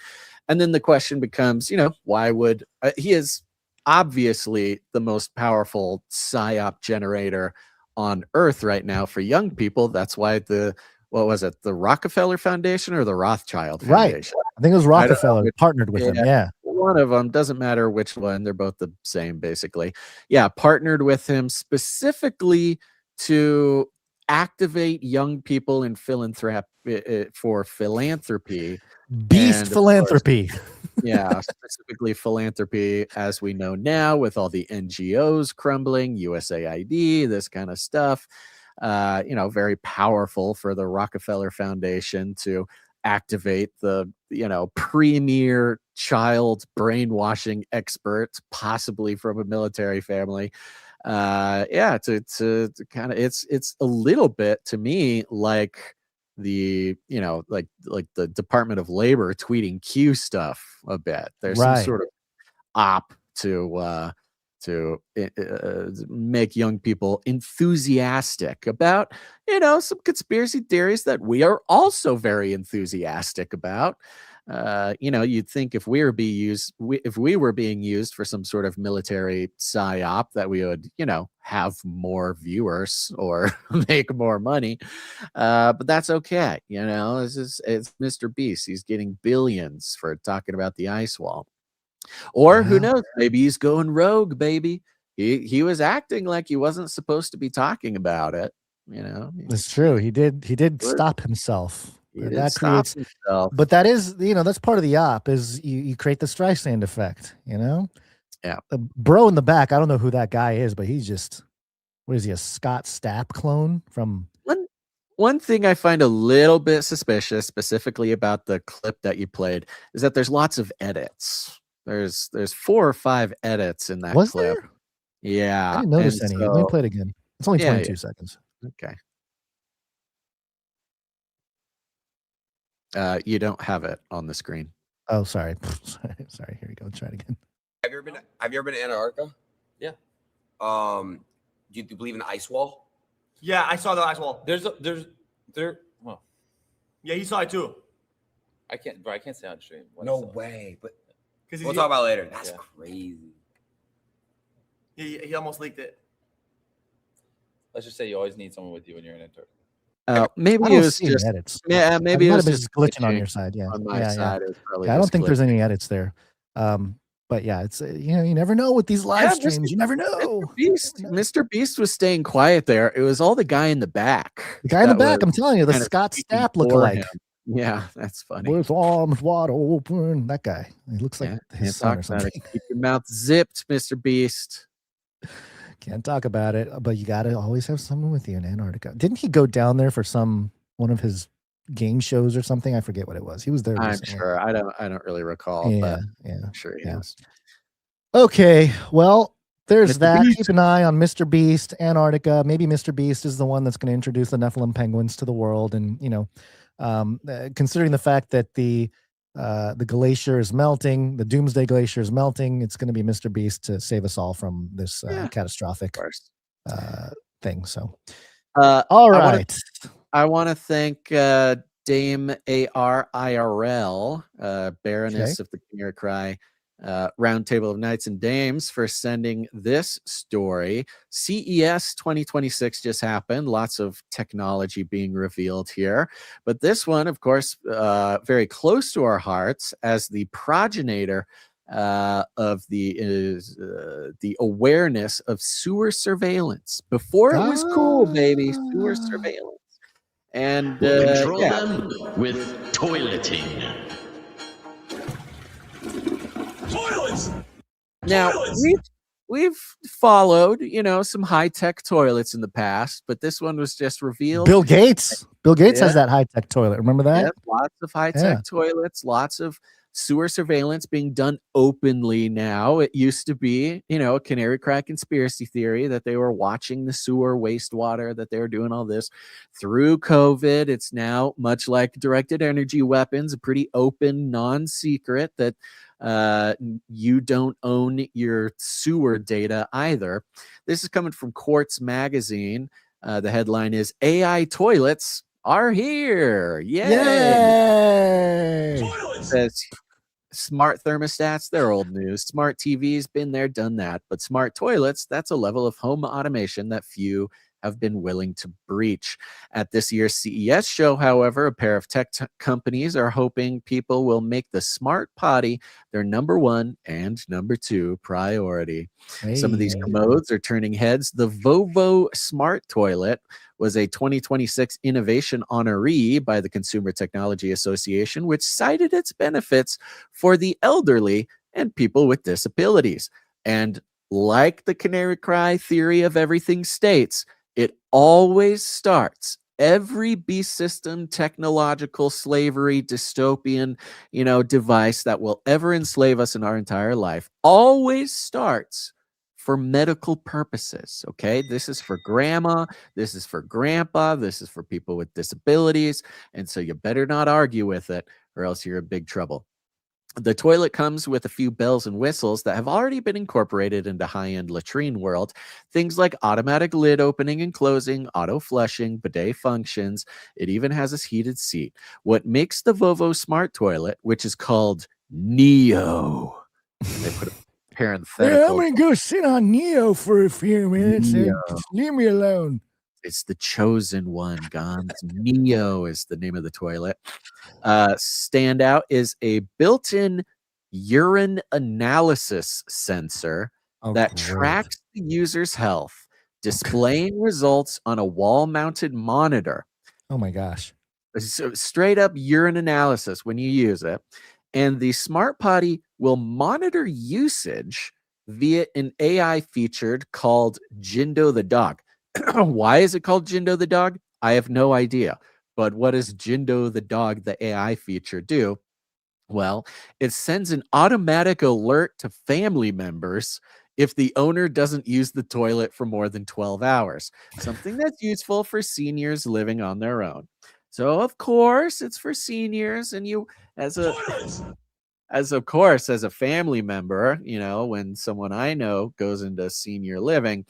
And then the question becomes, why would he is obviously the most powerful PSYOP generator on Earth right now for young people. That's why the Rockefeller Foundation or the Rothschild Foundation? Right. I think it was Rockefeller partnered with him. Yeah. One of them, doesn't matter which one. They're both the same, basically. Yeah. Partnered with him specifically to activate young people in for philanthropy. Beast philanthropy. Yeah, specifically philanthropy, as we know now, with all the NGOs crumbling, USAID, this kind of stuff. Very powerful for the Rockefeller Foundation to activate the, premier child brainwashing experts, possibly from a military family. To kind of, it's a little bit to me like the like the Department of Labor tweeting Q stuff a bit. There's some sort of op to make young people enthusiastic about some conspiracy theories that we are also very enthusiastic about. You'd think if we were being used for some sort of military psyop, that we would, have more viewers or make more money. But that's okay. It's MrBeast. He's getting billions for talking about the ice wall. Or who knows? Maybe he's going rogue, baby. He was acting like he wasn't supposed to be talking about it. It's true. He did stop himself. That creates, but that is, that's part of the op is you create the Streisand effect, Yeah. The bro in the back, I don't know who that guy is, but he's just, what is he, a Scott Stapp clone from? One thing I find a little bit suspicious, specifically about the clip that you played, is that there's lots of edits. There's 4 or 5 edits in that Was clip. there? Yeah. I didn't notice any. Let me play it again. It's only 22 seconds. Okay. You don't have it on the screen. Oh, sorry. Sorry. Here we go. Try it again. Have you ever been to Antarctica? Yeah. Do you believe in the ice wall? Yeah, I saw the ice wall. Well, yeah, he saw it too. I can't say on stream. No way, but because we'll talk about it later. That's crazy. He almost leaked it. Let's just say you always need someone with you when you're in Antarctica. Maybe I it don't was see any just edits. yeah. Maybe it was just glitching on your side. Yeah, on my side. It was probably I don't just think there's glitching. any edits there. But yeah, it's you never know with these live streams. You never know. Mr. Beast was staying quiet there. It was all the guy in the back. The guy in the that back, was I'm telling you, the kind of Scott speaking Stapp for lookalike. him. Yeah, that's funny. With arms wide open. That guy. He looks like his son or something. Keep your mouth zipped, Mr. Beast. Can't talk about it, but you got to always have someone with you in Antarctica. Didn't he go down there for one of his game shows or something? I forget what it was. He was there. I'm recently. sure. I don't really recall. Yeah, but I'm sure he is. Okay, well, there's Mr. that. Beast. Keep an eye on Mr. Beast, Antarctica. Maybe Mr. Beast is the one that's going to introduce the Nephilim penguins to the world. And considering the fact that the glacier is melting, the Doomsday Glacier is melting, it's going to be Mr. Beast to save us all from this catastrophic thing. So, all right. I want to thank Dame ARIRL, Baroness of the Canary Cry, Roundtable of Knights and Dames, for sending this story. CES 2026 just happened. Lots of technology being revealed here. But this one, of course, very close to our hearts as the progenitor of the awareness of sewer surveillance. Before it was cool, baby, sewer surveillance. And We'll control them with toileting. Toilets! Now we've followed, some high-tech toilets in the past, but this one was just revealed. Bill Gates has that high-tech toilet. Remember that? Yeah, lots of high-tech toilets, lots of sewer surveillance being done openly now. It used to be, a Canary Cry conspiracy theory that they were watching the sewer wastewater, that they were doing all this. Through COVID, it's now, much like directed energy weapons, a pretty open, non-secret that you don't own your sewer data either. This is coming from Quartz Magazine. The headline is AI toilets are here. Yay! It says smart thermostats, they're old news. Smart TVs, been there, done that. But smart toilets, that's a level of home automation that few have been willing to breach. At this year's CES show, however, a pair of tech companies are hoping people will make the smart potty their number 1 and number 2 priority. Some of these commodes are turning heads. The Vovo Smart Toilet was a 2026 innovation honoree by the Consumer Technology Association, which cited its benefits for the elderly and people with disabilities. And like the Canary Cry theory of everything states, it always starts. Every beast system, technological slavery, dystopian, device that will ever enslave us in our entire life always starts for medical purposes. Okay, this is for grandma, this is for grandpa, this is for people with disabilities, and so you better not argue with it, or else you're in big trouble. The toilet comes with a few bells and whistles that have already been incorporated into high-end latrine world. Things like automatic lid opening and closing, auto flushing, bidet functions. It even has a heated seat. What makes the Vovo Smart Toilet, which is called Neo, they put a parenthetical. Yeah, I'm gonna go sit on Neo for a few minutes and just leave me alone. It's the chosen one, Gons. Neo is the name of the toilet. Standout is a built-in urine analysis sensor that tracks the user's health, displaying results on a wall-mounted monitor. Oh my gosh. So straight up urine analysis when you use it. And the smart potty will monitor usage via an AI feature called Jindo the dog. Why is it called Jindo the dog? I have no idea. But what does Jindo the dog, the AI feature, do? Well, it sends an automatic alert to family members if the owner doesn't use the toilet for more than 12 hours, something that's useful for seniors living on their own. So, of course, it's for seniors, and you, as a family member, when someone I know goes into senior living,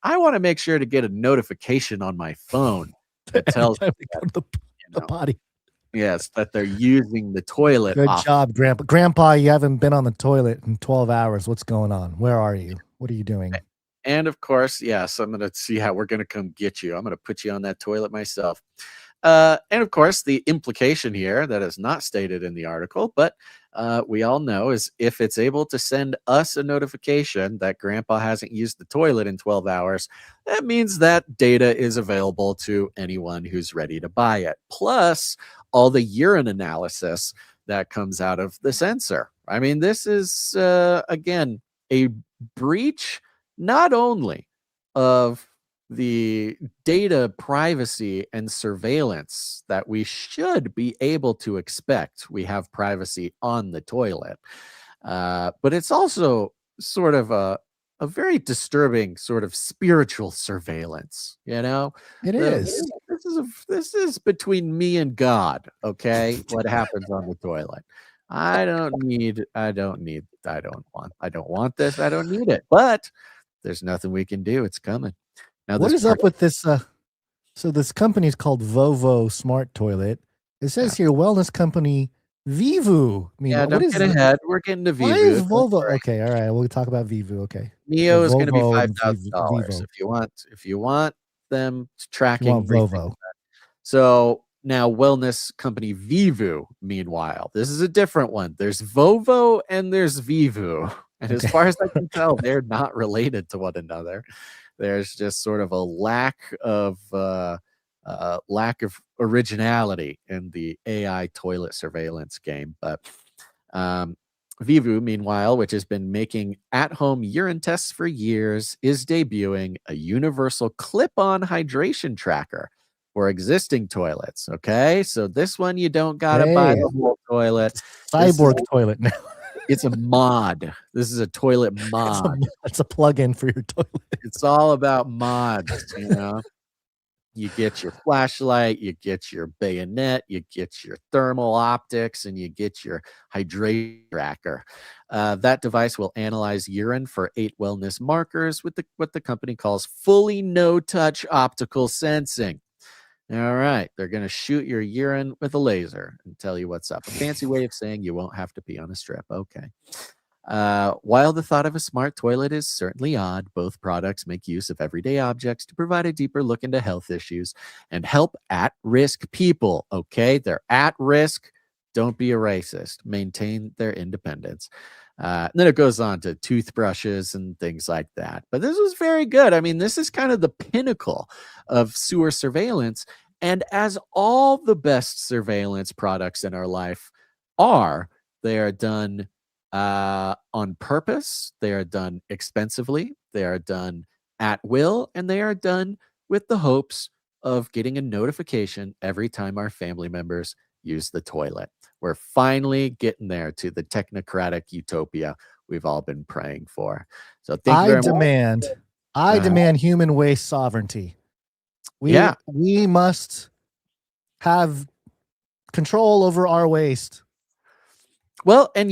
I want to make sure to get a notification on my phone that tells me that, the potty. Yes, that they're using the toilet. Good job, Grandpa. Grandpa, you haven't been on the toilet in 12 hours. What's going on? Where are you? What are you doing? And of course, yes, I'm going to see how we're going to come get you. I'm going to put you on that toilet myself. And of course, the implication here that is not stated in the article, but we all know is if it's able to send us a notification that Grandpa hasn't used the toilet in 12 hours, that means that data is available to anyone who's ready to buy it. Plus, all the urine analysis that comes out of the sensor. I mean, this is, again, a breach not only of the data privacy and surveillance that we should be able to expect. We have privacy on the toilet. But it's also sort of a very disturbing sort of spiritual surveillance, It is. This is between me and God, okay? What happens on the toilet. I don't want this. I don't need it. But there's nothing we can do. It's coming. Now, what is up with this? So this company is called Vovo Smart Toilet. It says here wellness company Vivu. Don't get ahead. We're getting to Vivu. Why is Vovo? Okay, all right. We'll talk about Vivu. Okay. Neo is going to be Volvo and $5,000 if you want them tracking You want Vovo. So now wellness company Vivu. Meanwhile, this is a different one. There's Vovo and there's Vivu, and as far as I can tell, they're not related to one another. There's just sort of a lack of originality in the AI toilet surveillance game. But Vivu, meanwhile, which has been making at-home urine tests for years, is debuting a universal clip-on hydration tracker for existing toilets. Okay, so this one you don't gotta buy the whole toilet. Cyborg toilet now. It's a mod. This is a toilet mod. It's a plug-in for your toilet. It's all about mods, You get your flashlight, you get your bayonet, you get your thermal optics, and you get your hydration tracker. That device will analyze urine for 8 wellness markers with what the company calls fully no-touch optical sensing. All right, they're going to shoot your urine with a laser and tell you what's up. A fancy way of saying you won't have to pee on a strip. Okay. While the thought of a smart toilet is certainly odd, both products make use of everyday objects to provide a deeper look into health issues and help at-risk people. Okay, they're at risk. Don't be a racist. Maintain their independence. And then it goes on to toothbrushes and things like that. But this was very good. I mean, this is kind of the pinnacle of sewer surveillance. And as all the best surveillance products in our life are, they are done on purpose. They are done expensively. They are done at will. And they are done with the hopes of getting a notification every time our family members use the toilet. We're finally getting there to the technocratic utopia we've all been praying for. So I demand human waste sovereignty. We must have control over our waste. Well, and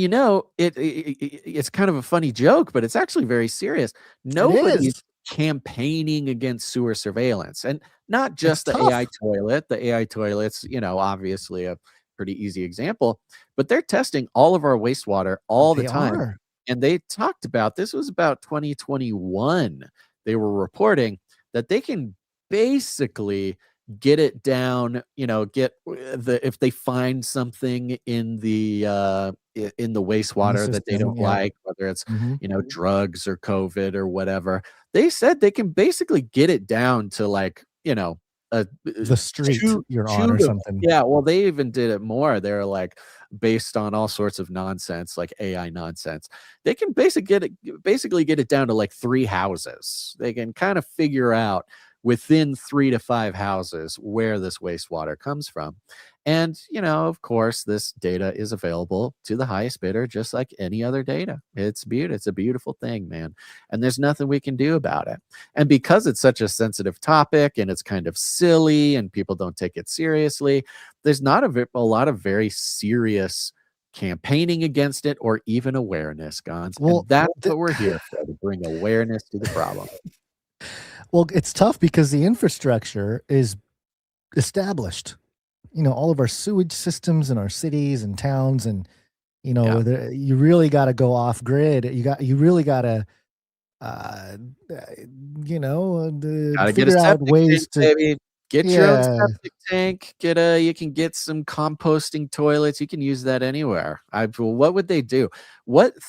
it's kind of a funny joke, but it's actually very serious. Nobody's campaigning against sewer surveillance, and not just the AI toilet. The AI toilet's, obviously a pretty easy example, but they're testing all of our wastewater all the time. And they talked about, this was about 2021. They were reporting that they can basically get it down, if they find something in the wastewater that they don't like, whether it's, drugs or COVID or whatever, they said they can basically get it down to the street you're on or something. Yeah, well, they even did it more. They're like based on all sorts of nonsense, like AI nonsense. They can basically get it down to like 3 houses. They can kind of figure out within 3 to 5 houses where this wastewater comes from. And, of course, this data is available to the highest bidder, just like any other data. It's a beautiful thing, man. And there's nothing we can do about it. And because it's such a sensitive topic and it's kind of silly and people don't take it seriously, there's not a lot of very serious campaigning against it or even awareness, Gons. Well, and that's what we're here for, to bring awareness to the problem. Well, it's tough because the infrastructure is established. All of our sewage systems in our cities and towns, and you really got to go off grid. You really got to get a septic ways tank, to baby. Get your own septic tank. You can get some composting toilets. You can use that anywhere. What would they do?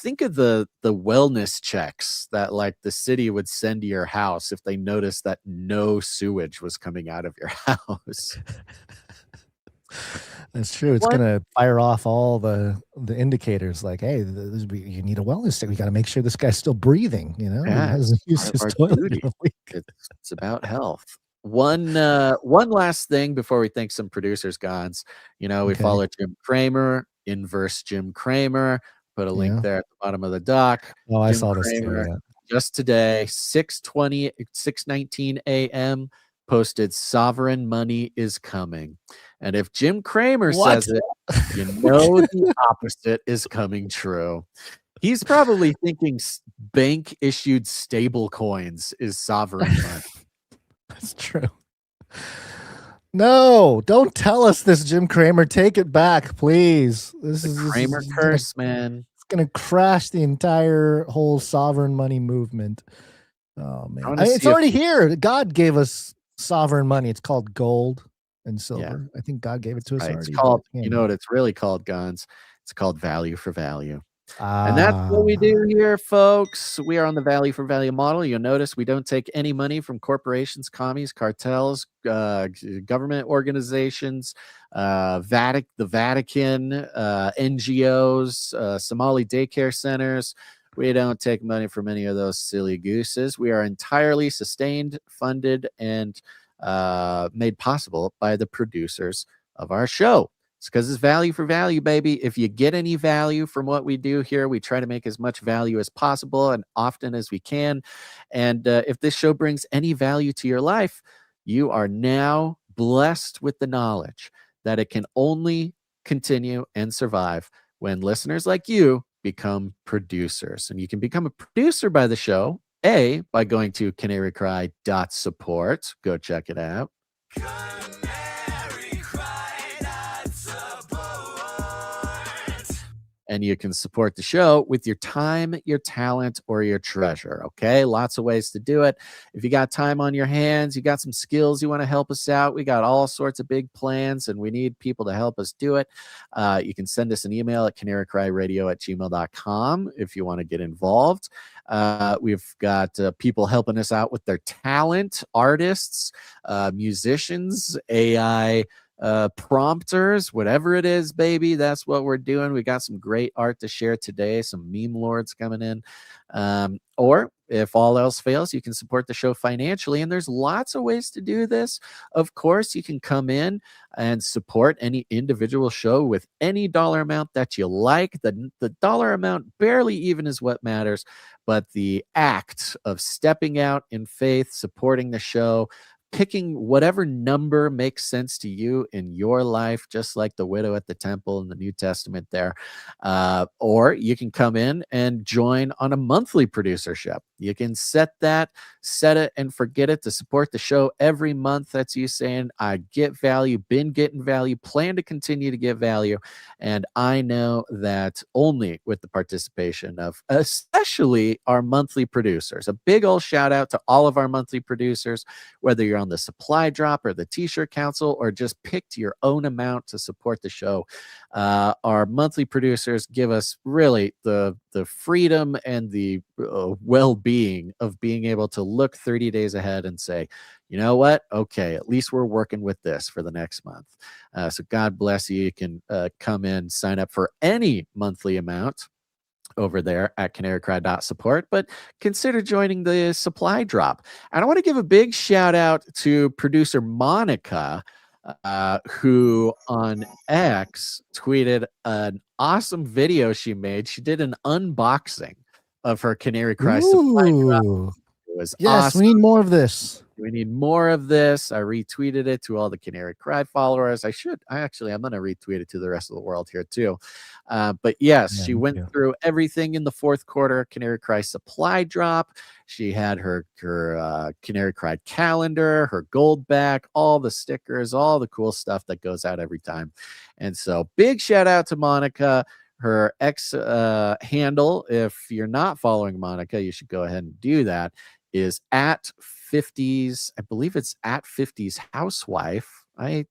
Think of the wellness checks that like the city would send to your house if they noticed that no sewage was coming out of your house. That's true. It's gonna fire off all the indicators. Like, hey, you need a wellness check. We got to make sure this guy's still breathing. He hasn't used his toilet in a week. It's about health. One last thing before we thank some producers, Gons. We follow Jim Cramer, Inverse Jim Cramer. Put a link there at the bottom of the doc. Oh, I Jim saw this Cramer, too. just today, 6:19 a.m. posted sovereign money is coming. And if Jim Cramer says it, the opposite is coming true. He's probably thinking bank issued stable coins is sovereign money. That's true. No, don't tell us this, Jim Cramer. Take it back, please. This is Cramer curse, man. It's gonna crash the entire whole sovereign money movement. Oh man, it's already here. God gave us sovereign money. It's called gold and silver. I think God gave it to us already. It's called, what it's really called, Gons? It's called value for value. And that's what we do here, folks. We are on the value for value model. You'll notice we don't take any money from corporations, commies, cartels, government organizations, the Vatican, NGOs, Somali daycare centers. We don't take money from any of those silly gooses. We are entirely sustained, funded, and made possible by the producers of our show. It's because it's value for value, baby. If you get any value from what we do here, we try to make as much value as possible and often as we can. And if this show brings any value to your life, you are now blessed with the knowledge that it can only continue and survive when listeners like you become producers. And you can become a producer by the show, by going to canarycry.support. Go check it out. And you can support the show with your time, your talent, or your treasure. Okay, lots of ways to do it. If you got time on your hands, you got some skills, you want to help us out, we got all sorts of big plans and we need people to help us do it. You can send us an email at canarycryradio@gmail.com if you want to get involved. We've got people helping us out with their talent, artists, musicians, AI prompters, whatever it is, baby. That's what we're doing. We got some great art to share today, some meme lords coming in. Or if all else fails, you can support the show financially, and there's lots of ways to do this. Of course, you can come in and support any individual show with any dollar amount that you like. The dollar amount barely even is what matters, but the act of stepping out in faith, supporting the show, picking whatever number makes sense to you in your life, just like the widow at the temple in the New Testament there. Or you can come in and join on a monthly producership. You can set it and forget it to support the show every month. That's you saying, I get value, been getting value, plan to continue to get value. And I know that only with the participation of especially our monthly producers. A big old shout out to all of our monthly producers, whether you're on the Supply Drop or the T-shirt Council, or just picked your own amount to support the show. Our monthly producers give us really the freedom and the well-being of being able to look 30 days ahead and say, you know what? Okay, at least we're working with this for the next month. So God bless you. You can come in, sign up for any monthly amount over there at canarycry.support, but consider joining the Supply Drop. And I want to give a big shout out to producer Monica, who on X tweeted an awesome video she made. She did an unboxing of her Canary Cry Supply Drop. It was awesome. We need more of this. We need more of this. I retweeted it to all the Canary Cry followers. I'm going to retweet it to the rest of the world here too. But yes, she went through everything in the fourth quarter Canary Cry Supply Drop. She had her Canary Cry calendar, her gold back, all the stickers, all the cool stuff that goes out every time. And so big shout out to Monica. Her X handle, if you're not following Monica, you should go ahead and do that, is at 50s. I believe it's at 50s housewife. I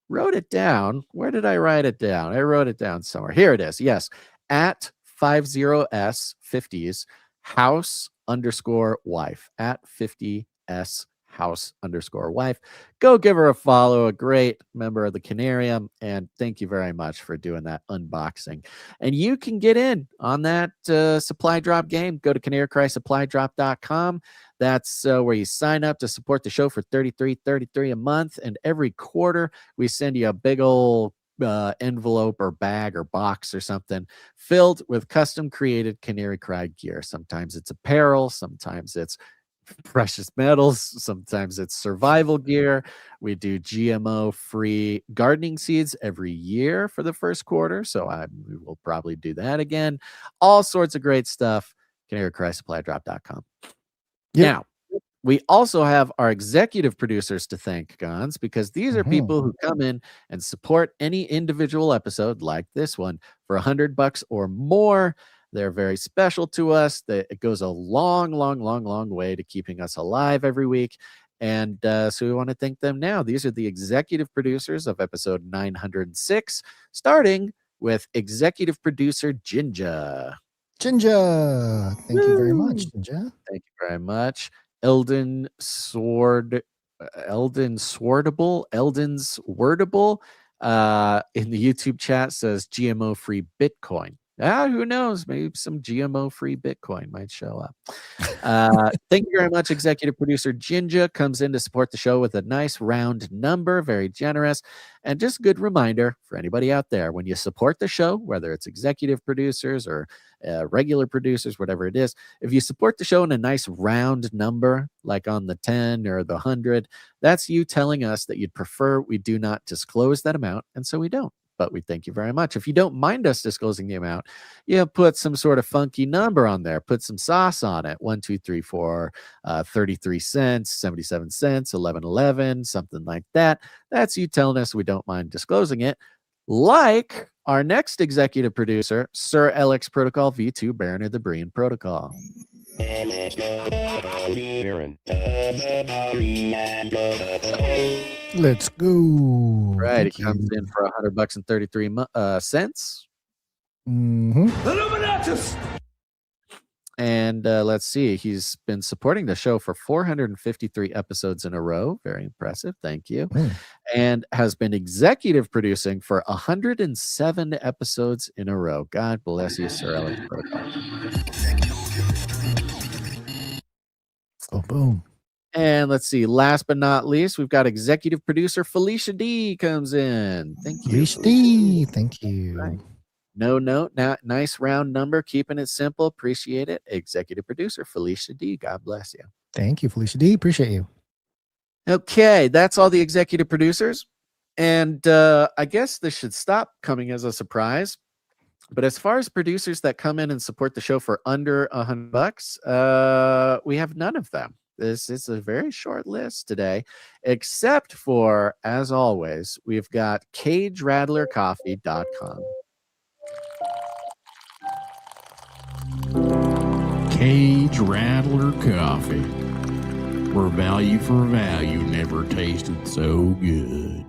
wrote it down. Where did I write it down? I wrote it down somewhere. Here it is. Yes. At 50s 50s house_wife at 50s house_wife. Go give her a follow. A great member of the Canarium. And thank you very much for doing that unboxing. And you can get in on that supply drop game. Go to canarycrysupplydrop.com. That's where you sign up to support the show for $33.33 a month. And every quarter, we send you a big old envelope or bag or box or something filled with custom created Canary Cry gear. Sometimes it's apparel. Sometimes it's precious metals. Sometimes it's survival gear. We do GMO-free gardening seeds every year for the first quarter. So we will probably do that again. All sorts of great stuff. canarycrysupplydrop.com. Now, we also have our executive producers to thank, Gons, because these are people who come in and support any individual episode like this one for $100 or more. They're very special to us. It goes a long, long, long, long way to keeping us alive every week. And so we want to thank them now. These are the executive producers of episode 906, starting with executive producer Jinja. Jinja, thank you very much, Jinja. Thank you very much. Eldon's Wordable in the YouTube chat says GMO-free Bitcoin. Who knows? Maybe some GMO-free Bitcoin might show up. Thank you very much. Executive producer Jinja comes in to support the show with a nice round number, very generous. And just a good reminder for anybody out there, when you support the show, whether it's executive producers or regular producers, whatever it is, if you support the show in a nice round number, like on the 10 or the 100, that's you telling us that you'd prefer we do not disclose that amount. And so we don't. But we thank you very much. If you don't mind us disclosing the amount, put some sort of funky number on there. Put some sauce on it. 1, 2, 3, 4, 33 cents, 77 cents, 11.11, something like that. That's you telling us we don't mind disclosing it. Like our next executive producer, Sir LX Protocol V2 Baron of the Brian Protocol. Let's go. Right, he comes in for $100 and 33 cents. Illuminatus. And let's see, he's been supporting the show for 453 episodes in a row. Very impressive. Thank you. And has been executive producing for 107 episodes in a row. God bless you, Sir Alex Protocol. Oh, boom. And let's see, last but not least, we've got executive producer Felicia D comes in. Thank you. Felicia D, thank you. Right. No note, nice round number, keeping it simple. Appreciate it. Executive producer Felicia D. God bless you. Thank you, Felicia D. Appreciate you. Okay, that's all the executive producers. And I guess this should stop coming as a surprise. But as far as producers that come in and support the show for under $100, we have none of them. This is a very short list today, except for, as always, we've got CageRattlerCoffee.com. Cage Rattler Coffee. where value for value never tasted so good.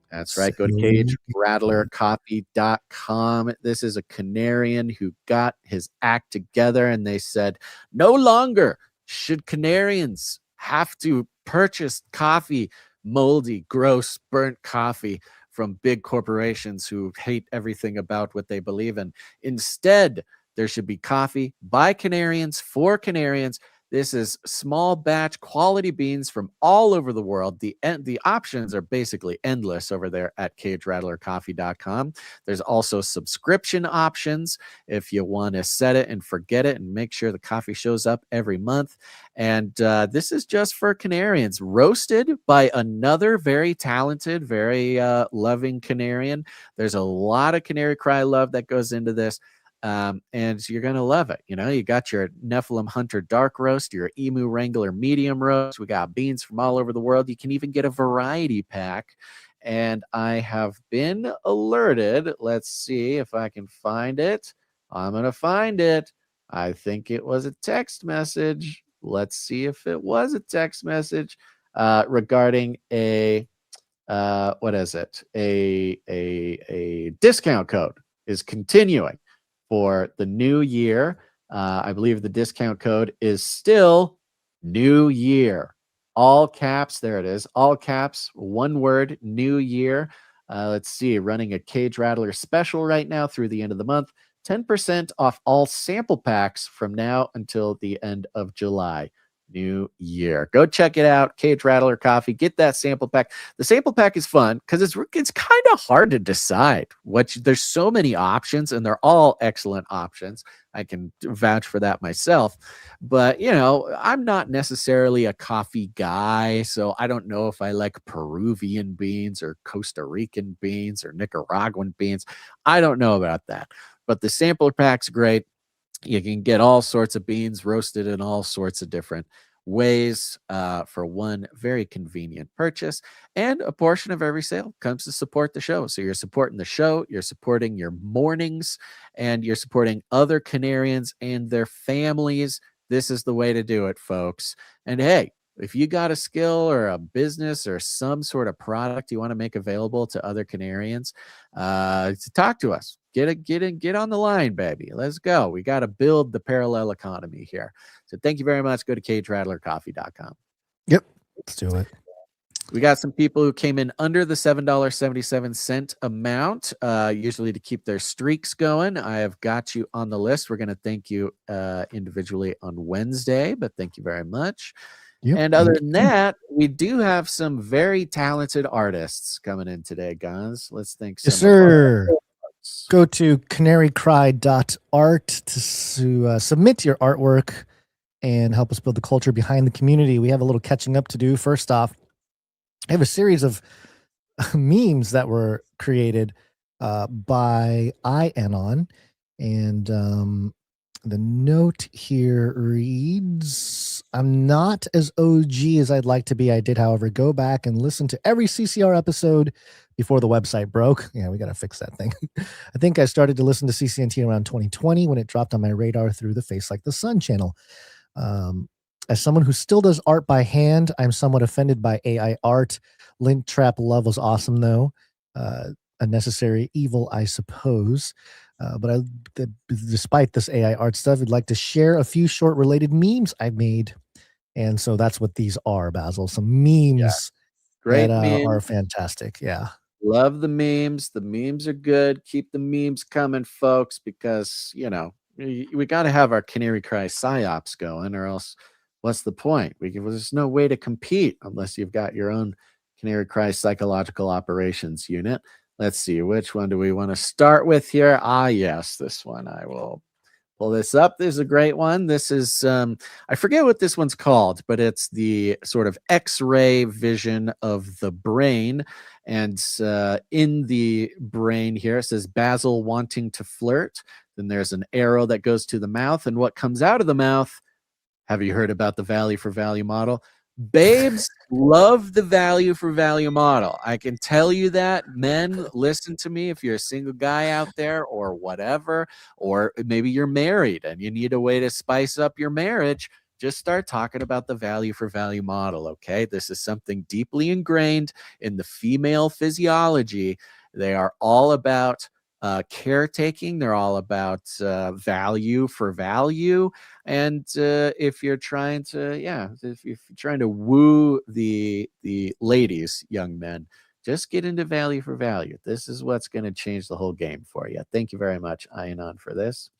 That's right. Go to cagerattlercoffee.com. This is a Canarian who got his act together, and they said, no longer should Canarians have to purchase coffee, moldy, gross, burnt coffee from big corporations who hate everything about what they believe in. Instead, there should be coffee by Canarians for Canarians. This is small batch quality beans from all over the world. The options are basically endless over there at cagerattlercoffee.com. There's also subscription options if you want to set it and forget it and make sure the coffee shows up every month. And this is just for Canarians, roasted by another very talented, very loving Canarian. There's a lot of Canary Cry love that goes into this. And you're going to love it. You know, you got your Nephilim Hunter dark roast, your Emu Wrangler medium roast. We got beans from all over the world. You can even get a variety pack. And I have been alerted. Let's see if I can find it. I'm going to find it. I think it was a text message. Let's see if it was a text message regarding a, what is it? A discount code is continuing for the new year. I believe the discount code is still New Year. All caps, there it is. All caps, one word, New Year. Let's see, running a Cage Rattler special right now through the end of the month. 10% off all sample packs from now until the end of July. New Year. Go check it out. Cage Rattler Coffee. Get that sample pack. The sample pack is fun because it's kind of hard to decide. There's so many options, and they're all excellent options. I can vouch for that myself. But, you know, I'm not necessarily a coffee guy, so I don't know if I like Peruvian beans or Costa Rican beans or Nicaraguan beans. I don't know about that. But the sampler pack's great. You can get all sorts of beans roasted in all sorts of different ways for one very convenient purchase. And a portion of every sale comes to support the show. So you're supporting the show, you're supporting your mornings, and you're supporting other Canarians and their families. This is the way to do it, folks. And hey, if you got a skill or a business or some sort of product you want to make available to other Canarians, talk to us. Get on the line, baby. Let's go. We got to build the parallel economy here. So thank you very much. Go to cagerattlercoffee.com. Yep. Let's do it. We got some people who came in under the $7.77 amount, usually to keep their streaks going. I have got you on the list. We're going to thank you individually on Wednesday, but thank you very much. Yep. And other than that, we do have some very talented artists coming in today, guys. Let's thank some. Yes, sir. Go to canarycry.art to submit your artwork and help us build the culture behind the community. We have a little catching up to do. First off, I have a series of memes that were created by IAnon, and the note here reads, I'm not as OG as I'd like to be. I did, however, go back and listen to every CCR episode before the website broke. Yeah, we got to fix that thing. I think I started to listen to CCNT around 2020 when it dropped on my radar through the Face Like the Sun channel. As someone who still does art by hand, I'm somewhat offended by AI art. Link Trap Love was awesome, though. A necessary evil, I suppose. But despite this AI art stuff, I'd like to share a few short related memes I've made. And so that's what these are, Basil. Some memes Great that memes. are fantastic. Yeah. Love the memes. The memes are good. Keep the memes coming, folks, because, you know, we got to have our Canary Cry psyops going, or else what's the point? There's no way to compete unless you've got your own Canary Cry psychological operations unit. Let's see, which one do we want to start with here? Ah, yes, this one. I will pull this up. This is a great one. This is, I forget what this one's called, but it's the sort of X-ray vision of the brain. And in the brain here, it says Basil wanting to flirt. Then there's an arrow that goes to the mouth. And what comes out of the mouth? Have you heard about the value for value model? Babes love the value for value model. I can tell you that. Men, listen to me. If you're a single guy out there or whatever, or maybe you're married and you need a way to spice up your marriage, just start talking about the value for value model. Okay, this is something deeply ingrained in the female physiology. They are all about caretaking. They're all about value for value. And if you're trying to, if you're trying to woo the ladies, young men, just get into value for value. This is what's going to change the whole game for you. Thank you very much, Ianon, for this.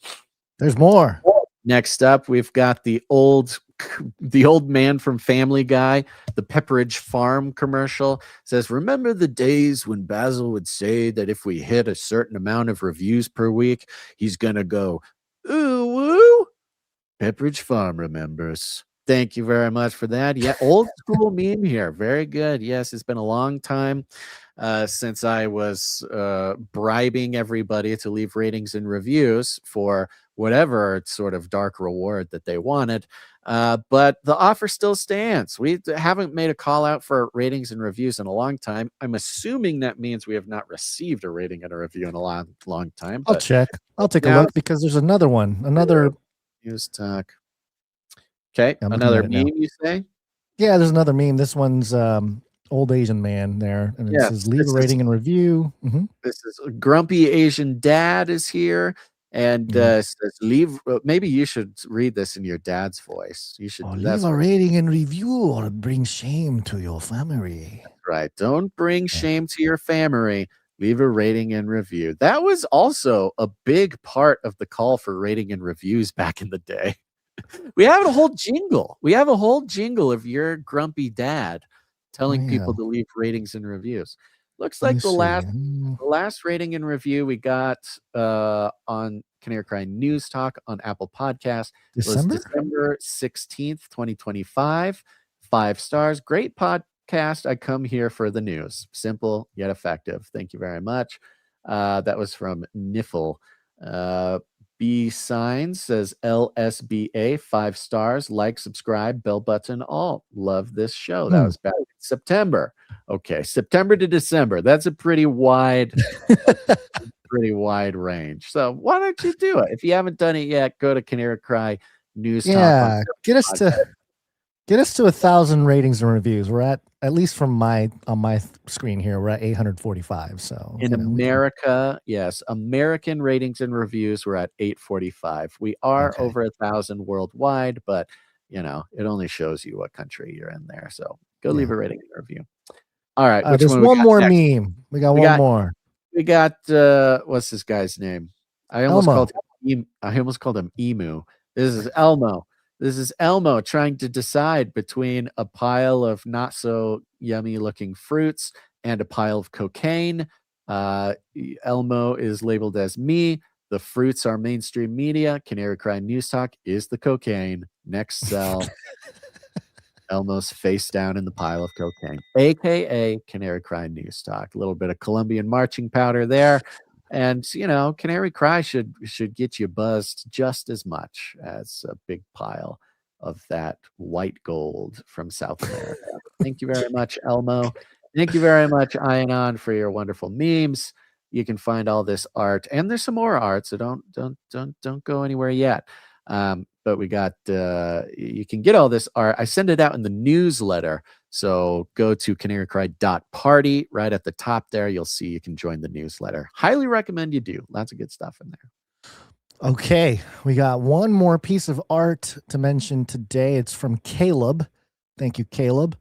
There's more. Next up, we've got the old man from Family Guy, the Pepperidge Farm commercial. Says, remember the days when Basil would say that if we hit a certain amount of reviews per week, he's going to go, ooh, woo? Pepperidge Farm remembers. Thank you very much for that. Yeah, old school meme here. Very good. Yes, it's been a long time since I was bribing everybody to leave ratings and reviews for whatever sort of dark reward that they wanted. But the offer still stands. We haven't made a call out for ratings and reviews in a long time. I'm assuming that means we have not received a rating and a review in a long time. I'll check. I'll take a look because there's another one. Another news talk. Okay, another meme, you say? Yeah, there's another meme. This one's old Asian man there, and it says leave a rating and review. This is a grumpy Asian dad is here, and says leave. Maybe you should read this in your dad's voice. You should leave a rating and review, or bring shame to your family. Right. Don't bring shame to your family. Leave a rating and review. That was also a big part of the call for rating and reviews back in the day. We have a whole jingle. We have a whole jingle of your grumpy dad telling people to leave ratings and reviews. Looks like the last rating and review we got on Canary Cry News Talk on Apple Podcast was December 16th, 2025. 5 stars. Great podcast. I come here for the news. Simple yet effective. Thank you very much. That was from Niffle. B Signs says LSBA 5 stars, like, subscribe, bell button, all. Love this show. That was back in September. Okay, September to December. That's a pretty wide range. So why don't you do it? If you haven't done it yet, go to Canary Cry News Talk. Yeah, get us to 1,000 ratings and reviews. We're at least from on my screen here, we're at 845. So in America, yes, American ratings and reviews, we're at 845. We are over 1,000 worldwide, but it only shows you what country you're in there. So go leave a rating and review. All right, there's one more meme. We got one more. We got what's this guy's name? I almost called him Emu. This is Elmo. This is Elmo trying to decide between a pile of not so yummy looking fruits and a pile of cocaine. Elmo is labeled as me. The fruits are mainstream media. Canary Cry News Talk is the cocaine. Next cell. Elmo's face down in the pile of cocaine, aka Canary Cry News Talk. A little bit of Colombian marching powder there. And Canary Cry should get you buzzed just as much as a big pile of that white gold from South America. Thank you very much, Elmo. Thank you very much, Ianon, for your wonderful memes. You can find all this art, and there's some more art, so don't go anywhere yet. But we got you can get all this art. I send it out in the newsletter. So go to canarycry.party. Right at the top there, you'll see you can join the newsletter. Highly recommend you do. Lots of good stuff in there. Okay, we got one more piece of art to mention today. It's from Caleb. Thank you, Caleb.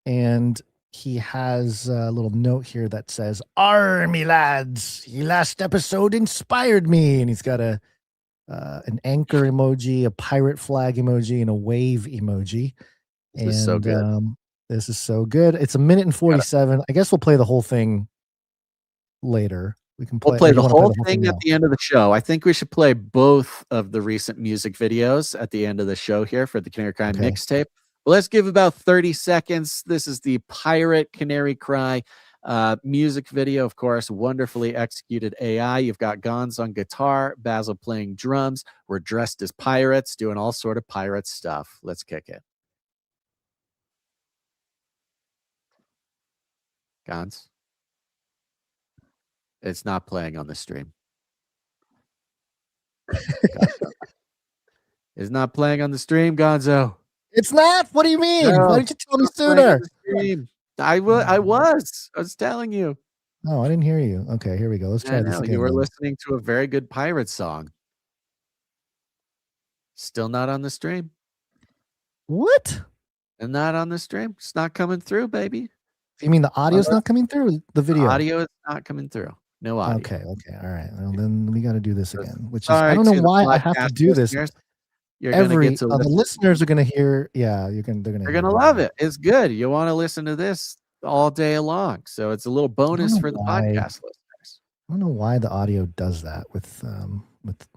And he has a little note here that says, "Army lads, your last episode inspired me." And he's got an anchor emoji, a pirate flag emoji, and a wave emoji. This is so good. This is so good. It's 1 minute and 47. I guess we'll play the whole thing later. We'll play the whole thing at the end of the show. I think we should play both of the recent music videos at the end of the show here for the Canary Cry mixtape. Well, let's give about 30 seconds. This is the Pirate Canary Cry music video, of course, wonderfully executed AI. You've got Gons on guitar, Basil playing drums. We're dressed as pirates, doing all sort of pirate stuff. Let's kick it. Gons. It's not playing on the stream. It's not playing on the stream, Gonzo. It's not. What do you mean? No, Why didn't you tell me stop playing on sooner? the stream. I was telling you. Oh, I didn't hear you. Okay, here we go. Let's I try this know again. you were then. listening to a very good pirate song. Still not on the stream. What? And not on the stream. It's not coming through, baby. You mean the audio's not coming through? The video? Audio is not coming through. No audio. Okay. All right. Well, then we got to do this again. Which is Sorry I don't know to the why I have to podcast do this. listeners. You're gonna Every get to the listen. listeners are gonna hear. Yeah, they're gonna love it. It's good. You want to listen to this all day long. So it's a little bonus for the podcast listeners. I don't know why the audio does that with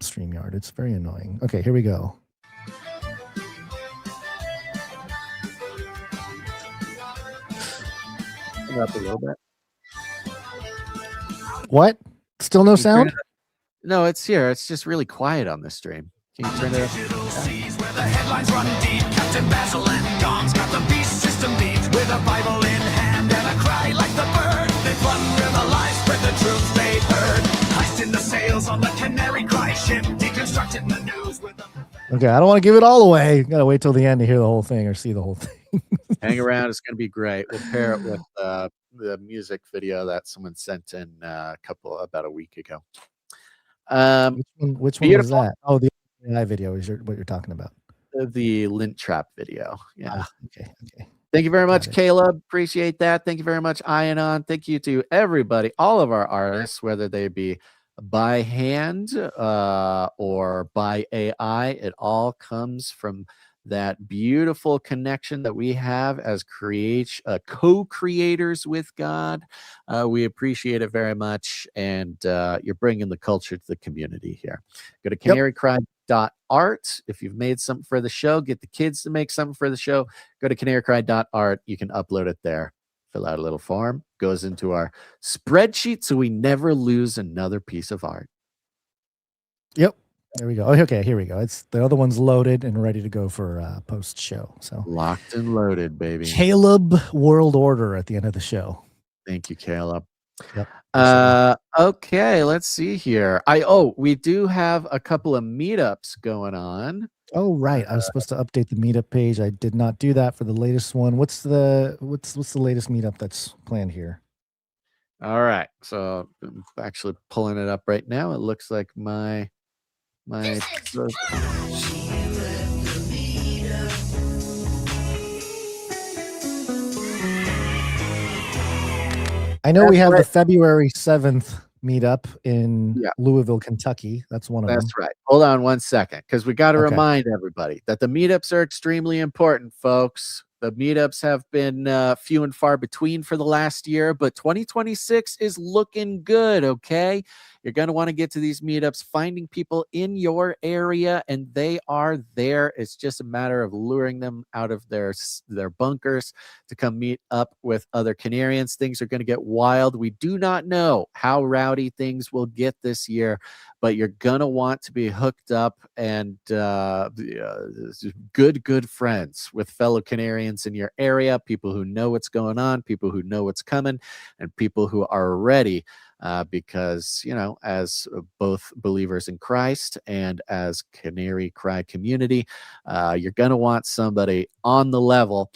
StreamYard. It's very annoying. Okay, here we go. Up a little bit. What? Still no sound? No, it's here. It's just really quiet on the stream. Can you turn it up? Where the headlines run deep, Captain Basil and Gong's got the beast system beat with a Bible in hand and a cry like the bird. They plunder the lies, spread the truth they've heard. Heisting the sails on the Canary cry ship, deconstructing the news with the... Okay, I don't want to give it all away. Gotta wait till the end to hear the whole thing or see the whole thing. Hang around. It's going to be great. We'll pair it with the music video that someone sent in about a week ago. Which one was that? Oh, the AI video is what you're talking about. The lint trap video. Yeah. Okay. Thank you very much, Caleb. Appreciate that. Thank you very much, Ianon. Thank you to everybody, all of our artists, whether they be by hand or by AI. It all comes from that beautiful connection that we have as co-creators with God. We appreciate it very much, and you're bringing the culture to the community here. Go to canarycry.art. If you've made something for the show, get the kids to make something for the show. Go to canarycry.art. You can upload it there. Fill out a little form. Goes into our spreadsheet so we never lose another piece of art. Yep. There we go. Okay, here we go. It's the other one's loaded and ready to go for post show. So locked and loaded, baby. Caleb World Order at the end of the show. Thank you, Caleb. Yep. Okay, let's see here. We do have a couple of meetups going on. Oh, right. I was supposed to update the meetup page. I did not do that for the latest one. What's the latest meetup that's planned here? All right. So I'm actually pulling it up right now. It looks like my I know we have the February 7th meetup in Louisville, Kentucky. That's one of them. That's right. Hold on one second, because we got to remind everybody that the meetups are extremely important, folks. The meetups have been few and far between for the last year, but 2026 is looking good, okay? You're going to want to get to these meetups, finding people in your area, and they are there. It's just a matter of luring them out of their bunkers to come meet up with other Canarians. Things are going to get wild. We do not know how rowdy things will get this year, but you're going to want to be hooked up and good friends with fellow Canarians in your area, people who know what's going on, people who know what's coming, and people who are ready. Because, as both believers in Christ and as Canary Cry community, you're going to want somebody on the level.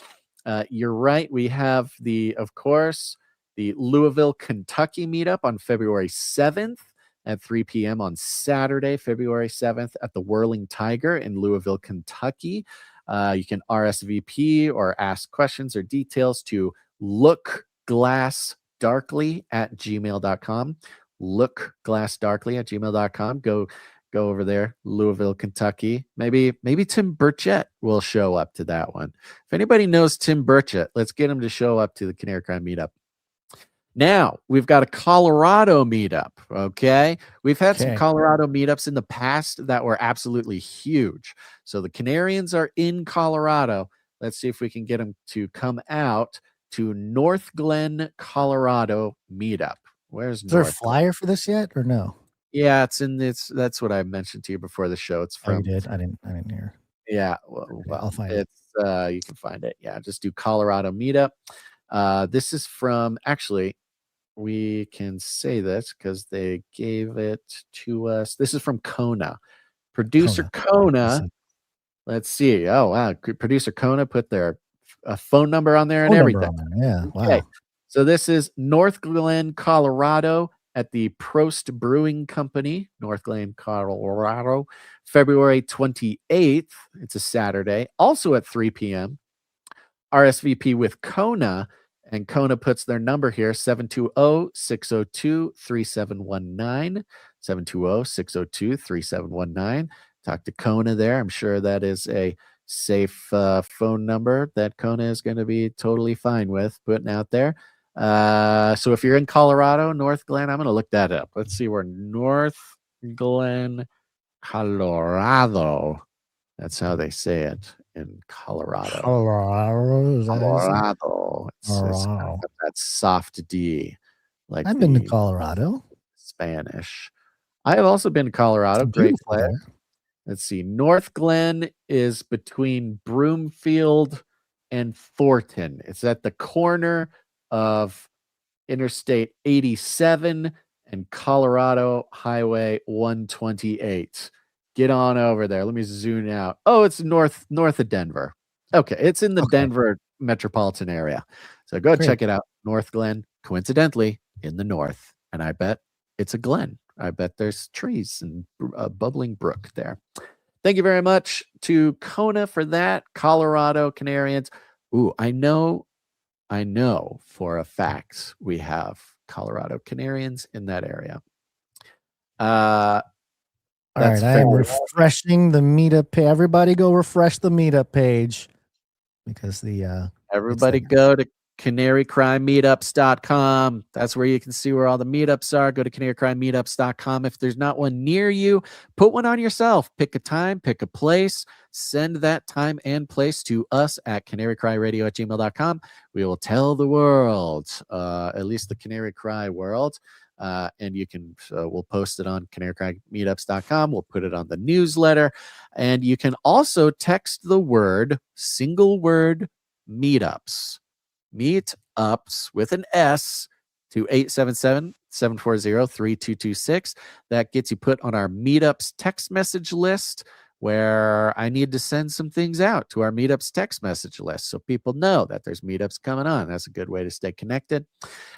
You're right. We have of course, the Louisville, Kentucky meetup on February 7th at 3 p.m. on Saturday, February 7th at the Whirling Tiger in Louisville, Kentucky. You can RSVP or ask questions or details to lookglassdarkly@gmail.com. Lookglassdarkly@gmail.com. Go over there, Louisville, Kentucky. Maybe Tim Burchett will show up to that one. If anybody knows Tim Burchett, let's get him to show up to the Canary Cry meetup. Now, we've got a Colorado meetup, okay? We've had some Colorado meetups in the past that were absolutely huge. So the Canarians are in Colorado. Let's see if we can get them to come out to North Glen, Colorado meetup. Is there a flyer for this yet or no? Yeah, that's what I mentioned to you before the show. It's from. You did. I didn't hear. Yeah, I'll find it. You can find it. Yeah, just do Colorado meetup. This is from, actually, we can say this because they gave it to us. This is from Kona. Producer Kona. Let's see. Oh, wow. Producer Kona put their phone number on there and Phone number everything. on there, yeah, Okay. wow. So this is North Glen, Colorado at the Prost Brewing Company, North Glen, Colorado, February 28th. It's a Saturday, also at 3 p.m. RSVP with Kona, and Kona puts their number here, 720-602-3719, 720-602-3719. Talk to Kona there. I'm sure that is a safe phone number that Kona is going to be totally fine with putting out there. So if you're in Colorado, North Glen, I'm going to look that up. Let's see where North Glen, Colorado. That's how they say it in Colorado. Colorado. Is that how you say it? Colorado. It's Colorado. got that soft D, like I've been to the Colorado. Spanish. I have also been to Colorado. It's Great beautiful place. there. Let's see. North Glen is between Broomfield and Thornton. It's at the corner of Interstate 87 and Colorado Highway 128. Get on over there. Let me zoom out. Oh, it's north of Denver. Okay, it's in the Denver metropolitan area. So go check it out. North Glen, coincidentally, in the north. And I bet it's a glen. I bet there's trees and a bubbling brook there. Thank you very much to Kona for that. Colorado Canarians. Ooh, I know for a fact we have Colorado Canarians in that area. All right, I am refreshing the meetup page. Everybody go refresh the meetup page because the everybody go to canarycrysupplydrop.com. That's where you can see where all the meetups are. Go to canarycrysupplydrop.com. If there's not one near you, put one on yourself. Pick a time, pick a place. Send that time and place to us at canarycryradio@gmail.com. We will tell the world, at least the Canary Cry world. And you can, we'll post it on canarycrymeetups.com. We'll put it on the newsletter. And you can also text the word, single word, meetups with an S to 877-740-3226. That gets you put on our meetups text message list, where I need to send some things out to our meetups text message list so people know that there's meetups coming on. That's a good way to stay connected.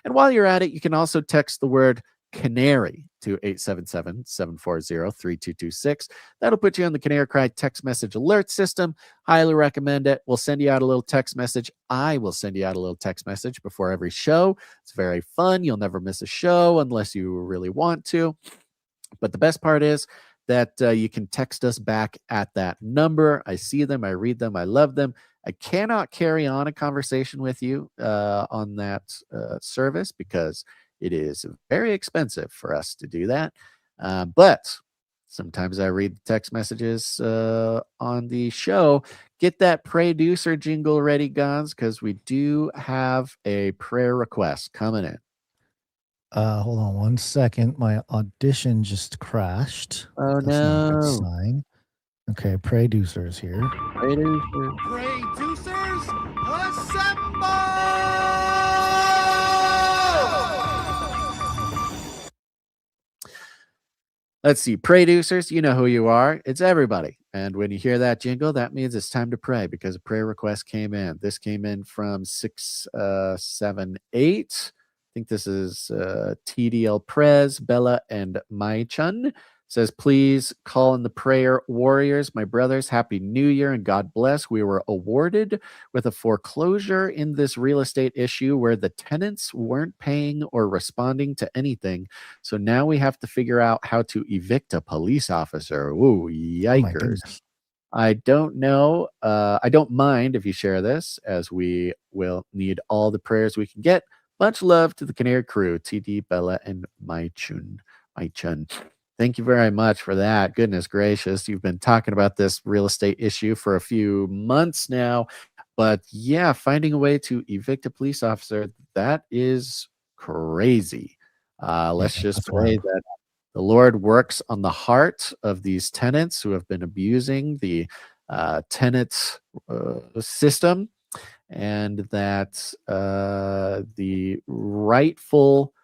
And while you're at it, you can also text the word Canary to 877-740-3226. That'll put you on the Canary Cry text message alert system. Highly recommend it. We'll send you out a little text message. I will send you out a little text message before every show. It's very fun. You'll never miss a show unless you really want to. But the best part is that you can text us back at that number. I see them, I read them, I love them. I cannot carry on a conversation with you on that service because it is very expensive for us to do that. But sometimes I read text messages on the show. Get that producer jingle ready, Gons, because we do have a prayer request coming in. Hold on one second. My audition just crashed. Oh, That's not a good no. sign. Okay, producers here. Producers. Producers, assemble! Let's see. Producers, you know who you are. It's everybody. And when you hear that jingle, that means it's time to pray because a prayer request came in. This came in from 678. I think this is TDL Prez, Bella, and Mai Chun. Says, please call in the prayer warriors, my brothers. Happy New Year and God bless. We were awarded with a foreclosure in this real estate issue where the tenants weren't paying or responding to anything. So now we have to figure out how to evict a police officer. Ooh, yikers. I don't know. I don't mind if you share this, as we will need all the prayers we can get. Much love to the Canary crew, TD, Bella, and Mai Chun. Thank you very much for that. Goodness gracious. You've been talking about this real estate issue for a few months now. But yeah, finding a way to evict a police officer, that is crazy. Let's just pray that the Lord works on the heart of these tenants who have been abusing the tenant system, and that the rightful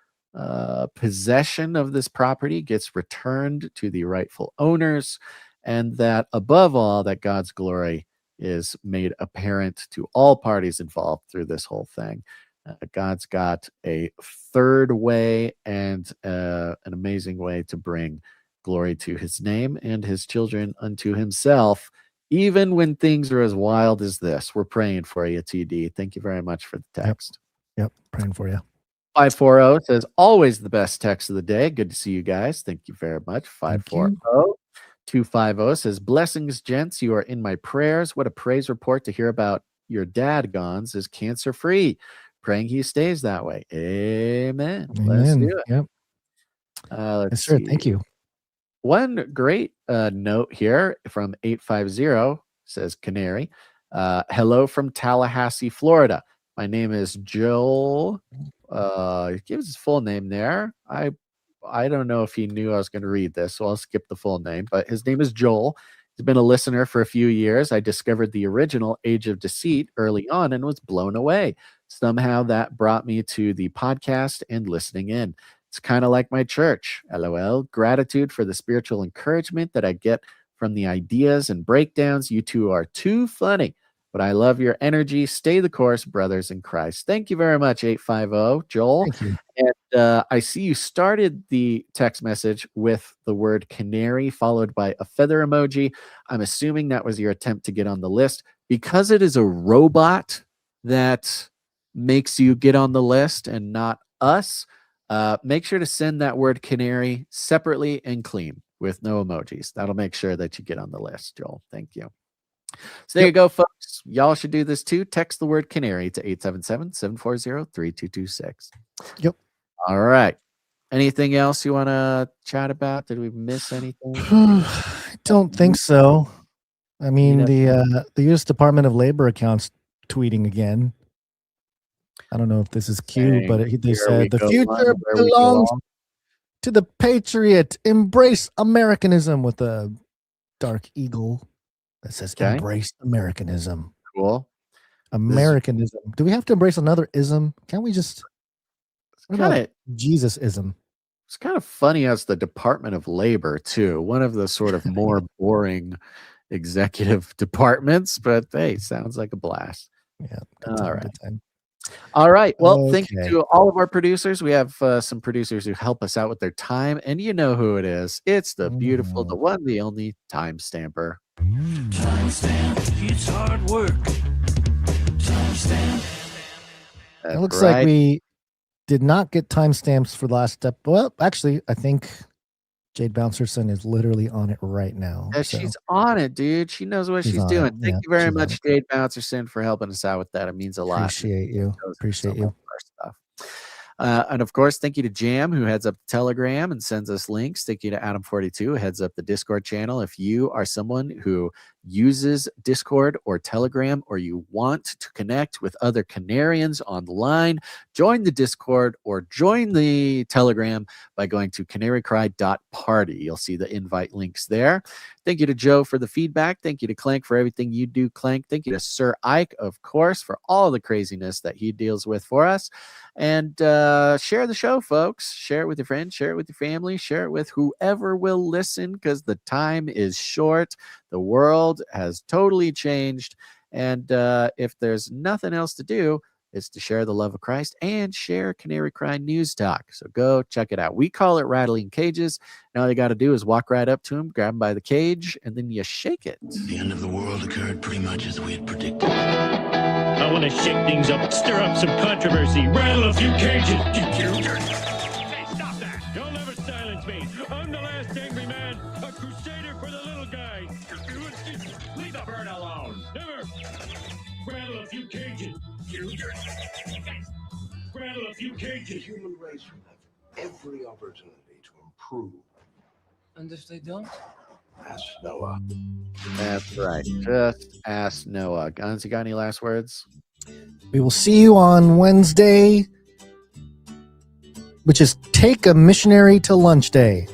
possession of this property gets returned to the rightful owners, and that above all, that God's glory is made apparent to all parties involved through this whole thing. God's got a third way and an amazing way to bring glory to his name and his children unto himself, even when things are as wild as this. We're praying for you, TD. Thank you very much for the text. Yep, praying for you. 540 says, always the best text of the day. Good to see you guys. Thank you very much. 540. 250 says, blessings, gents. You are in my prayers. What a praise report to hear about your dad, Gons, is cancer-free. Praying he stays that way. Amen. Let's do it. Yep. Let's sir. see. Thank you. One great note here from 850 says Canary. Hello from Tallahassee, Florida. My name is Joel. He gives his full name there. I don't know if he knew I was going to read this, so I'll skip the full name. But his name is Joel. He's been a listener for a few years. I discovered the original Age of Deceit early on and was blown away. Somehow that brought me to the podcast and listening in. It's kind of like my church. LOL. Gratitude for the spiritual encouragement that I get from the ideas and breakdowns. You two are too funny, but I love your energy. Stay the course, brothers in Christ. Thank you very much, 850, Joel. Thank you. And I see you started the text message with the word canary followed by a feather emoji. I'm assuming that was your attempt to get on the list. Because it is a robot that makes you get on the list and not us, make sure to send that word canary separately and clean with no emojis. That'll make sure that you get on the list, Joel. Thank you. So there you go, folks. Y'all should do this too. Text the word canary to 877-740-3226. Yep. All right. Anything else you want to chat about? Did we miss anything? I don't think so. I mean, the U.S. Department of Labor account's tweeting again. I don't know if this is cute, but they said the future belongs to the patriot. Embrace Americanism with a dark eagle that says embrace Americanism. Cool. Americanism. Do we have to embrace another ism? Can't we just Jesus-ism? It's kind of funny as the Department of Labor, too. One of the sort of more boring executive departments, but hey, sounds like a blast. Yeah. All right. All right. Well, thank you Okay. to all of our producers. We have some producers who help us out with their time, and you know who it is. It's the beautiful, the one, the only Time Stamper. Timestamp, it's hard work. Timestamp. It looks like we did not get timestamps for the last step. Well, actually, I think Jade Bouncerson is literally on it right now. Yeah, so. she's on it, dude. She knows what She's she's on doing. it. Thank Yeah, you very she's on much, Jade Bouncerson, for helping us out with that. It means a lot. Appreciate you. Appreciate you. Stuff. And of course, thank you to Jam, who heads up Telegram and sends us links. Thank you to Adam42, who heads up the Discord channel. If you are someone who uses Discord or Telegram, or you want to connect with other Canarians online, join the Discord or join the Telegram by going to canarycry.party. You'll see the invite links there. Thank you to Joe for the feedback. Thank you to Clank for everything you do, Clank. Thank you to Sir Ike, of course, for all the craziness that he deals with for us. And share the show, folks. Share it with your friends, share it with your family, share it with whoever will listen, because the time is short. The world has totally changed. And if there's nothing else to do, it's to share the love of Christ and share Canary Cry News Talk. So go check it out. We call it Rattling Cages. And all you got to do is walk right up to him, grab him by the cage, and then you shake it. The end of the world occurred pretty much as we had predicted. I want to shake things up, stir up some controversy, rattle a few cages. Hey, stop that! You'll never silence me. I'm the last angry man, a crusader for the little guy. Leave the bird alone. Never. Rattle a few cages. Rattle a few cages. The human race will have every opportunity to improve. And if they don't? Ask Noah. That's right. Just ask Noah. Guns, you got any last words? We will see you on Wednesday, which is Take a Missionary to Lunch Day.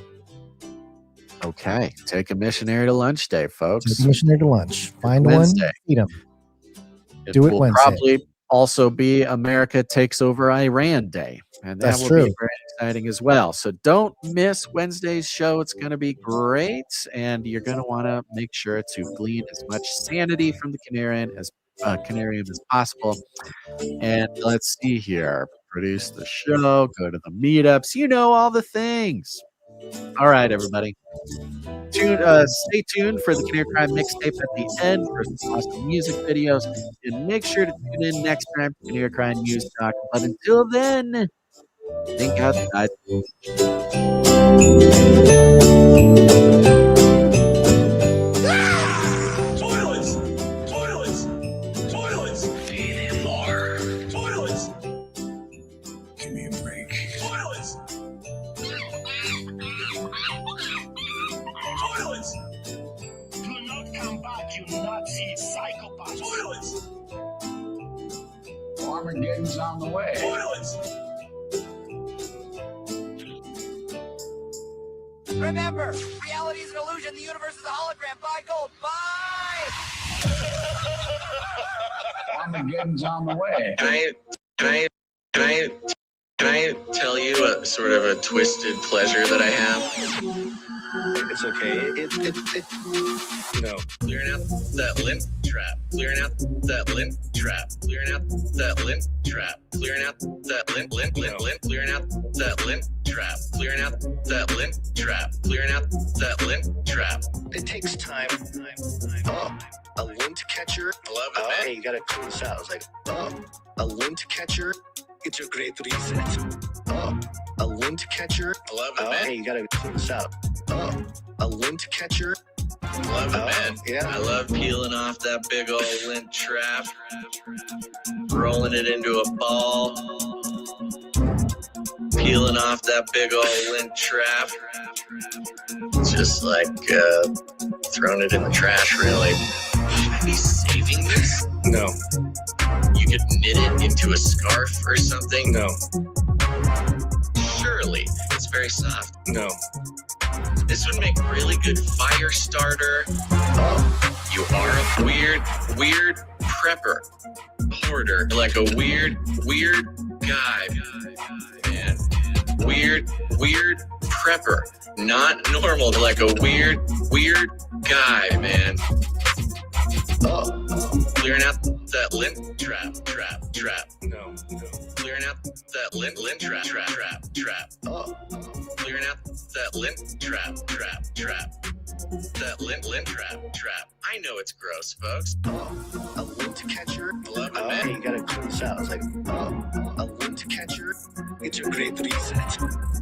Okay. Take a missionary to lunch day, folks. Take a missionary to lunch. Find Wednesday. one, feed them. It Do it will Wednesday. probably also be America Takes Over Iran Day. And that That's will true. be very exciting as well. So don't miss Wednesday's show. It's going to be great. And you're going to want to make sure to glean as much sanity from the Canarian as possible. And let's see here. Produce the show, go to the meetups, all the things. All right, everybody. Stay tuned for the Canary Crime mixtape at the end for some awesome music videos. And make sure to tune in next time for Canary Crime News Talk. But until then, think outside. Toilets! Toilets! Toilets! Feed him more. Toilets! Give me a break. Toilets! Toilets! Do not come back, you Nazi psychopath. Toilets! Armageddon's on the way. Toilets! Remember, reality is an illusion. The universe is a hologram. Buy gold. Buy! Armageddon's on the way. Can I tell you a sort of a twisted pleasure that I have? It's okay. No. Clearing out that lint trap. Clearing out that lint trap. Clearing out that lint trap. Clearing out that lint. Clearing out that lint trap. Clearing out that lint trap. Clearing out that lint trap. It takes time. Oh, a lint catcher. I love it, man. Hey, you gotta clean this out. I was like, oh, a lint catcher. It's a great reset. Oh, a lint catcher. I love it, man. Hey, you gotta clean this out. Oh, a lint catcher. I love it, man. Yeah. I love peeling off that big old lint trap, rolling it into a ball, peeling off that big old lint trap. Just like throwing it in the trash, really. Should I be saving this? No. You could knit it into a scarf or something? No. Surely. It's very soft. No. This would make really good fire starter. You are a weird prepper. Hoarder. Like a weird guy, man. Weird prepper. Not normal, like a weird guy, man. Clearing out that lint trap. No. Clearing out that lint trap. Clearing out that lint trap. That lint trap. I know it's gross, folks. A lint catcher. I love it, man. Hey, you gotta clean this out. I was like, oh, a lint catcher. It's a great reset.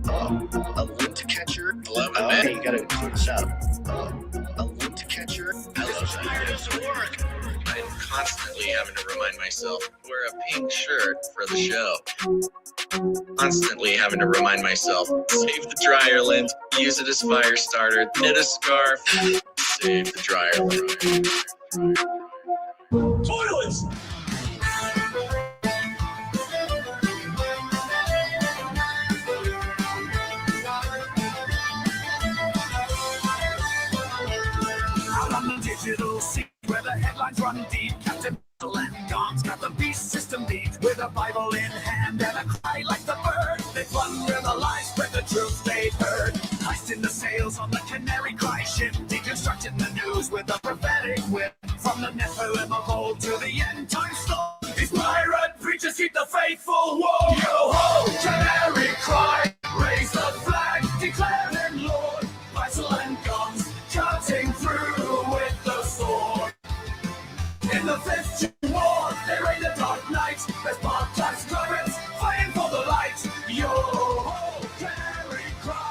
Oh, a lint catcher. I love it, man. Hey, you gotta clean this out. Oh, a lint catcher. I love that. I'm constantly having to remind myself to wear a pink shirt for the show. Constantly having to remind myself, save the dryer lint, use it as fire starter, knit a scarf, save the dryer lint. Toilets! Out on the digital scene where the headlines run deep, Captain and Gong's got the beast system beat with a Bible in hand and a cry like the bird. They plunder the lies, spread the truth they've heard. Hoisting the sails on the Canary cry ship, deconstructing the news with a prophetic whip. From the Nephilim of old to the end time storm, these pirate preachers keep the faithful warm. Yo ho, Canary cry, raise the flag, declaring Lord. Bible and guns, cutting through with the sword. In the fifth war, they raid the dark night. There's podcast currents, fighting for the light. Yo ho, Canary cry.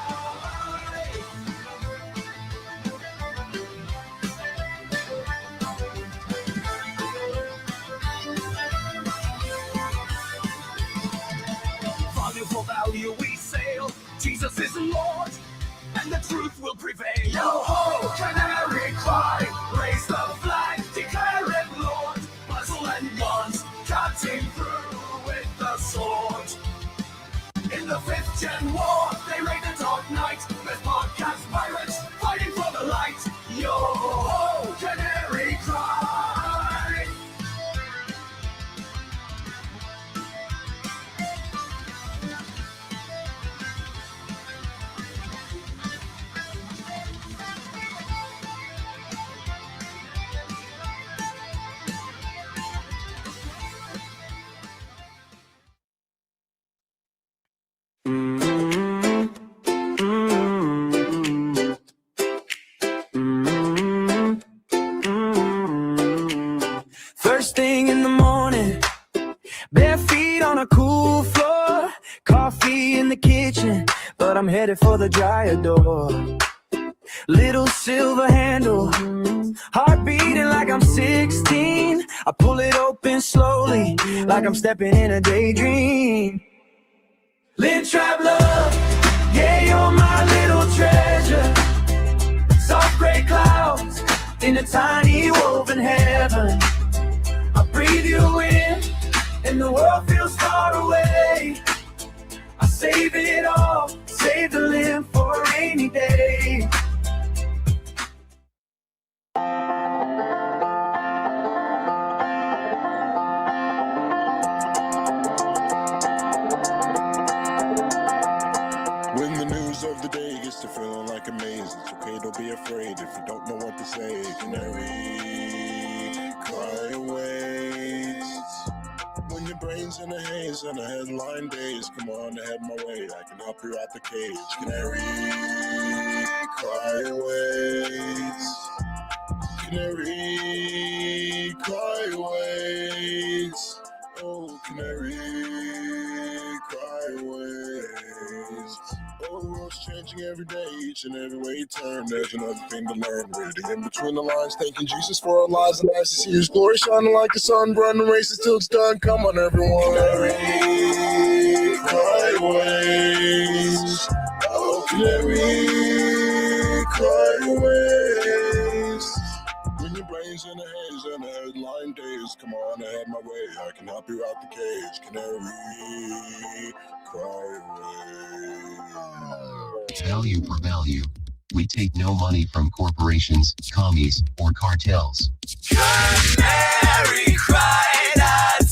Value for value we sail. Jesus is Lord, and the truth will prevail. Yo ho, Canary cry, raise the flag, declare it Lord. Muzzle and guns, cutting through with the sword. In the 5th Gen War, they raid the dark night. There's podcast pirates, fighting for the light. Yo ho, Canary cry. but I'm headed for the dryer door. Little silver handle, heart beating like I'm 16. I pull it open slowly, like I'm stepping in a daydream. Lynn Trap Love, yeah, you're my little treasure. Soft gray clouds in a tiny woven heaven. I breathe you in, and the world feels far away. I save it all, save the limb for a rainy day. When the news of the day gets to feeling like a maze, it's okay, don't be afraid if you don't know what to say. Canary, cry awaits. When your brain's in a haze and a headline days, come on, head my way, I can help you out the cage. Canary, cry awaits. Canary, cry awaits. Oh, canary, cry awaits. Oh, the world's changing every day, each and every way you turn. There's another thing to learn. Reading in between the lines, thanking Jesus for our lives, and nice to see His glory shining like the sun. Run the race until it's done. Come on, everyone. Canary, cry awaits. Oh, canary, cry awaits. When your brain's in a haze and the headline days, come on, I had my way, I can help you out the cage. Canary, cry away. Value for value. We take no money from corporations, commies, or cartels. Canary cried at